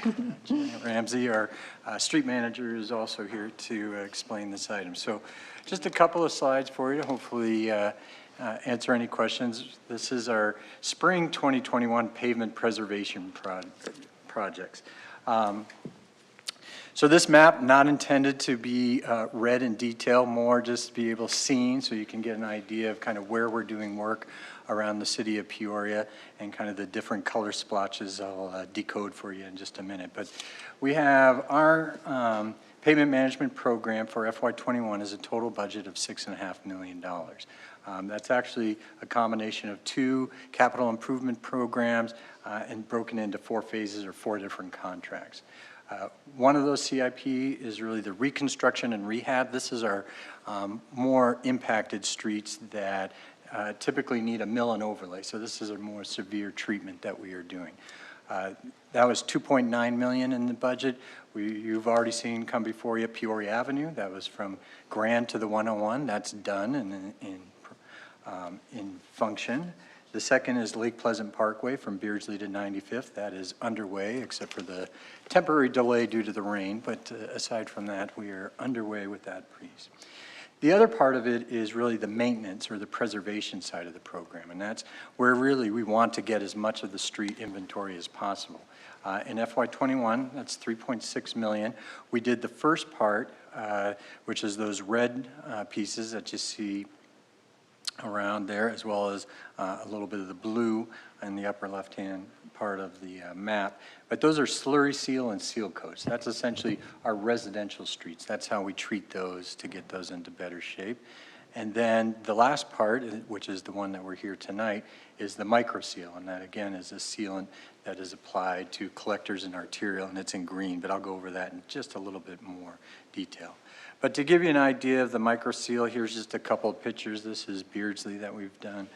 Janet Ramsey, our street manager, is also here to explain this item. So just a couple of slides for you to hopefully answer any questions. This is our spring 2021 pavement preservation projects. So this map, not intended to be read in detail, more just to be able to see so you can get an idea of kind of where we're doing work around the city of Peoria and kind of the different color splotches I'll decode for you in just a minute. But we have our pavement management program for FY21 is a total budget of $6.5 million. That's actually a combination of 2 capital improvement programs and broken into 4 phases or 4 different contracts. One of those CIP is really the reconstruction and rehab. This is our more impacted streets that typically need a mill and overlay. So this is a more severe treatment that we are doing. That was $2.9 million in the budget. You've already seen come before you Peoria Avenue. That was from Grand to the 101. That's done and in function. The second is Lake Pleasant Parkway from Beardsley to 95th. That is underway, except for the temporary delay due to the rain. But aside from that, we are underway with that piece. The other part of it is really the maintenance or the preservation side of the program, and that's where really we want to get as much of the street inventory as possible. In FY21, that's $3.6 million. We did the first part, which is those red pieces that you see around there, as well as a little bit of the blue in the upper left-hand part of the map. But those are slurry seal and seal coats. That's essentially our residential streets. That's how we treat those to get those into better shape. And then the last part, which is the one that we're here tonight, is the micro seal. And that again is a sealant that is applied to collectors and arterial, and it's in green, but I'll go over that in just a little bit more detail. But to give you an idea of the micro seal, here's just a couple of pictures. This is Beardsley that we've done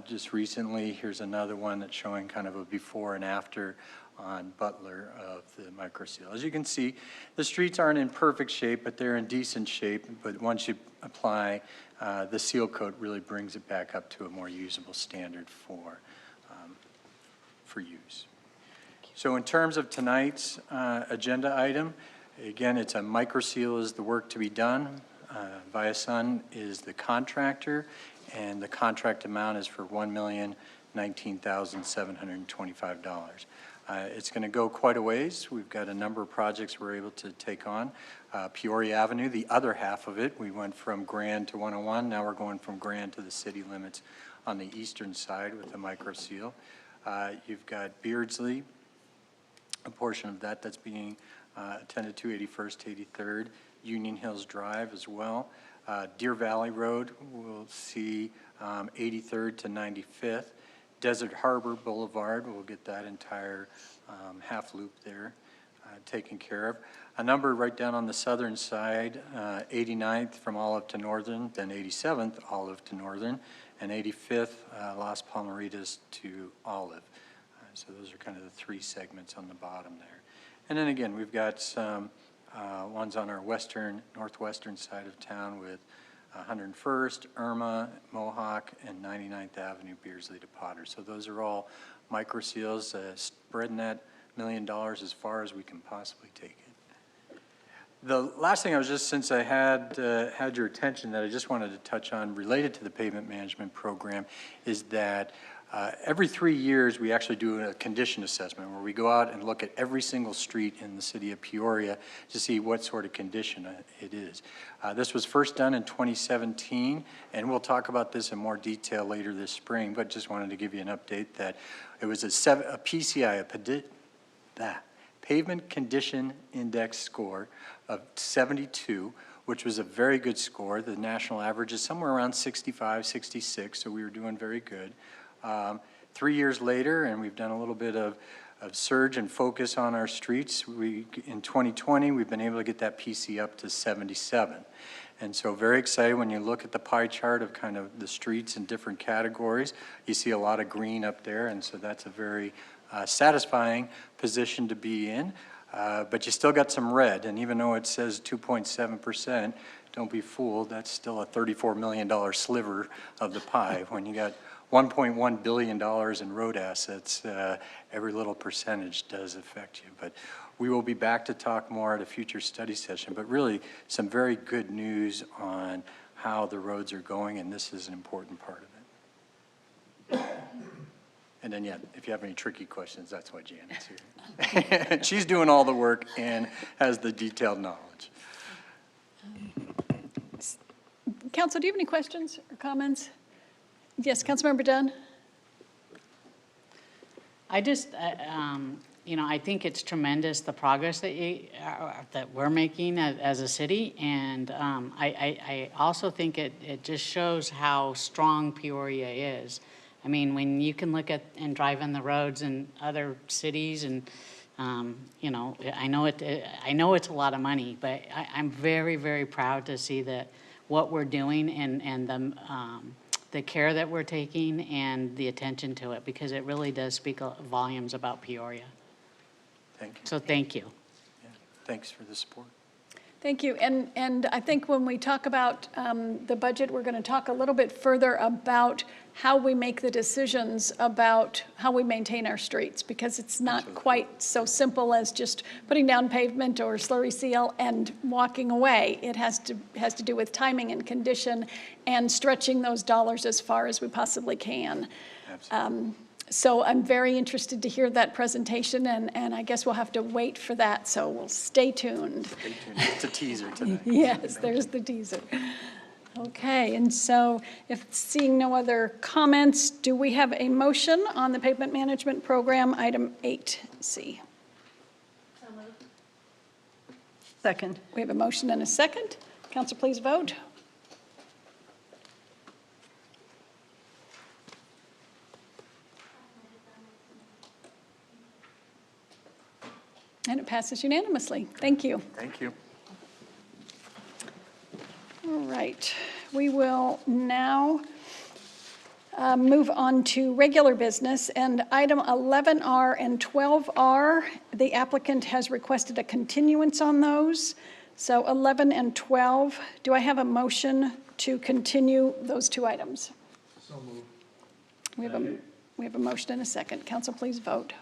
just recently. Here's another one that's showing kind of a before and after on Butler of the micro seal. As you can see, the streets aren't in perfect shape, but they're in decent shape. But once you apply the seal coat, really brings it back up to a more usable standard for use. So in terms of tonight's agenda item, again, it's a micro seal is the work to be done. Viasun is the contractor, and the contract amount is for $1,019,725. It's going to go quite a ways. We've got a number of projects we're able to take on. Peoria Avenue, the other half of it, we went from Grand to 101. Now we're going from Grand to the city limits on the eastern side with the micro seal. You've got Beardsley, a portion of that that's being attended to 81st to 83rd. Union Hills Drive as well. Deer Valley Road, we'll see 83rd to 95th. Desert Harbor Boulevard, we'll get that entire half loop there taken care of. A number right down on the southern side, 89th from Olive to Northern, then 87th Olive to Northern, and 85th Las Palmeritas to Olive. So those are kind of the 3 segments on the bottom there. And then again, we've got some ones on our northwestern side of town with 101st, Irma, Mohawk, and 99th Avenue, Beardsley to Potter. So those are all micro seals, spreading that $1 million as far as we can possibly take it. The last thing since I had your attention that I just wanted to touch on related to the pavement management program is that every 3 years we actually do a condition assessment where we go out and look at every single street in the city of Peoria to see what sort of condition it is. This was first done in 2017, and we'll talk about this in more detail later this spring, but just wanted to give you an update that it was a PCI, Pavement Condition Index score of 72, which was a very good score. The national average is somewhere around 65, 66, so we were doing very good. 3 years later, and we've done a little bit of surge and focus on our streets. In 2020, we've been able to get that PC up to 77. And so very excited when you look at the pie chart of kind of the streets in different categories. You see a lot of green up there, and so that's a very satisfying position to be in. But you still got some red, and even though it says 2.7%, don't be fooled, that's still a $34 million sliver of the pie. When you got $1.1 billion in road assets, every little percentage does affect you. But we will be back to talk more at a future study session, but really some very good news on how the roads are going, and this is an important part of it. And then, yeah, if you have any tricky questions, that's why Janet's here. She's doing all the work and has the detailed knowledge. Council, do you have any questions or comments? Yes, Councilmember Dunn. I just, I think it's tremendous the progress that we're making as a city, and I also think it just shows how strong Peoria is. I mean, when you can look at and drive on the roads in other cities and, you know, I know it's a lot of money, but I'm very, very proud to see that what we're doing and the care that we're taking and the attention to it, because it really does speak volumes about Peoria. Thank you. So thank you. Yeah, thanks for the support. Thank you. And I think when we talk about the budget, we're going to talk a little bit further about how we make the decisions about how we maintain our streets, because it's not quite so simple as just putting down pavement or slurry seal and walking away. It has to do with timing and condition and stretching those dollars as far as we possibly can. Absolutely. So I'm very interested to hear that presentation, and I guess we'll have to wait for that, so we'll stay tuned. Stay tuned. It's a teaser tonight. Yes, there's the teaser. Okay, and so if seeing no other comments, do we have a motion on the pavement management program, item 8C? Second. We have a motion and a second. Council, please vote. And it passes unanimously. Thank you. Thank you. All right, we will now move on to regular business, and item 11R and 12R, the applicant has requested a continuance on those. So 11 and 12, do I have a motion to continue those two items? So moved. We have a motion and a second. Council, please vote.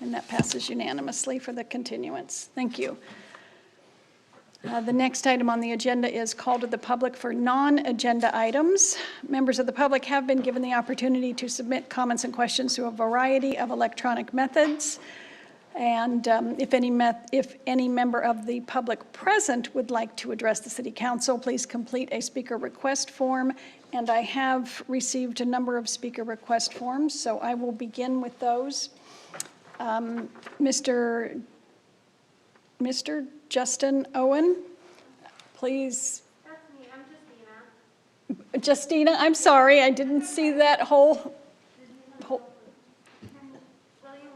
And that passes unanimously for the continuance. Thank you. The next item on the agenda is call to the public for non-agenda items. Members of the public have been given the opportunity to submit comments and questions through a variety of electronic methods. And if any member of the public present would like to address the City Council, please complete a speaker request form. And I have received a number of speaker request forms, so I will begin with those. Mr. Justin Owen, please. That's me, I'm Justina. Justina, I'm sorry, I didn't see that whole. William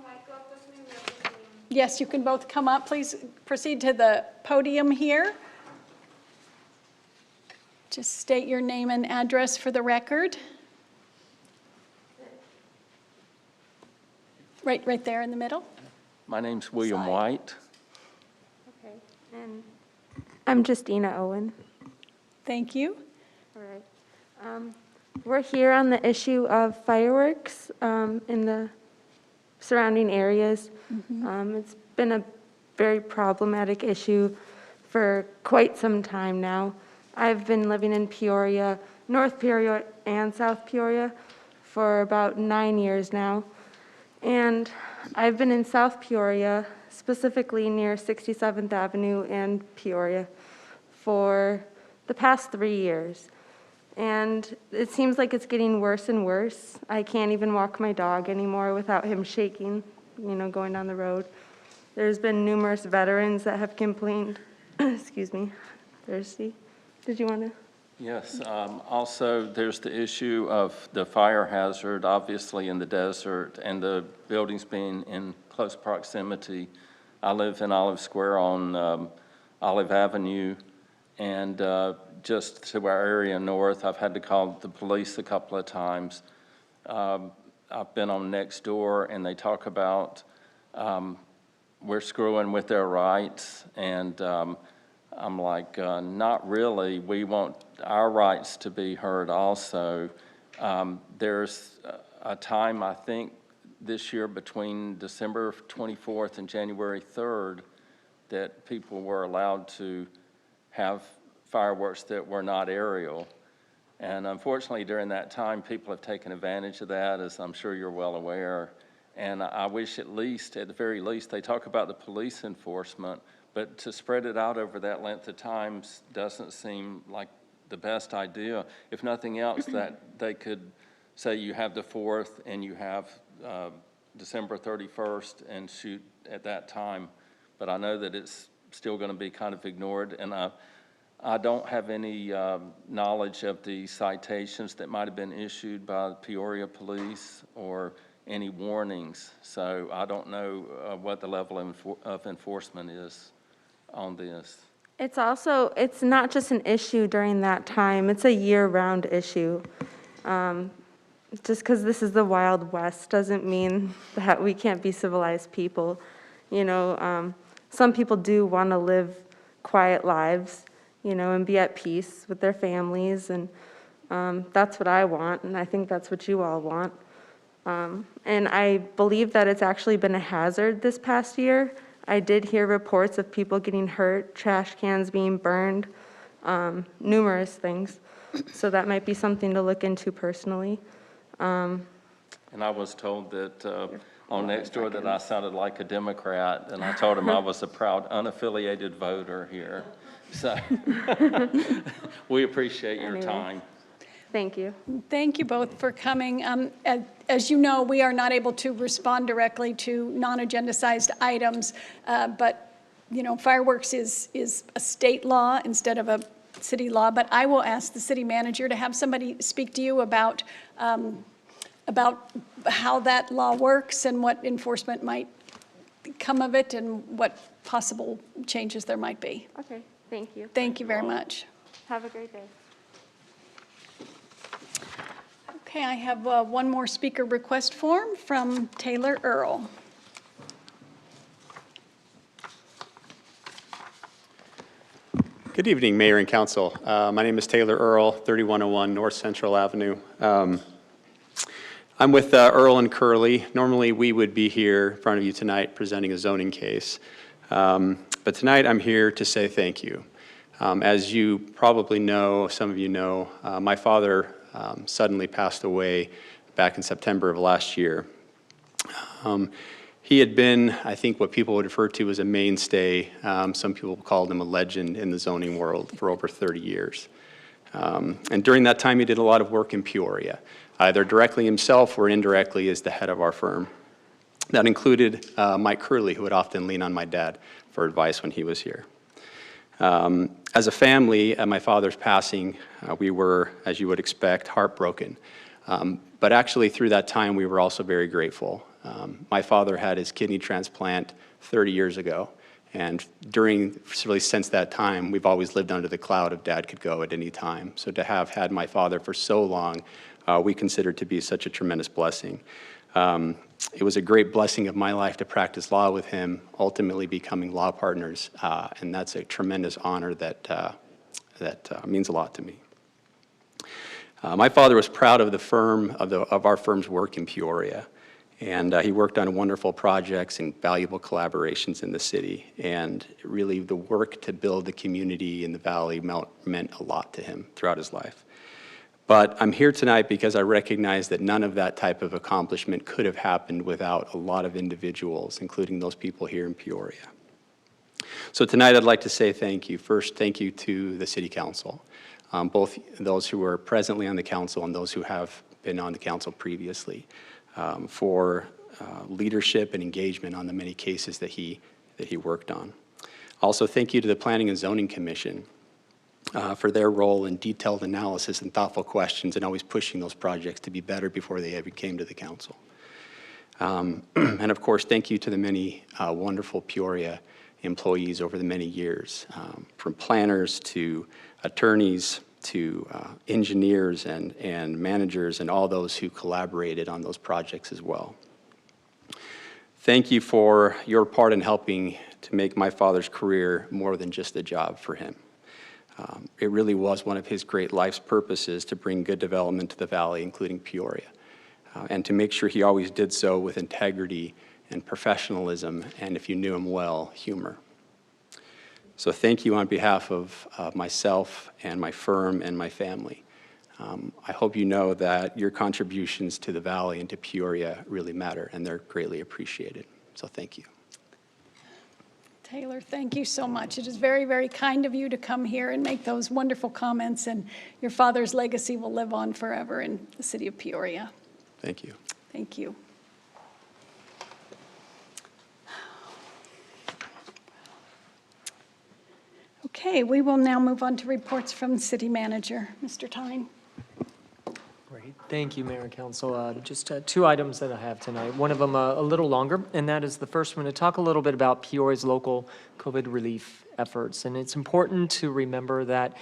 White, go up with me real quick. Yes, you can both come up. Please proceed to the podium here. Just state your name and address for the record. Right there in the middle. My name's William White. Okay, and I'm Justina Owen. Thank you. All right. We're here on the issue of fireworks in the surrounding areas. It's been a very problematic issue for quite some time now. I've been living in Peoria, North Peoria and South Peoria, for about 9 years now. And I've been in South Peoria, specifically near 67th Avenue and Peoria, for the past 3 years. And it seems like it's getting worse and worse. I can't even walk my dog anymore without him shaking, going down the road. There's been numerous veterans that have complained. Excuse me. Thirsty? Did you want to? Yes. Also, there's the issue of the fire hazard, obviously in the desert, and the buildings being in close proximity. I live in Olive Square on Olive Avenue, and just to our area north, I've had to call the police a couple of times. I've been on Nextdoor, and they talk about we're screwing with their rights, and I'm like, not really. We want our rights to be heard also. There's a time, I think, this year between December 24th and January 3rd that people were allowed to have fireworks that were not aerial. And unfortunately, during that time, people have taken advantage of that, as I'm sure you're well aware. And I wish at the very least, they talk about the police enforcement, but to spread it out over that length of time doesn't seem like the best idea. If nothing else, that they could say you have the 4th and you have December 31st and shoot at that time. But I know that it's still going to be kind of ignored, and I don't have any knowledge of the citations that might have been issued by the Peoria Police or any warnings, so I don't know what the level of enforcement is on this. It's also, it's not just an issue during that time, it's a year-round issue. Just because this is the Wild West doesn't mean that we can't be civilized people. You know, some people do want to live quiet lives, you know, and be at peace with their families, and that's what I want, and I think that's what you all want. And I believe that it's actually been a hazard this past year. I did hear reports of people getting hurt, trash cans being burned, numerous things. So that might be something to look into personally. And I was told that on Nextdoor that I sounded like a Democrat, and I told him I was a proud unaffiliated voter here. So we appreciate your time. Thank you. Thank you both for coming. As you know, we are not able to respond directly to non-agenda-sized items, but, you know, fireworks is a state law instead of a city law. But I will ask the city manager to have somebody speak to you about how that law works and what enforcement might come of it and what possible changes there might be. Okay, thank you. Thank you very much. Have a great day. Okay, I have one more speaker request form from Taylor Earl. Good evening, Mayor and Council. My name is Taylor Earl, 3101 North Central Avenue. I'm with Earl and Curley. Normally, we would be here in front of you tonight presenting a zoning case. But tonight, I'm here to say thank you. As you probably know, some of you know, my father suddenly passed away back in September of last year. He had been, I think, what people would refer to as a mainstay. Some people called him a legend in the zoning world for over 30 years. And during that time, he did a lot of work in Peoria, either directly himself or indirectly as the head of our firm. That included Mike Curley, who would often lean on my dad for advice when he was here. As a family, at my father's passing, we were, as you would expect, heartbroken. But actually, through that time, we were also very grateful. My father had his kidney transplant 30 years ago, and really since that time, we've always lived under the cloud of Dad could go at any time. So to have had my father for so long, we considered to be such a tremendous blessing. It was a great blessing of my life to practice law with him, ultimately becoming law partners, and that's a tremendous honor that means a lot to me. My father was proud of the firm, of our firm's work in Peoria, and he worked on wonderful projects and valuable collaborations in the city, and really the work to build the community in the valley meant a lot to him throughout his life. But I'm here tonight because I recognize that none of that type of accomplishment could have happened without a lot of individuals, including those people here in Peoria. So tonight I'd like to say thank you. First, thank you to the City Council, both those who are presently on the council and those who have been on the council previously, for leadership and engagement on the many cases that he worked on. Also, thank you to the Planning and Zoning Commission, for their role in detailed analysis and thoughtful questions and always pushing those projects to be better before they ever came to the council. And of course, thank you to the many wonderful Peoria employees over the many years, from planners to attorneys to engineers and managers and all those who collaborated on those projects as well. Thank you for your part in helping to make my father's career more than just a job for him. It really was one of his great life's purposes to bring good development to the valley, including Peoria, and to make sure he always did so with integrity and professionalism, and if you knew him well, humor. So thank you on behalf of myself and my firm and my family. I hope you know that your contributions to the valley and to Peoria really matter, and they're greatly appreciated. So thank you. Taylor, thank you so much. It is very, very kind of you to come here and make those wonderful comments, and your father's legacy will live on forever in the city of Peoria. Thank you. Thank you. Okay. Okay, we will now move on to reports from the city manager. Mr. Tyne. Great. Thank you, Mayor and Council. Just two items that I have tonight. One of them a little longer, and that is the first one to talk a little bit about Peoria's local COVID relief efforts. And it's important to remember that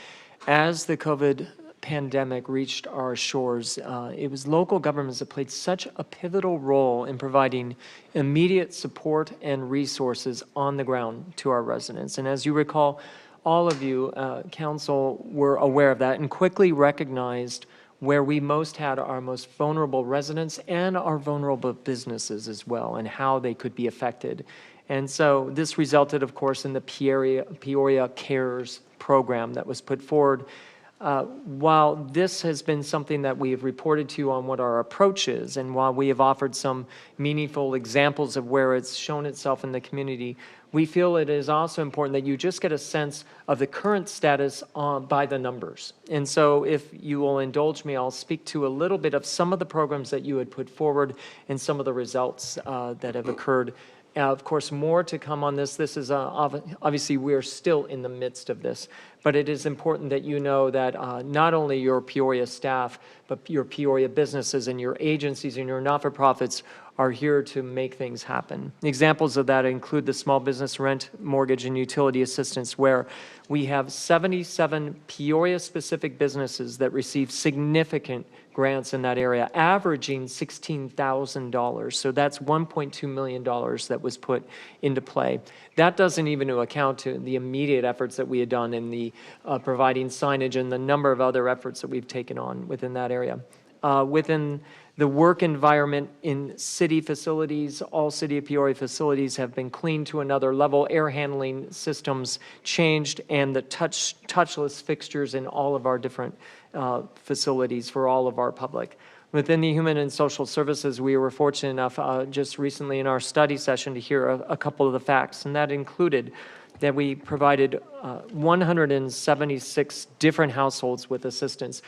as the COVID pandemic reached our shores, it was local governments that played such a pivotal role in providing immediate support and resources on the ground to our residents. And as you recall, all of you, council, were aware of that and quickly recognized where we most had our most vulnerable residents and our vulnerable businesses as well, and how they could be affected. And so this resulted, of course, in the Peoria Cares program that was put forward. While this has been something that we have reported to you on what our approach is, and while we have offered some meaningful examples of where it's shown itself in the community, we feel it is also important that you just get a sense of the current status by the numbers. And so if you will indulge me, I'll speak to a little bit of some of the programs that you had put forward and some of the results that have occurred. Of course, more to come on this. This is obviously we're still in the midst of this, but it is important that you know that not only your Peoria staff, but your Peoria businesses and your agencies and your not-for-profits are here to make things happen. Examples of that include the small business rent, mortgage, and utility assistance, where we have 77 Peoria-specific businesses that receive significant grants in that area, averaging $16,000. So that's $1.2 million that was put into play. That doesn't even account to the immediate efforts that we had done in the providing signage and the number of other efforts that we've taken on within that area. Within the work environment in city facilities, all City of Peoria facilities have been cleaned to another level, air handling systems changed, and the touchless fixtures in all of our different facilities for all of our public. Within the Human and Social Services, we were fortunate enough just recently in our study session to hear a couple of the facts, and that included that we provided 176 different households with assistance,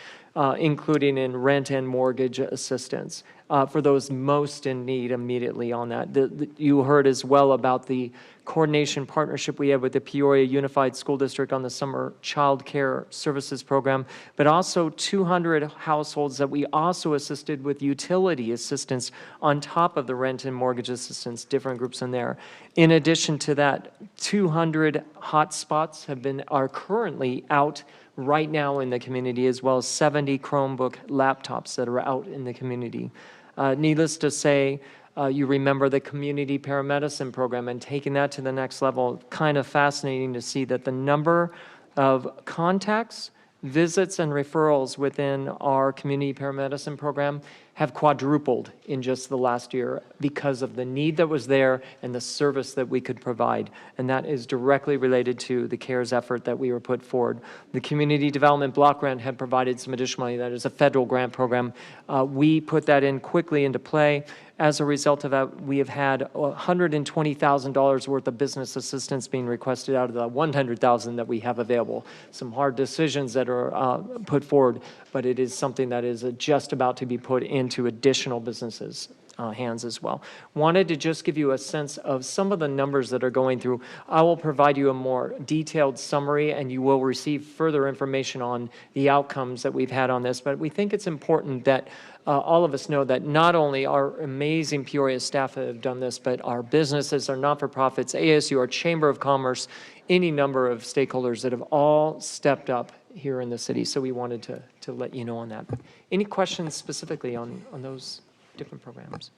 including in rent and mortgage assistance for those most in need immediately on that. You heard as well about the coordination partnership we have with the Peoria Unified School District on the Summer Child Care Services Program, but also 200 households that we also assisted with utility assistance on top of the rent and mortgage assistance, different groups in there. In addition to that, 200 hotspots are currently out right now in the community, as well as 70 Chromebook laptops that are out in the community. Needless to say, you remember the community paramedicine program and taking that to the next level. Kind of fascinating to see that the number of contacts, visits, and referrals within our community paramedicine program have quadrupled in just the last year because of the need that was there and the service that we could provide. And that is directly related to the CARES effort that we were put forward. The Community Development Block Grant had provided some additional money. That is a federal grant program. We put that in quickly into play. As a result of that, we have had $120,000 worth of business assistance being requested out of the $100,000 that we have available. Some hard decisions that are put forward, but it is something that is just about to be put into additional businesses' hands as well. Wanted to just give you a sense of some of the numbers that are going through. I will provide you a more detailed summary, and you will receive further information on the outcomes that we've had on this, but we think it's important that all of us know that not only our amazing Peoria staff have done this, but our businesses, our not-for-profits, ASU, our Chamber of Commerce, any number of stakeholders that have all stepped up here in the city. So we wanted to let you know on that. Any questions specifically on those different programs?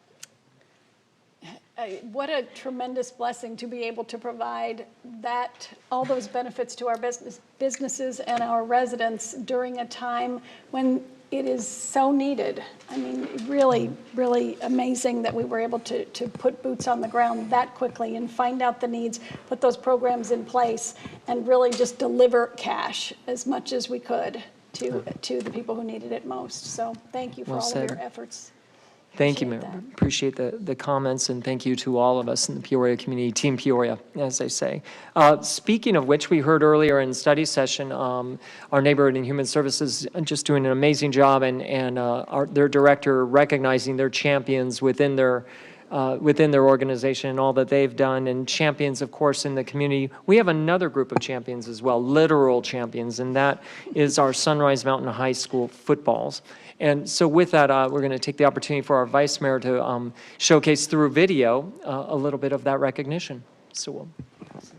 What a tremendous blessing to be able to provide all those benefits to our businesses and our residents during a time when it is so needed. I mean, really, really amazing that we were able to put boots on the ground that quickly and find out the needs, put those programs in place, and really just deliver cash as much as we could to the people who needed it most. So thank you for all of your efforts. Thank you, Mayor. Appreciate the comments, and thank you to all of us in the Peoria community, Team Peoria, as they say. Speaking of which, we heard earlier in study session, our Neighborhood and Human Services just doing an amazing job, and their director recognizing their champions within their within their organization and all that they've done, and champions, of course, in the community. We have another group of champions as well, literal champions, and that is our Sunrise Mountain High School footballs. And so with that, we're going to take the opportunity for our Vice Mayor to showcase through video a little bit of that recognition. So we'll pass it.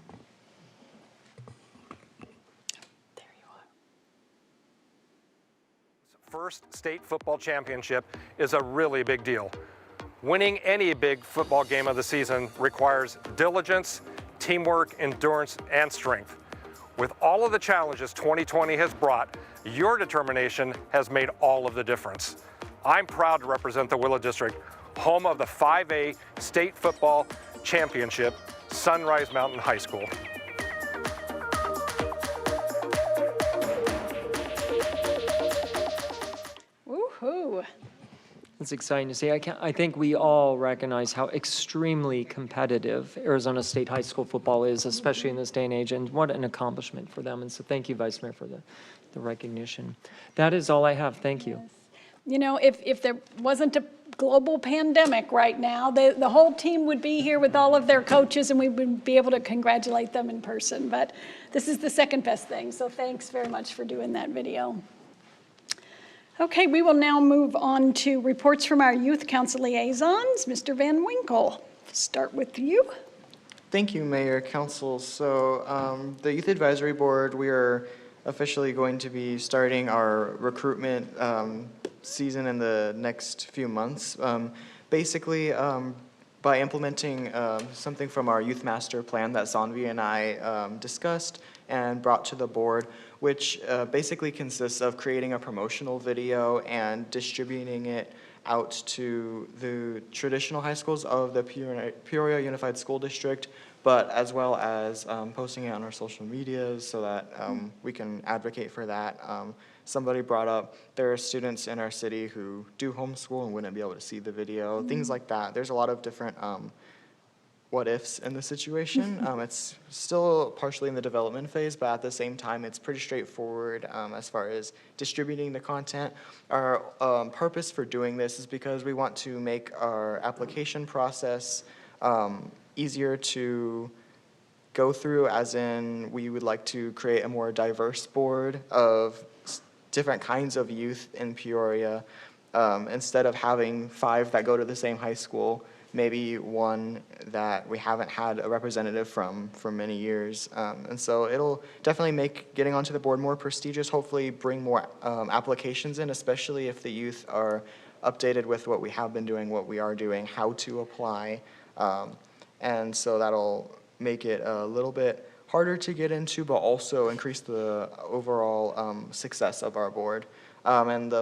First state football championship is a really big deal. Winning any big football game of the season requires diligence, teamwork, endurance, and strength. With all of the challenges 2020 has brought, your determination has made all of the difference. I'm proud to represent the Willow District, home of the 5A State Football Championship, Sunrise Mountain High School. Woohoo! It's exciting to see. I think we all recognize how extremely competitive Arizona State High School football is, especially in this day and age, and what an accomplishment for them. And so thank you, Vice Mayor, for the recognition. That is all I have. Thank you. You know, if there wasn't a global pandemic right now, the whole team would be here with all of their coaches, and we would be able to congratulate them in person. But this is the second best thing, so thanks very much for doing that video. Okay, we will now move on to reports from our Youth Council liaisons. Mr. Van Winkle, start with you. Thank you, Mayor, Council. So the Youth Advisory Board, we are officially going to be starting our recruitment season in the next few months. Basically, by implementing something from our Youth Master Plan that Sanvi and I discussed and brought to the board, which basically consists of creating a promotional video and distributing it out to the traditional high schools of the Peoria Unified School District, but as well as posting it on our social medias so that we can advocate for that. Somebody brought up there are students in our city who do homeschool and wouldn't be able to see the video, things like that. There's a lot of different what ifs in the situation. It's still partially in the development phase, but at the same time, it's pretty straightforward as far as distributing the content. Our purpose for doing this is because we want to make our application process easier to go through, as in we would like to create a more diverse board of different kinds of youth in Peoria. Instead of having 5 that go to the same high school, maybe one that we haven't had a representative from for many years. And so it'll definitely make getting onto the board more prestigious, hopefully bring more applications in, especially if the youth are updated with what we have been doing, what we are doing, how to apply. And so that'll make it a little bit harder to get into, but also increase the overall success of our board. And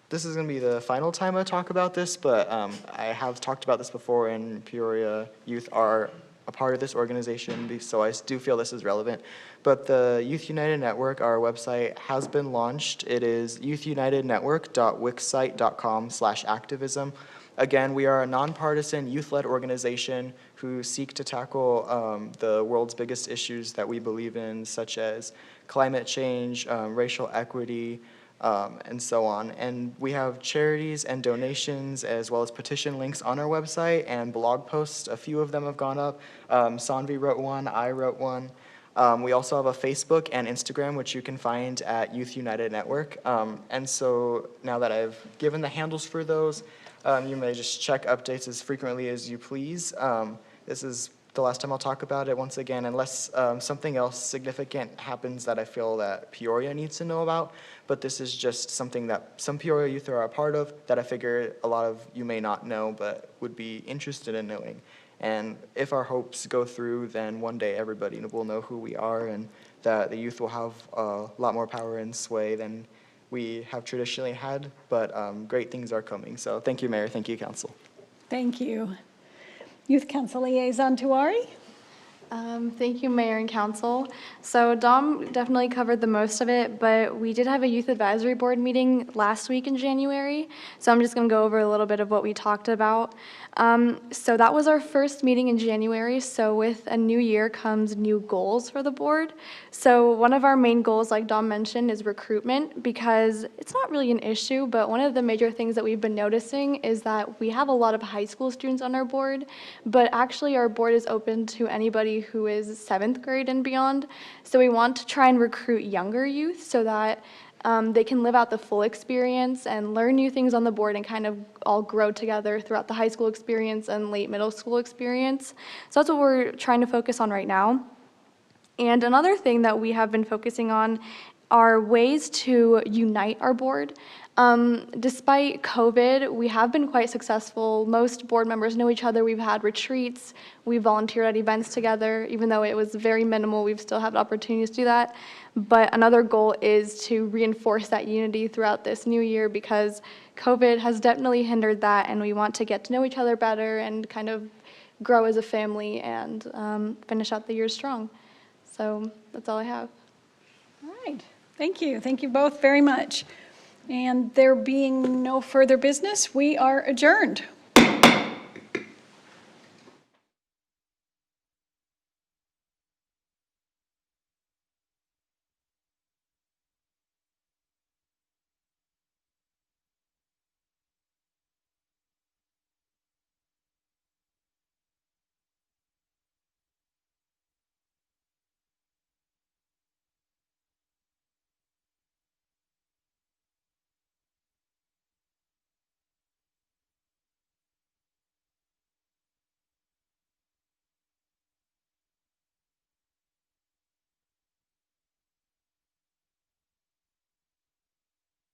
this is going to be the final time I talk about this, but I have talked about this before, and Peoria Youth are a part of this organization, so I do feel this is relevant. But the Youth United Network, our website, has been launched. It is youthunitednetwork.wixsite.com/activism. Again, we are a nonpartisan, youth-led organization who seek to tackle the world's biggest issues that we believe in, such as climate change, racial equity, and so on. And we have charities and donations as well as petition links on our website and blog posts. A few of them have gone up. Sanvi wrote one, I wrote one. We also have a Facebook and Instagram, which you can find at Youth United Network. And so now that I've given the handles for those, you may just check updates as frequently as you please. This is the last time I'll talk about it once again, unless something else significant happens that I feel that Peoria needs to know about. But this is just something that some Peoria youth are a part of that I figure a lot of you may not know, but would be interested in knowing. And if our hopes go through, then one day everybody will know who we are, and that the youth will have a lot more power and sway than we have traditionally had. But great things are coming. So thank you, Mayor. Thank you, Council. Thank you. Youth Council Liaison Tuari. Thank you, Mayor and Council. So Dom definitely covered the most of it, but we did have a Youth Advisory Board meeting last week in January. So I'm just going to go over a little bit of what we talked about. So that was our first meeting in January. So with a new year comes new goals for the board. So one of our main goals, like Dom mentioned, is recruitment, because it's not really an issue, but one of the major things that we've been noticing is that we have a lot of high school students on our board, but actually our board is open to anybody who is 7th grade and beyond. So we want to try and recruit younger youth so that they can live out the full experience and learn new things on the board and kind of all grow together throughout the high school experience and late middle school experience. So that's what we're trying to focus on right now. And another thing that we have been focusing on are ways to unite our board. Despite COVID, we have been quite successful. Most board members know each other. We've had retreats. We volunteered at events together. Even though it was very minimal, we've still had opportunities to do that. But another goal is to reinforce that unity throughout this new year, because COVID has definitely hindered that, and we want to get to know each other better and kind of grow as a family and finish out the year strong. So that's all I have. All right. Thank you. Thank you both very much. And there being no further business, we are adjourned.